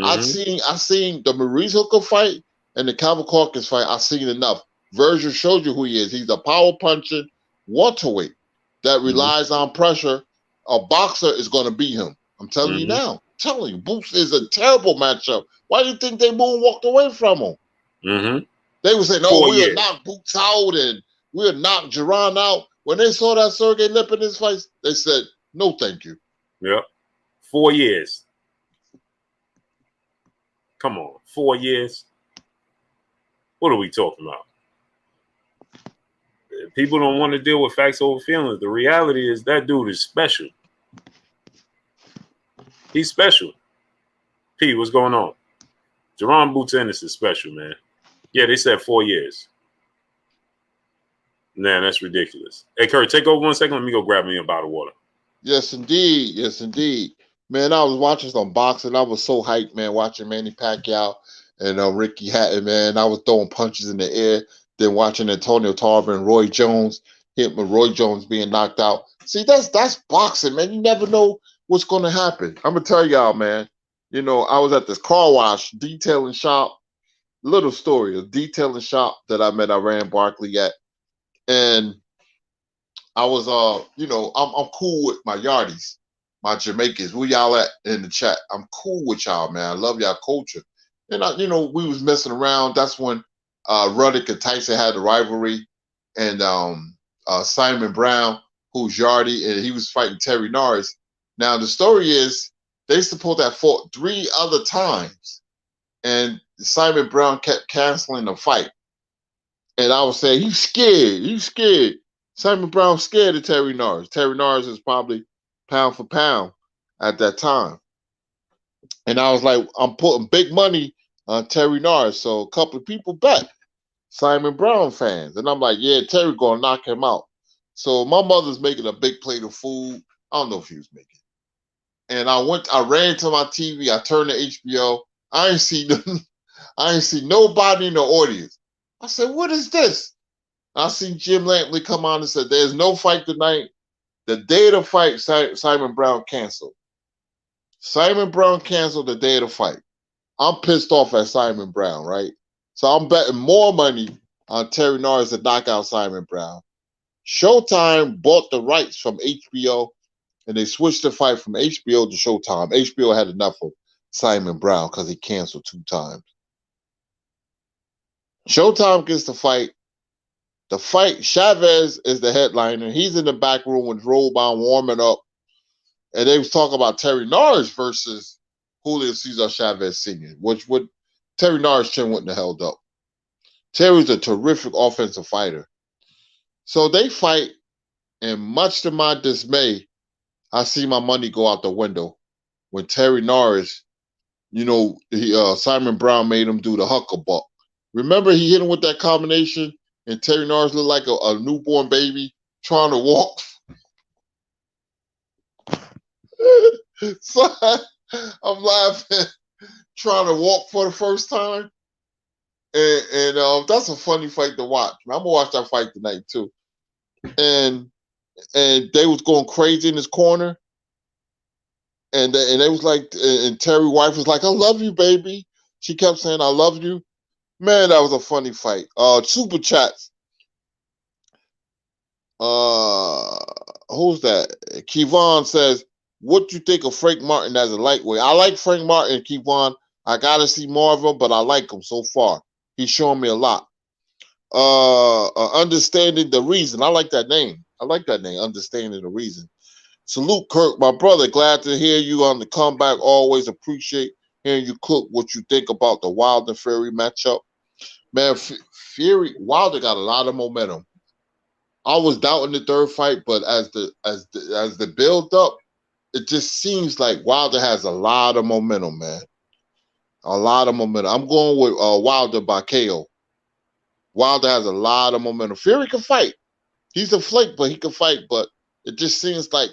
I seen the Maurice Hooker fight and the Cavalcaucus fight. I seen enough. Virgil showed you who he is. He's a power punching welterweight that relies on pressure. A boxer is going to beat him. I'm telling you now. I'm telling you, Boots is a terrible matchup. Why do you think they moonwalked away from him? They would say, "No, we will knock Boots out and we'll knock Duran out." When they saw that Sergey Lipinets fight, they said, "No, thank you." Yep. 4 years. Come on, 4 years. What are we talking about? People don't want to deal with facts over feelings. The reality is that dude is special. He's special. P, what's going on? Jerron Boots Ennis is special, man. Yeah, they said 4 years. Man, that's ridiculous. Hey, Kurt, take over 1 second. Let me go grab me a bottle of water. Yes, indeed. Yes, indeed. Man, I was watching some boxing. I was so hyped, man, watching Manny Pacquiao and Ricky Hatton, man. I was throwing punches in the air. Then watching Antonio Tarver and Roy Jones, Roy Jones being knocked out. See, that's boxing, man. You never know what's going to happen. I'm going to tell y'all, man. I was at this car wash detailing shop. Little story, a detailing shop that I ran Barkley at. And I was, I'm cool with my Yardies, my Jamaicans. Where y'all at in the chat? I'm cool with y'all, man. I love y'all culture. And, we was messing around. That's when Ruddock and Tyson had the rivalry. And Simon Brown, who's Yardie, and he was fighting Terry Norris. Now, the story is they supposed to have fought 3 other times. And Simon Brown kept canceling the fight. And I was saying, he's scared. He's scared. Simon Brown's scared of Terry Norris. Terry Norris is probably pound for pound at that time. And I was like, I'm putting big money on Terry Norris. So a couple of people bet, Simon Brown fans. And I'm like, yeah, Terry going to knock him out. So my mother's making a big plate of food. I don't know if he was making. And I ran to my TV. I turned to HBO. I ain't see nobody in the audience. I said, what is this? I seen Jim Lampley come on and said, "There's no fight tonight. The day of the fight, Simon Brown canceled. Simon Brown canceled the day of the fight. I'm pissed off at Simon Brown, right? So I'm betting more money on Terry Norris to knock out Simon Brown. Showtime bought the rights from HBO, and they switched the fight from HBO to Showtime. HBO had enough of Simon Brown because he canceled 2 times. Showtime gets the fight. The fight, Chavez is the headliner. He's in the back room with robe on, warming up. And they was talking about Terry Norris versus Julio Cesar Chavez Sr., which would Terry Norris' chin wouldn't have held up. Terry's a terrific offensive fighter. So they fight, and much to my dismay, I see my money go out the window when Terry Norris, Simon Brown made him do the hucklebuck. Remember he hit him with that combination, and Terry Norris looked like a newborn baby trying to walk. So I'm laughing, trying to walk for the first time. And that's a funny fight to watch. I'm gonna watch that fight tonight too. And they was going crazy in his corner. And they was like, and Terry's wife was like, "I love you, baby." She kept saying, "I love you." Man, that was a funny fight. Super chats. Who's that? Kevon says, "What do you think of Frank Martin as a lightweight?" I like Frank Martin, Kevon. I gotta see more of him, but I like him so far. He's showing me a lot. Understanding the reason. I like that name. Understanding the reason. Salute, Kirk, my brother. Glad to hear you on the comeback. Always appreciate hearing you cook what you think about the Wilder Fury matchup. Man, Wilder got a lot of momentum. I was doubting the third fight, but as the build up, it just seems like Wilder has a lot of momentum, man. A lot of momentum. I'm going with Wilder by KO. Wilder has a lot of momentum. Fury can fight. He's a flake, but he can fight. But it just seems like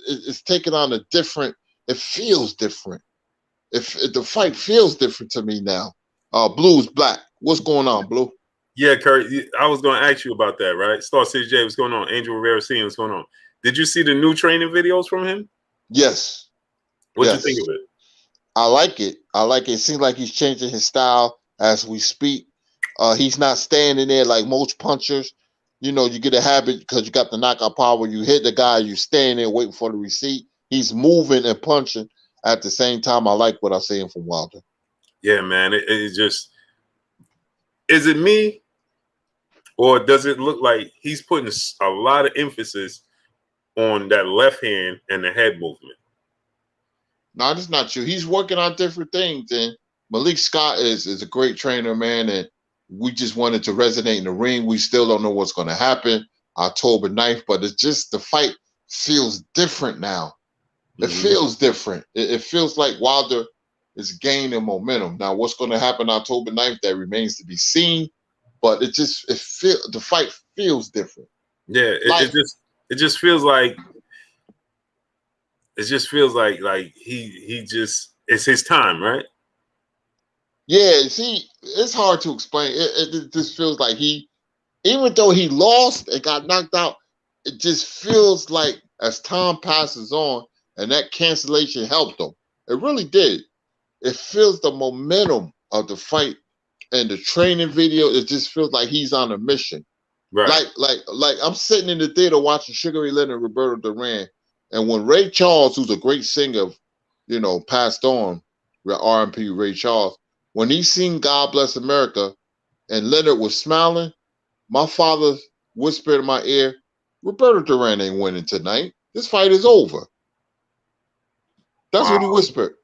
it's taking on a different. It feels different. If the fight feels different to me now. Blue's black. What's going on, Blue? Yeah, Kurt, I was going to ask you about that, right? Star City J, what's going on? Angel Rivera Senior, what's going on? Did you see the new training videos from him? Yes. What'd you think of it? I like it. It seems like he's changing his style as we speak. He's not standing there like most punchers. You get a habit because you got the knockout power. You hit the guy, you stand there waiting for the receipt. He's moving and punching at the same time. I like what I'm seeing from Wilder. Yeah, man. It just, is it me, or does it look like he's putting a lot of emphasis on that left hand and the head movement? No, that's not true. He's working on different things, and Malik Scott is a great trainer, man, and we just wanted to resonate in the ring. We still don't know what's going to happen October 9th, but it's just the fight feels different now. It feels different. It feels like Wilder is gaining momentum. Now, what's going to happen October 9th, that remains to be seen, but the fight feels different. Yeah, it just feels like he just, it's his time, right? Yeah, see, it's hard to explain. It just feels like even though he lost and got knocked out, it just feels like as time passes on and that cancellation helped him. It really did. It feels the momentum of the fight and the training video. It just feels like he's on a mission. Right. Like I'm sitting in the theater watching Sugar Ray Leonard and Roberto Duran, and when Ray Charles, who's a great singer, passed on, R.I.P. Ray Charles, when he seen God Bless America and Leonard was smiling, my father whispered in my ear, "Roberto Duran ain't winning tonight. This fight is over." That's what he whispered.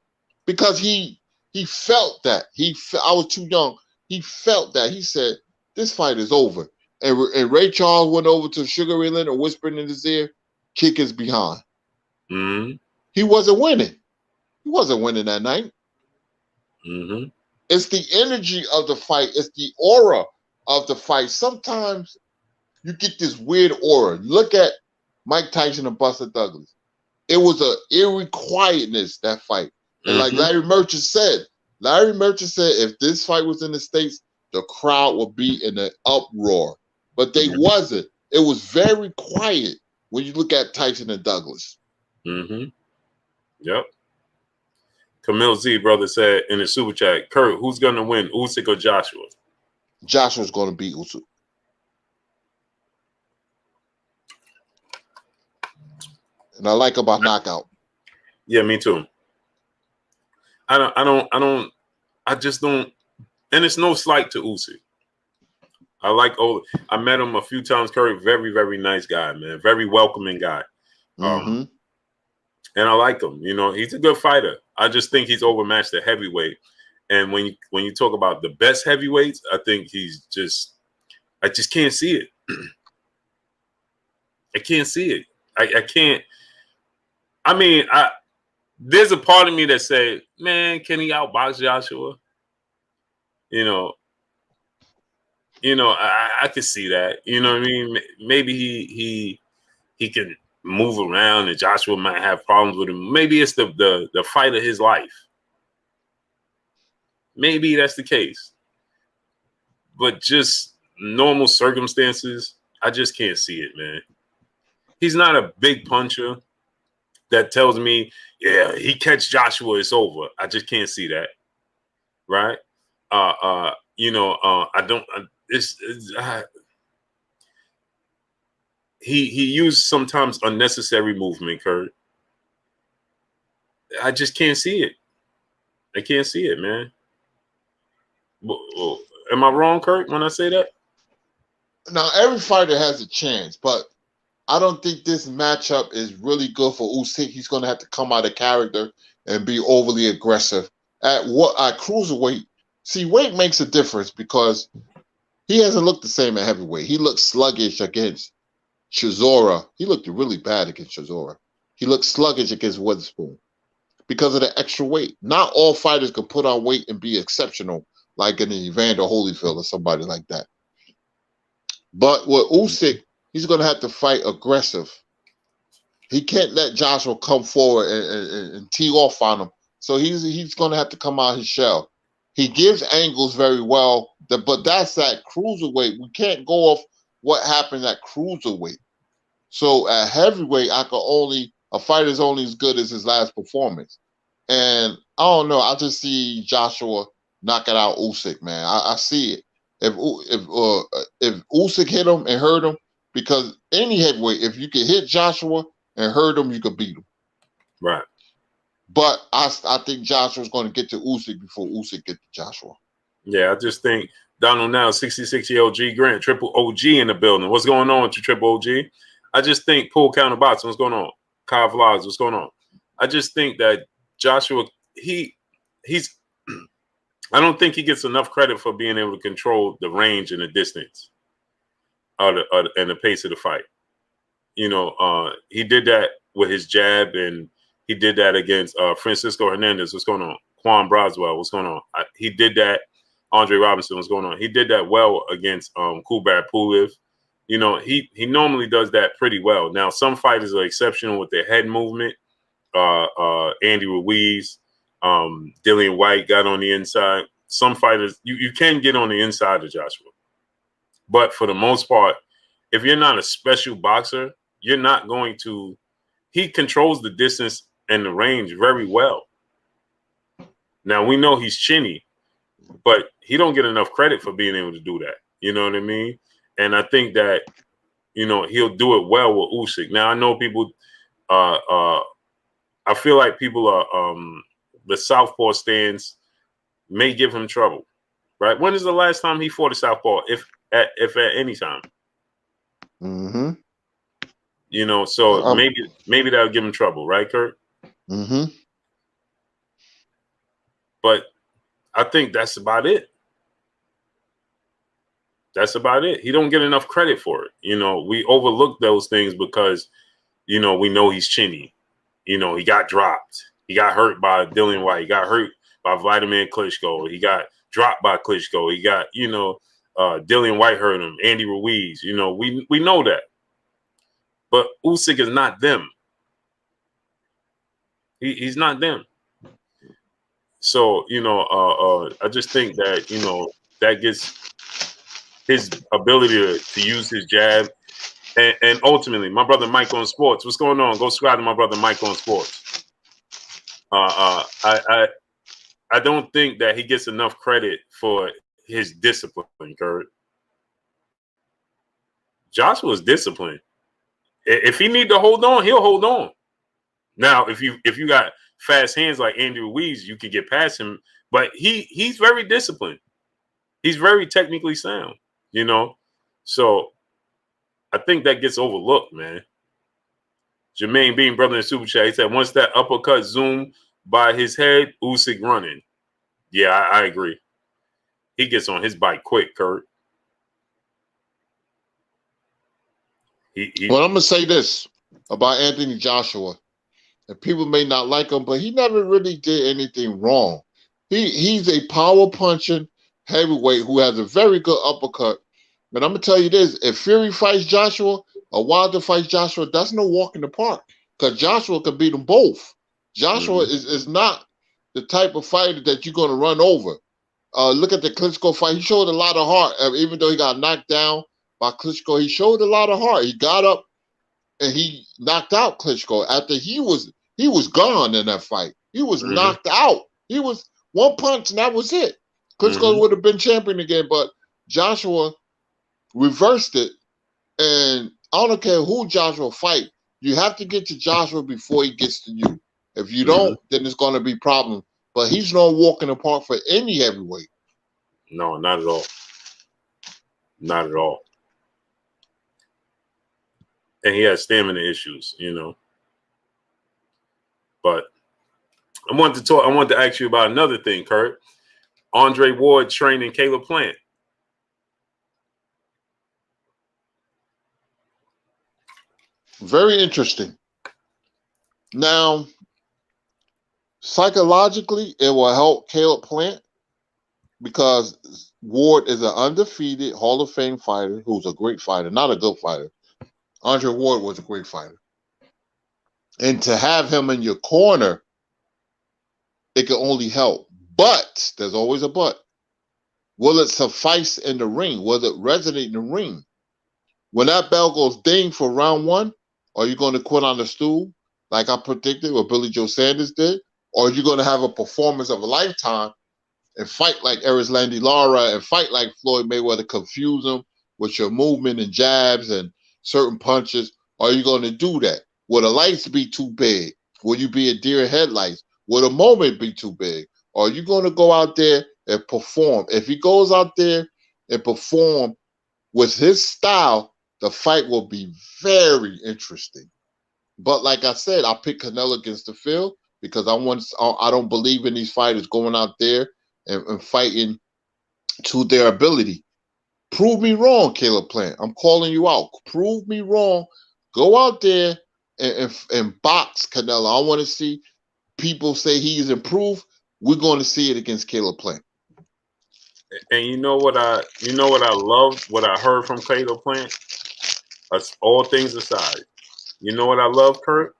Because he felt that. I was too young. He felt that. He said, "This fight is over." And Ray Charles went over to Sugar Ray Leonard and whispered in his ear, "Kick his behind." Mm-hmm. He wasn't winning. He wasn't winning that night. Mm-hmm. It's the energy of the fight. It's the aura of the fight. Sometimes you get this weird aura. Look at Mike Tyson and Buster Douglas. It was an eerie quietness, that fight. And like Larry Merchant said, if this fight was in the States, the crowd would be in an uproar. but they wasn't. It was very quiet when you look at Tyson and Douglas. Mm-hmm. Yep. Camille Z, brother, said in the super chat, Kurt, who's going to win, Usyk or Joshua? Joshua's going to beat Usyk. And I like about knockout. Yeah, me too. I just don't, and it's no slight to Usyk. I met him a few times, Kurt, very, very nice guy, man. Very welcoming guy. Mm-hmm. And I like him. You know, he's a good fighter. I just think he's overmatched at heavyweight. And when you talk about the best heavyweights, I think I just can't see it. I can't see it. I can't. I mean, there's a part of me that say, man, can he outbox Joshua? You know, I could see that. You know what I mean? Maybe he can move around and Joshua might have problems with him. Maybe it's the fight of his life. Maybe that's the case. But just normal circumstances, I just can't see it, man. He's not a big puncher that tells me, yeah, he catch Joshua, it's over. I just can't see that. Right? I don't. He used sometimes unnecessary movement, Kurt. I just can't see it. I can't see it, man. Am I wrong, Kurt, when I say that? Now, every fighter has a chance, but I don't think this matchup is really good for Usyk. He's going to have to come out of character and be overly aggressive. At cruiserweight, see, weight makes a difference because he hasn't looked the same at heavyweight. He looked sluggish against Chisora. He looked really bad against Chisora. He looked sluggish against Witherspoon because of the extra weight. Not all fighters can put on weight and be exceptional, like an Evander Holyfield or somebody like that. But with Usyk, he's going to have to fight aggressive. He can't let Joshua come forward and tee off on him. So he's going to have to come out his shell. He gives angles very well, but that's at cruiserweight. We can't go off what happened at cruiserweight. So at heavyweight, a fighter's only as good as his last performance. And I don't know. I just see Joshua knocking out Usyk, man. I see it. If Usyk hit him and hurt him, because any heavyweight, if you can hit Joshua and hurt him, you can beat him. Right. But I think Joshua's going to get to Usyk before Usyk gets to Joshua. Yeah, I just think Donald now, 66-year-old G Grant, triple OG in the building. What's going on with you, triple OG? I just think Pool Counter Boxing, what's going on? Kyle Vlogs, what's going on? I just think that Joshua, he's I don't think he gets enough credit for being able to control the range and the distance and the pace of the fight. You know, he did that with his jab, and he did that against Francisco Hernandez. What's going on? Quan Braswell. What's going on? He did that. Andre Robinson. What's going on? He did that well against Kubrat Pulev. You know, he normally does that pretty well. Now, some fighters are exceptional with their head movement. Andy Ruiz, Dillian White got on the inside. Some fighters, you can get on the inside of Joshua. But for the most part, if you're not a special boxer, you're not going to – he controls the distance and the range very well. Now, we know he's chinny, but he don't get enough credit for being able to do that. You know what I mean? And I think that, you know, he'll do it well with Usyk. Now, I know people I feel like people are the southpaw stance may give him trouble, right? When is the last time he fought a southpaw, if at any time? Mm-hmm. You know, so maybe that'll give him trouble, right, Kurt? Mm-hmm. But I think that's about it. That's about it. He don't get enough credit for it. You know, we overlook those things because, you know, we know he's chinny. You know, he got dropped. He got hurt by Dillian White. He got hurt by Vladimir Klitschko. He got dropped by Klitschko. He got, you know, Dillian White hurt him. Andy Ruiz. You know, we know that. But Usyk is not them. He's not them. So, you know, I just think that, you know, that gets his ability to use his jab. And ultimately, my brother Mike on Sports. What's going on? Go subscribe to my brother Mike on Sports. I don't think that he gets enough credit for his discipline, Kurt. Joshua's disciplined. If he need to hold on, he'll hold on. Now, if you got fast hands like Andrew Ruiz, you can get past him. But he's very disciplined. He's very technically sound, you know. So I think that gets overlooked, man. Jermaine Bean, brother in Super Chat, he said, once that uppercut zoomed by his head, Usyk running. Yeah, I agree. He gets on his bike quick, Kurt. Well, I'm going to say this about Anthony Joshua. And people may not like him, but he never really did anything wrong. He's a power punching heavyweight who has a very good uppercut. But I'm going to tell you this, if Fury fights Joshua or Wilder fights Joshua, that's no walk in the park. Because Joshua could beat them both. Joshua is not the type of fighter that you're going to run over. Look at the Klitschko fight. He showed a lot of heart. Even though he got knocked down by Klitschko, he showed a lot of heart. He got up and he knocked out Klitschko after he was gone in that fight. He was knocked out. He was one punch and that was it. Klitschko would have been champion again, but Joshua reversed it. And I don't care who Joshua fight. You have to get to Joshua before he gets to you. If you don't, then it's going to be problem. But he's no walk in the park for any heavyweight. No, not at all. Not at all. And he has stamina issues, you know. But I wanted to ask you about another thing, Kurt. Andre Ward training Caleb Plant. Very interesting. Now, psychologically, it will help Caleb Plant because Ward is an undefeated Hall of Fame fighter who's a great fighter, not a good fighter. Andre Ward was a great fighter. And to have him in your corner, it can only help. But, there's always a but. Will it suffice in the ring? Will it resonate in the ring? When that bell goes ding for round one, are you going to quit on the stool like I predicted what Billy Joe Sanders did? Or are you going to have a performance of a lifetime and fight like Erislandy Lara and fight like Floyd Mayweather, confuse him with your movement and jabs and certain punches? Are you going to do that? Will the lights be too big? Will you be a deer in headlights? Will the moment be too big? Or are you going to go out there and perform? If he goes out there and perform with his style, the fight will be very interesting. But like I said, I picked Canelo against the field because I don't believe in these fighters going out there and fighting to their ability. Prove me wrong, Caleb Plant. I'm calling you out. Prove me wrong. Go out there and box Canelo. I want to see people say he's improved. We're going to see it against Caleb Plant. And you know what I loved, what I heard from Caleb Plant? All things aside, you know what I love, Kurt?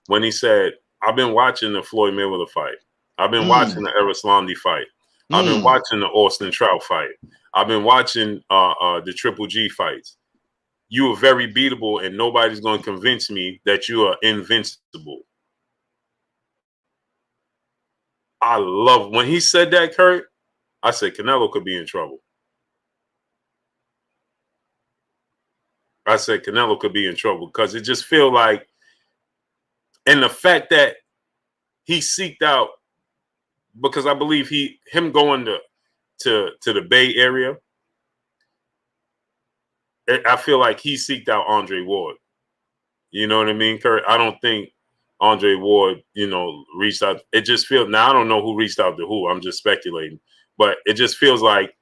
When he said, I've been watching the Floyd Mayweather fight. I've been watching the Erislandy fight. I've been watching the Austin Trout fight. I've been watching the Triple G fights. You are very beatable, and nobody's going to convince me that you are invincible. I love when he said that, Kurt. I said Canelo could be in trouble. I said Canelo could be in trouble because it just feel like, and the fact that he seeked out, because I believe him going to the Bay Area, I feel like he seeked out Andre Ward. You know what I mean, Kurt? I don't think Andre Ward, reached out. It just feels, now I don't know who reached out to who. I'm just speculating. But it just feels like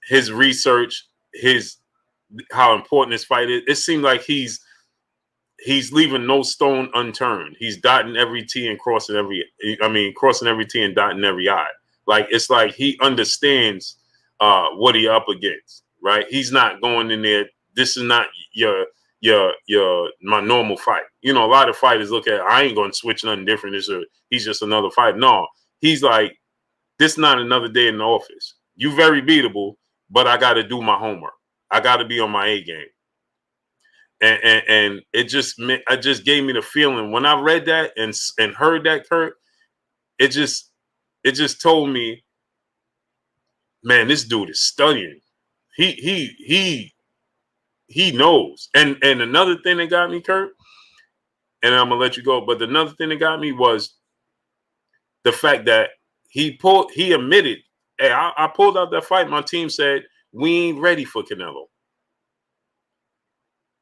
his research, how important this fight is. It seemed like he's leaving no stone unturned. He's dotting every T and crossing every T and dotting every I. Like, it's like he understands what he up against, right? He's not going in there. This is not my normal fight. A lot of fighters look at, I ain't going to switch nothing different. He's just another fight. No, he's like, this is not another day in the office. You very beatable, but I got to do my homework. I got to be on my A game. And it just gave me the feeling when I read that and heard that, Kurt, it just told me, man, this dude is studying. He knows. And another thing that got me, Kurt, and I'm gonna let you go, but another thing that got me was the fact that he admitted, hey, I pulled out that fight. My team said, we ain't ready for Canelo.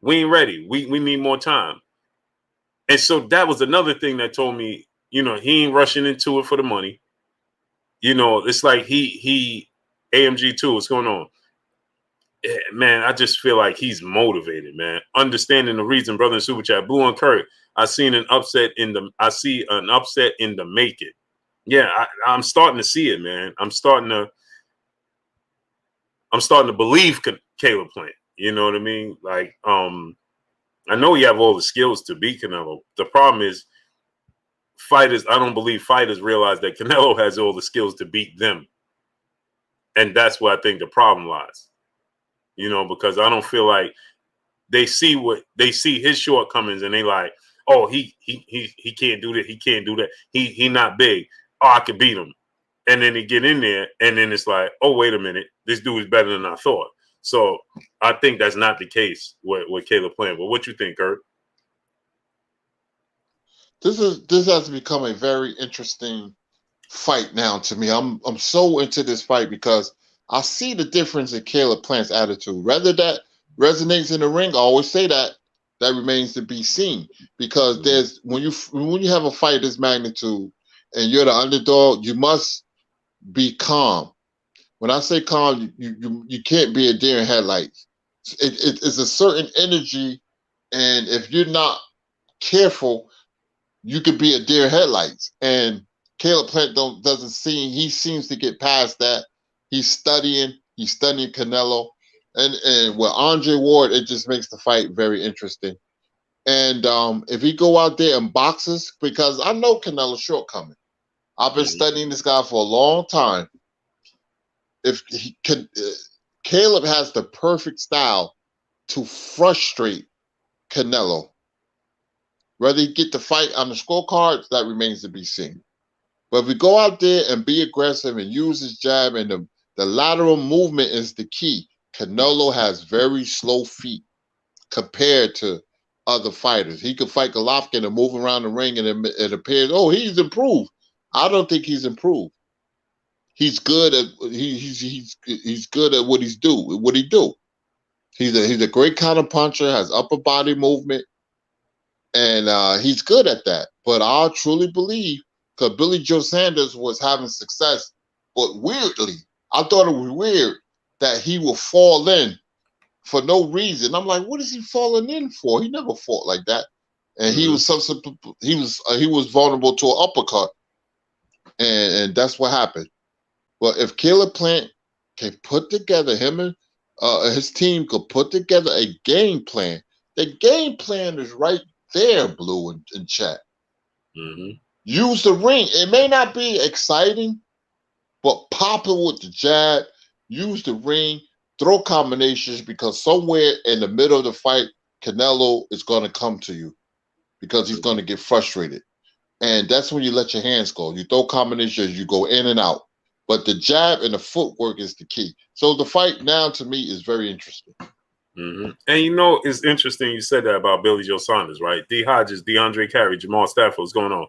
We ain't ready. We need more time. And so that was another thing that told me, he ain't rushing into it for the money. It's like he AMG2, what's going on? Man, I just feel like he's motivated, man. Understanding the reason, brother in Super Chat, Blue and Kurt, I see an upset in the making. Yeah, I'm starting to see it, man. I'm starting to believe Caleb Plant. You know what I mean? Like, I know you have all the skills to beat Canelo. The problem is I don't believe fighters realize that Canelo has all the skills to beat them. And that's where I think the problem lies. Because I don't feel like they see his shortcomings and they like, oh, he can't do that. He can't do that. He not big. Oh, I could beat him. And then they get in there and then it's like, oh, wait a minute. This dude is better than I thought. So I think that's not the case with Caleb Plant. But what you think, Kurt? This has become a very interesting fight now to me. I'm so into this fight because I see the difference in Caleb Plant's attitude. Whether that resonates in the ring, I always say that remains to be seen. Because there's when you have a fight this magnitude and you're the underdog, you must be calm. When I say calm, you can't be a deer in headlights. It's a certain energy, and if you're not careful, you could be a deer in headlights. And Caleb Plant he seems to get past that. He's studying Canelo, and with Andre Ward, it just makes the fight very interesting. And if he go out there and boxes, because I know Canelo's shortcoming. I've been studying this guy for a long time. If he could, Caleb has the perfect style to frustrate Canelo. Whether he get the fight on the scorecards, that remains to be seen. But if we go out there and be aggressive and use his jab, and the lateral movement is the key. Canelo has very slow feet compared to other fighters. He could fight Golovkin and move around the ring, and it appears, oh, he's improved. I don't think he's improved. He's good at he's good at what he do. He's a great counter puncher, has upper body movement, and he's good at that. But I truly believe, because Billy Joe Sanders was having success, but weirdly, I thought it was weird that he would fall in for no reason. I'm like, what is he falling in for? He never fought like that, and he was vulnerable to an uppercut, and that's what happened. But if Caleb Plant can put together, him and his team could put together a game plan. The game plan is right there, Blue and chat. Mm-hmm. Use the ring. It may not be exciting, but pop it with the jab. Use the ring. Throw combinations, because somewhere in the middle of the fight, Canelo is going to come to you because he's going to get frustrated. And that's when you let your hands go. You throw combinations, you go in and out. But the jab and the footwork is the key. So the fight now, to me, is very interesting. Mm-hmm. And it's interesting you said that about Billy Joe Saunders, right? D. Hodges, DeAndre Carey, Jamal Stafford, what's going on?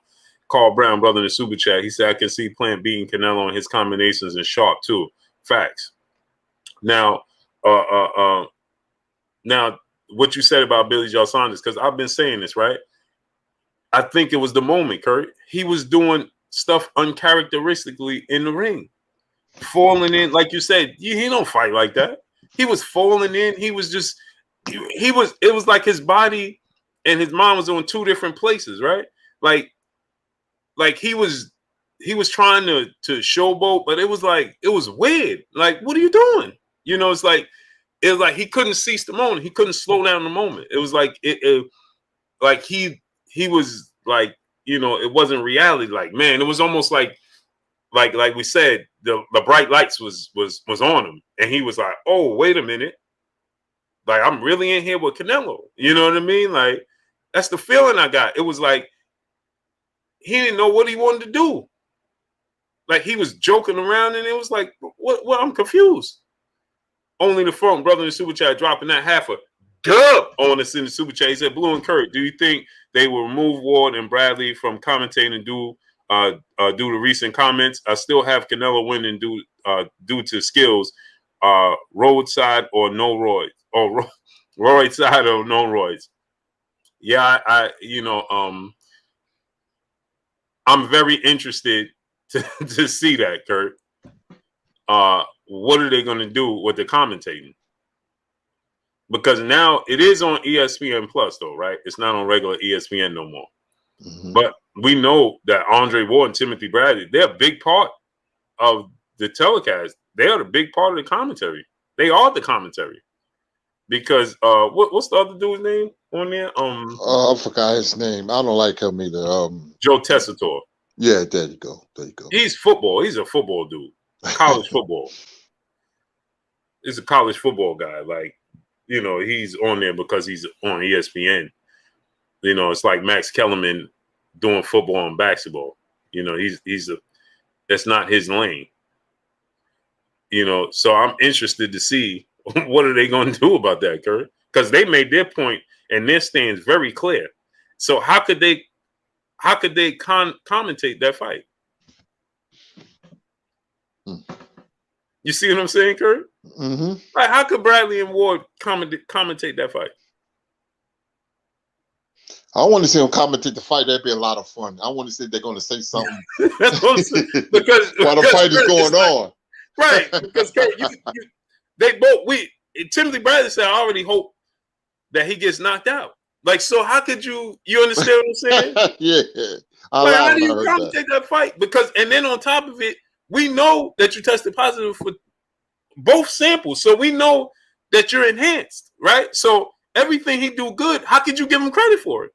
Carl Brown, brother in the super chat, he said, I can see Plant beating Canelo and his combinations and sharp too. Facts. Now, now what you said about Billy Joe Saunders, because I've been saying this, right? I think it was the moment, Kurt. He was doing stuff uncharacteristically in the ring, falling in, like you said. He don't fight like that. He was falling in. He was just, it was like his body and his mind was on two different places, right? Like he was trying to showboat, but it was weird. Like, what are you doing? It was like he couldn't seize the moment. He couldn't slow down the moment. It was like like he was like, it wasn't reality. Like, man, it was almost like like we said, the bright lights was on him, and he was like, oh, wait a minute, like I'm really in here with Canelo. You know what I mean? Like that's the feeling I got. It was like he didn't know what he wanted to do. Like he was joking around, and it was like, what? I'm confused. Only the front brother in the super chat dropping that half a dub on us in the super chat. He said, Blue and Kurt, do you think they will remove Ward and Bradley from commentating due to recent comments? I still have Canelo winning due to skills, roadside or no roids, or roid side or no roids. Yeah, I'm very interested to see that, Kurt. What are they going to do with the commentating? Because now it is on ESPN Plus, though, right? It's not on regular ESPN no more. Mm-hmm. But we know that Andre Ward and Timothy Bradley, they're a big part of the telecast. They are the big part of the commentary. They are the commentary. Because what's the other dude's name on there? I forgot his name. I don't like him either. Joe Tessitore. Yeah, there you go. He's football. He's a football dude. College football. He's a college football guy. Like, you know, he's on there because he's on ESPN. You know, it's like Max Kellerman doing football and basketball. You know, that's not his lane. You know, so I'm interested to see what are they going to do about that, Kurt? Because they made their point and their stands very clear. So how could they commentate that fight? You see what I'm saying, Kurt? Mm-hmm. Like, how could Bradley and Ward commentate that fight? I want to see them commentate the fight. That'd be a lot of fun. I want to see if they're going to say something. That's what I'm saying. Because while the fight is going on. Right. Because Kurt, Timothy Bradley said, I already hope that he gets knocked out. Like, so how could you understand what I'm saying? Yeah. Like, how do you commentate that fight? Because, and then on top of it, we know that you tested positive for both samples. So we know that you're enhanced, right? So everything he do good, how could you give him credit for it?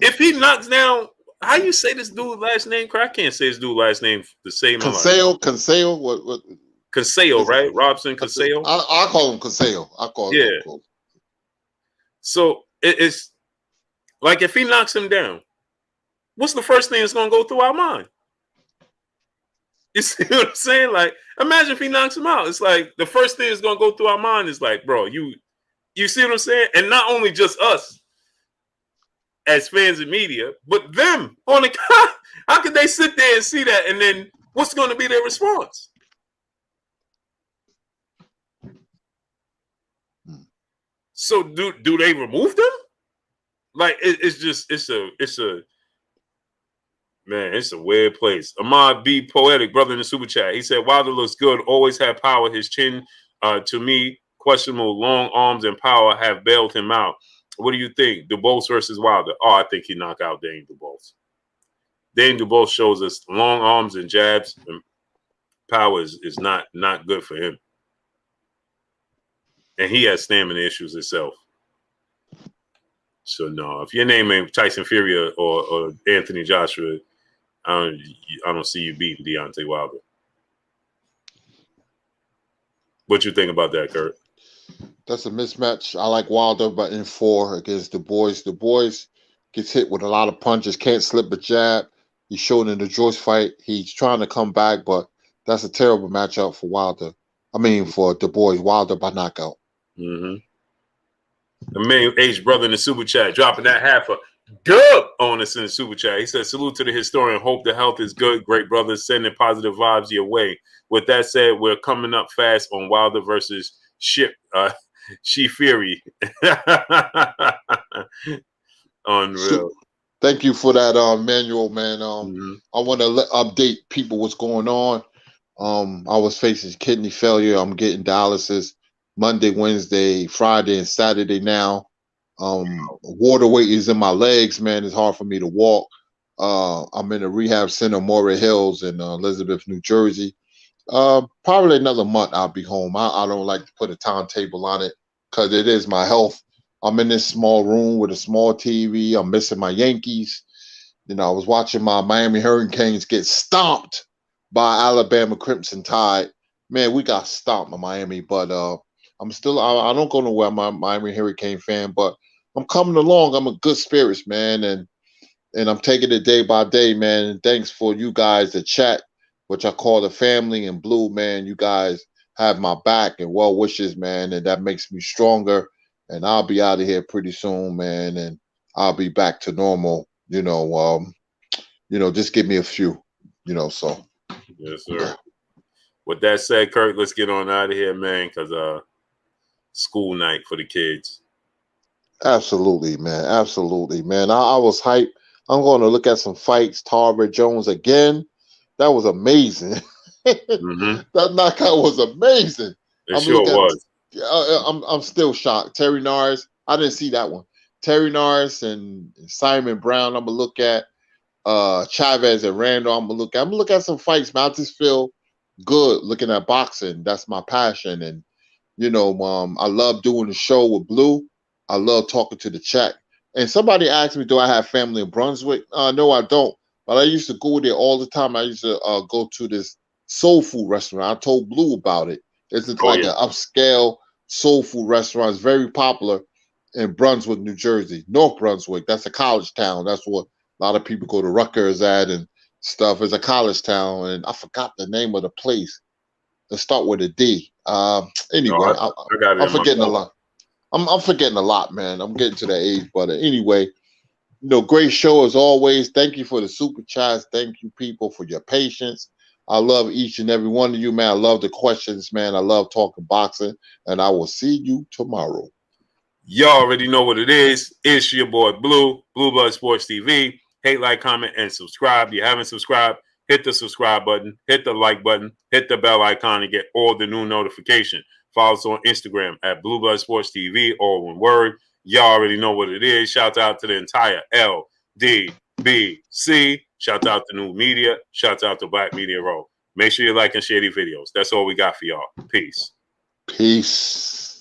If he knocks down, how you say this dude's last name? I can't say this dude's last name the same. Conseil, what? Conseil, right? Robson Conseil. I call him Conseil. I call him. Yeah. So it's like if he knocks him down, what's the first thing that's going to go through our mind? You see what I'm saying? Like, imagine if he knocks him out. It's like the first thing that's going to go through our mind is like, bro, you see what I'm saying? And not only just us as fans and media, but them on the how could they sit there and see that? And then what's going to be their response? So do they remove them? Like it's a weird place. Ahmad B. Poetic, brother in the super chat. He said Wilder looks good, always had power. His chin, to me, questionable. Long arms and power have bailed him out. What do you think? Dubose versus Wilder. Oh, I think he knocked out Dane Dubose. Dane Dubose shows us long arms and jabs and power is not good for him. And he has stamina issues himself. So no, if your name ain't Tyson Fury or Anthony Joshua, I don't see you beating Deontay Wilder. What you think about that, Kurt? That's a mismatch. I like Wilder, but in 4 against Du Bois. Du Bois gets hit with a lot of punches, can't slip a jab. He showed in the Joyce fight. He's trying to come back, but that's a terrible matchup for Wilder. I mean, for Du Bois. Wilder by knockout. Mm-hmm. The main H brother in the super chat dropping that half a dub on us in the super chat. He said, salute to the historian. Hope the health is good. Great brother, sending positive vibes your way. With that said, we're coming up fast on Wilder versus She Fury. Unreal. Thank you for that manual, man. I want to update people what's going on. I was facing kidney failure. I'm getting dialysis Monday, Wednesday, Friday, and Saturday now. Water weight is in my legs, man. It's hard for me to walk. I'm in a rehab center, Moray Hills in Elizabeth, New Jersey. Probably another month I'll be home. I don't like to put a timetable on it because it is my health. I'm in this small room with a small TV. I'm missing my Yankees. You know, I was watching my Miami Hurricanes get stomped by Alabama Crimson Tide. Man, we got stomped in Miami, but I don't go nowhere. I'm a Miami Hurricane fan, but I'm coming along. I'm in good spirits, man, and I'm taking it day by day, man. And thanks for you guys, the chat, which I call the family and Blue, man. You guys have my back and well wishes, man, and that makes me stronger. And I'll be out of here pretty soon, man, and I'll be back to normal. Just give me a few, So Yes, sir. With that said, Kirk, let's get on out of here, man, because school night for the kids. Absolutely, man. Absolutely, man. I was hyped. I'm going to look at some fights. Tarver Jones again. That was amazing. That knockout was amazing. It sure was. I'm still shocked. Terry Nars. I didn't see that one. Terry Nars and Simon Brown. I'm gonna look at Chavez and Randall. I'm gonna look at some fights. Man, I just feel good looking at boxing. That's my passion, and I love doing the show with Blue. I love talking to the chat. And somebody asked me, do I have family in Brunswick? No, I don't. But I used to go there all the time. I used to go to this soul food restaurant. I told Blue about it. It's an upscale soul food restaurant. It's very popular in Brunswick, New Jersey. North Brunswick. That's a college town. That's what a lot of people go to Rutgers at and stuff. It's a college town. And I forgot the name of the place. Let's start with a D. Anyway, I'm forgetting a lot. I'm forgetting a lot, man. I'm getting to that age, but anyway, great show as always. Thank you for the super chats. Thank you, people, for your patience. I love each and every one of you, man. I love the questions, man. I love talking boxing, and I will see you tomorrow. Y'all already know what it is. It's your boy Blue Blood Sports TV. Hate, like, comment, and subscribe. If you haven't subscribed, hit the subscribe button, hit the like button, hit the bell icon to get all the new notifications. Follow us on Instagram at Blue Blood Sports TV, all one word. Y'all already know what it is. Shout out to the entire LDBC. Shout out to New Media. Shout out to Black Media Row. Make sure you like and share these videos. That's all we got for y'all. Peace. Peace.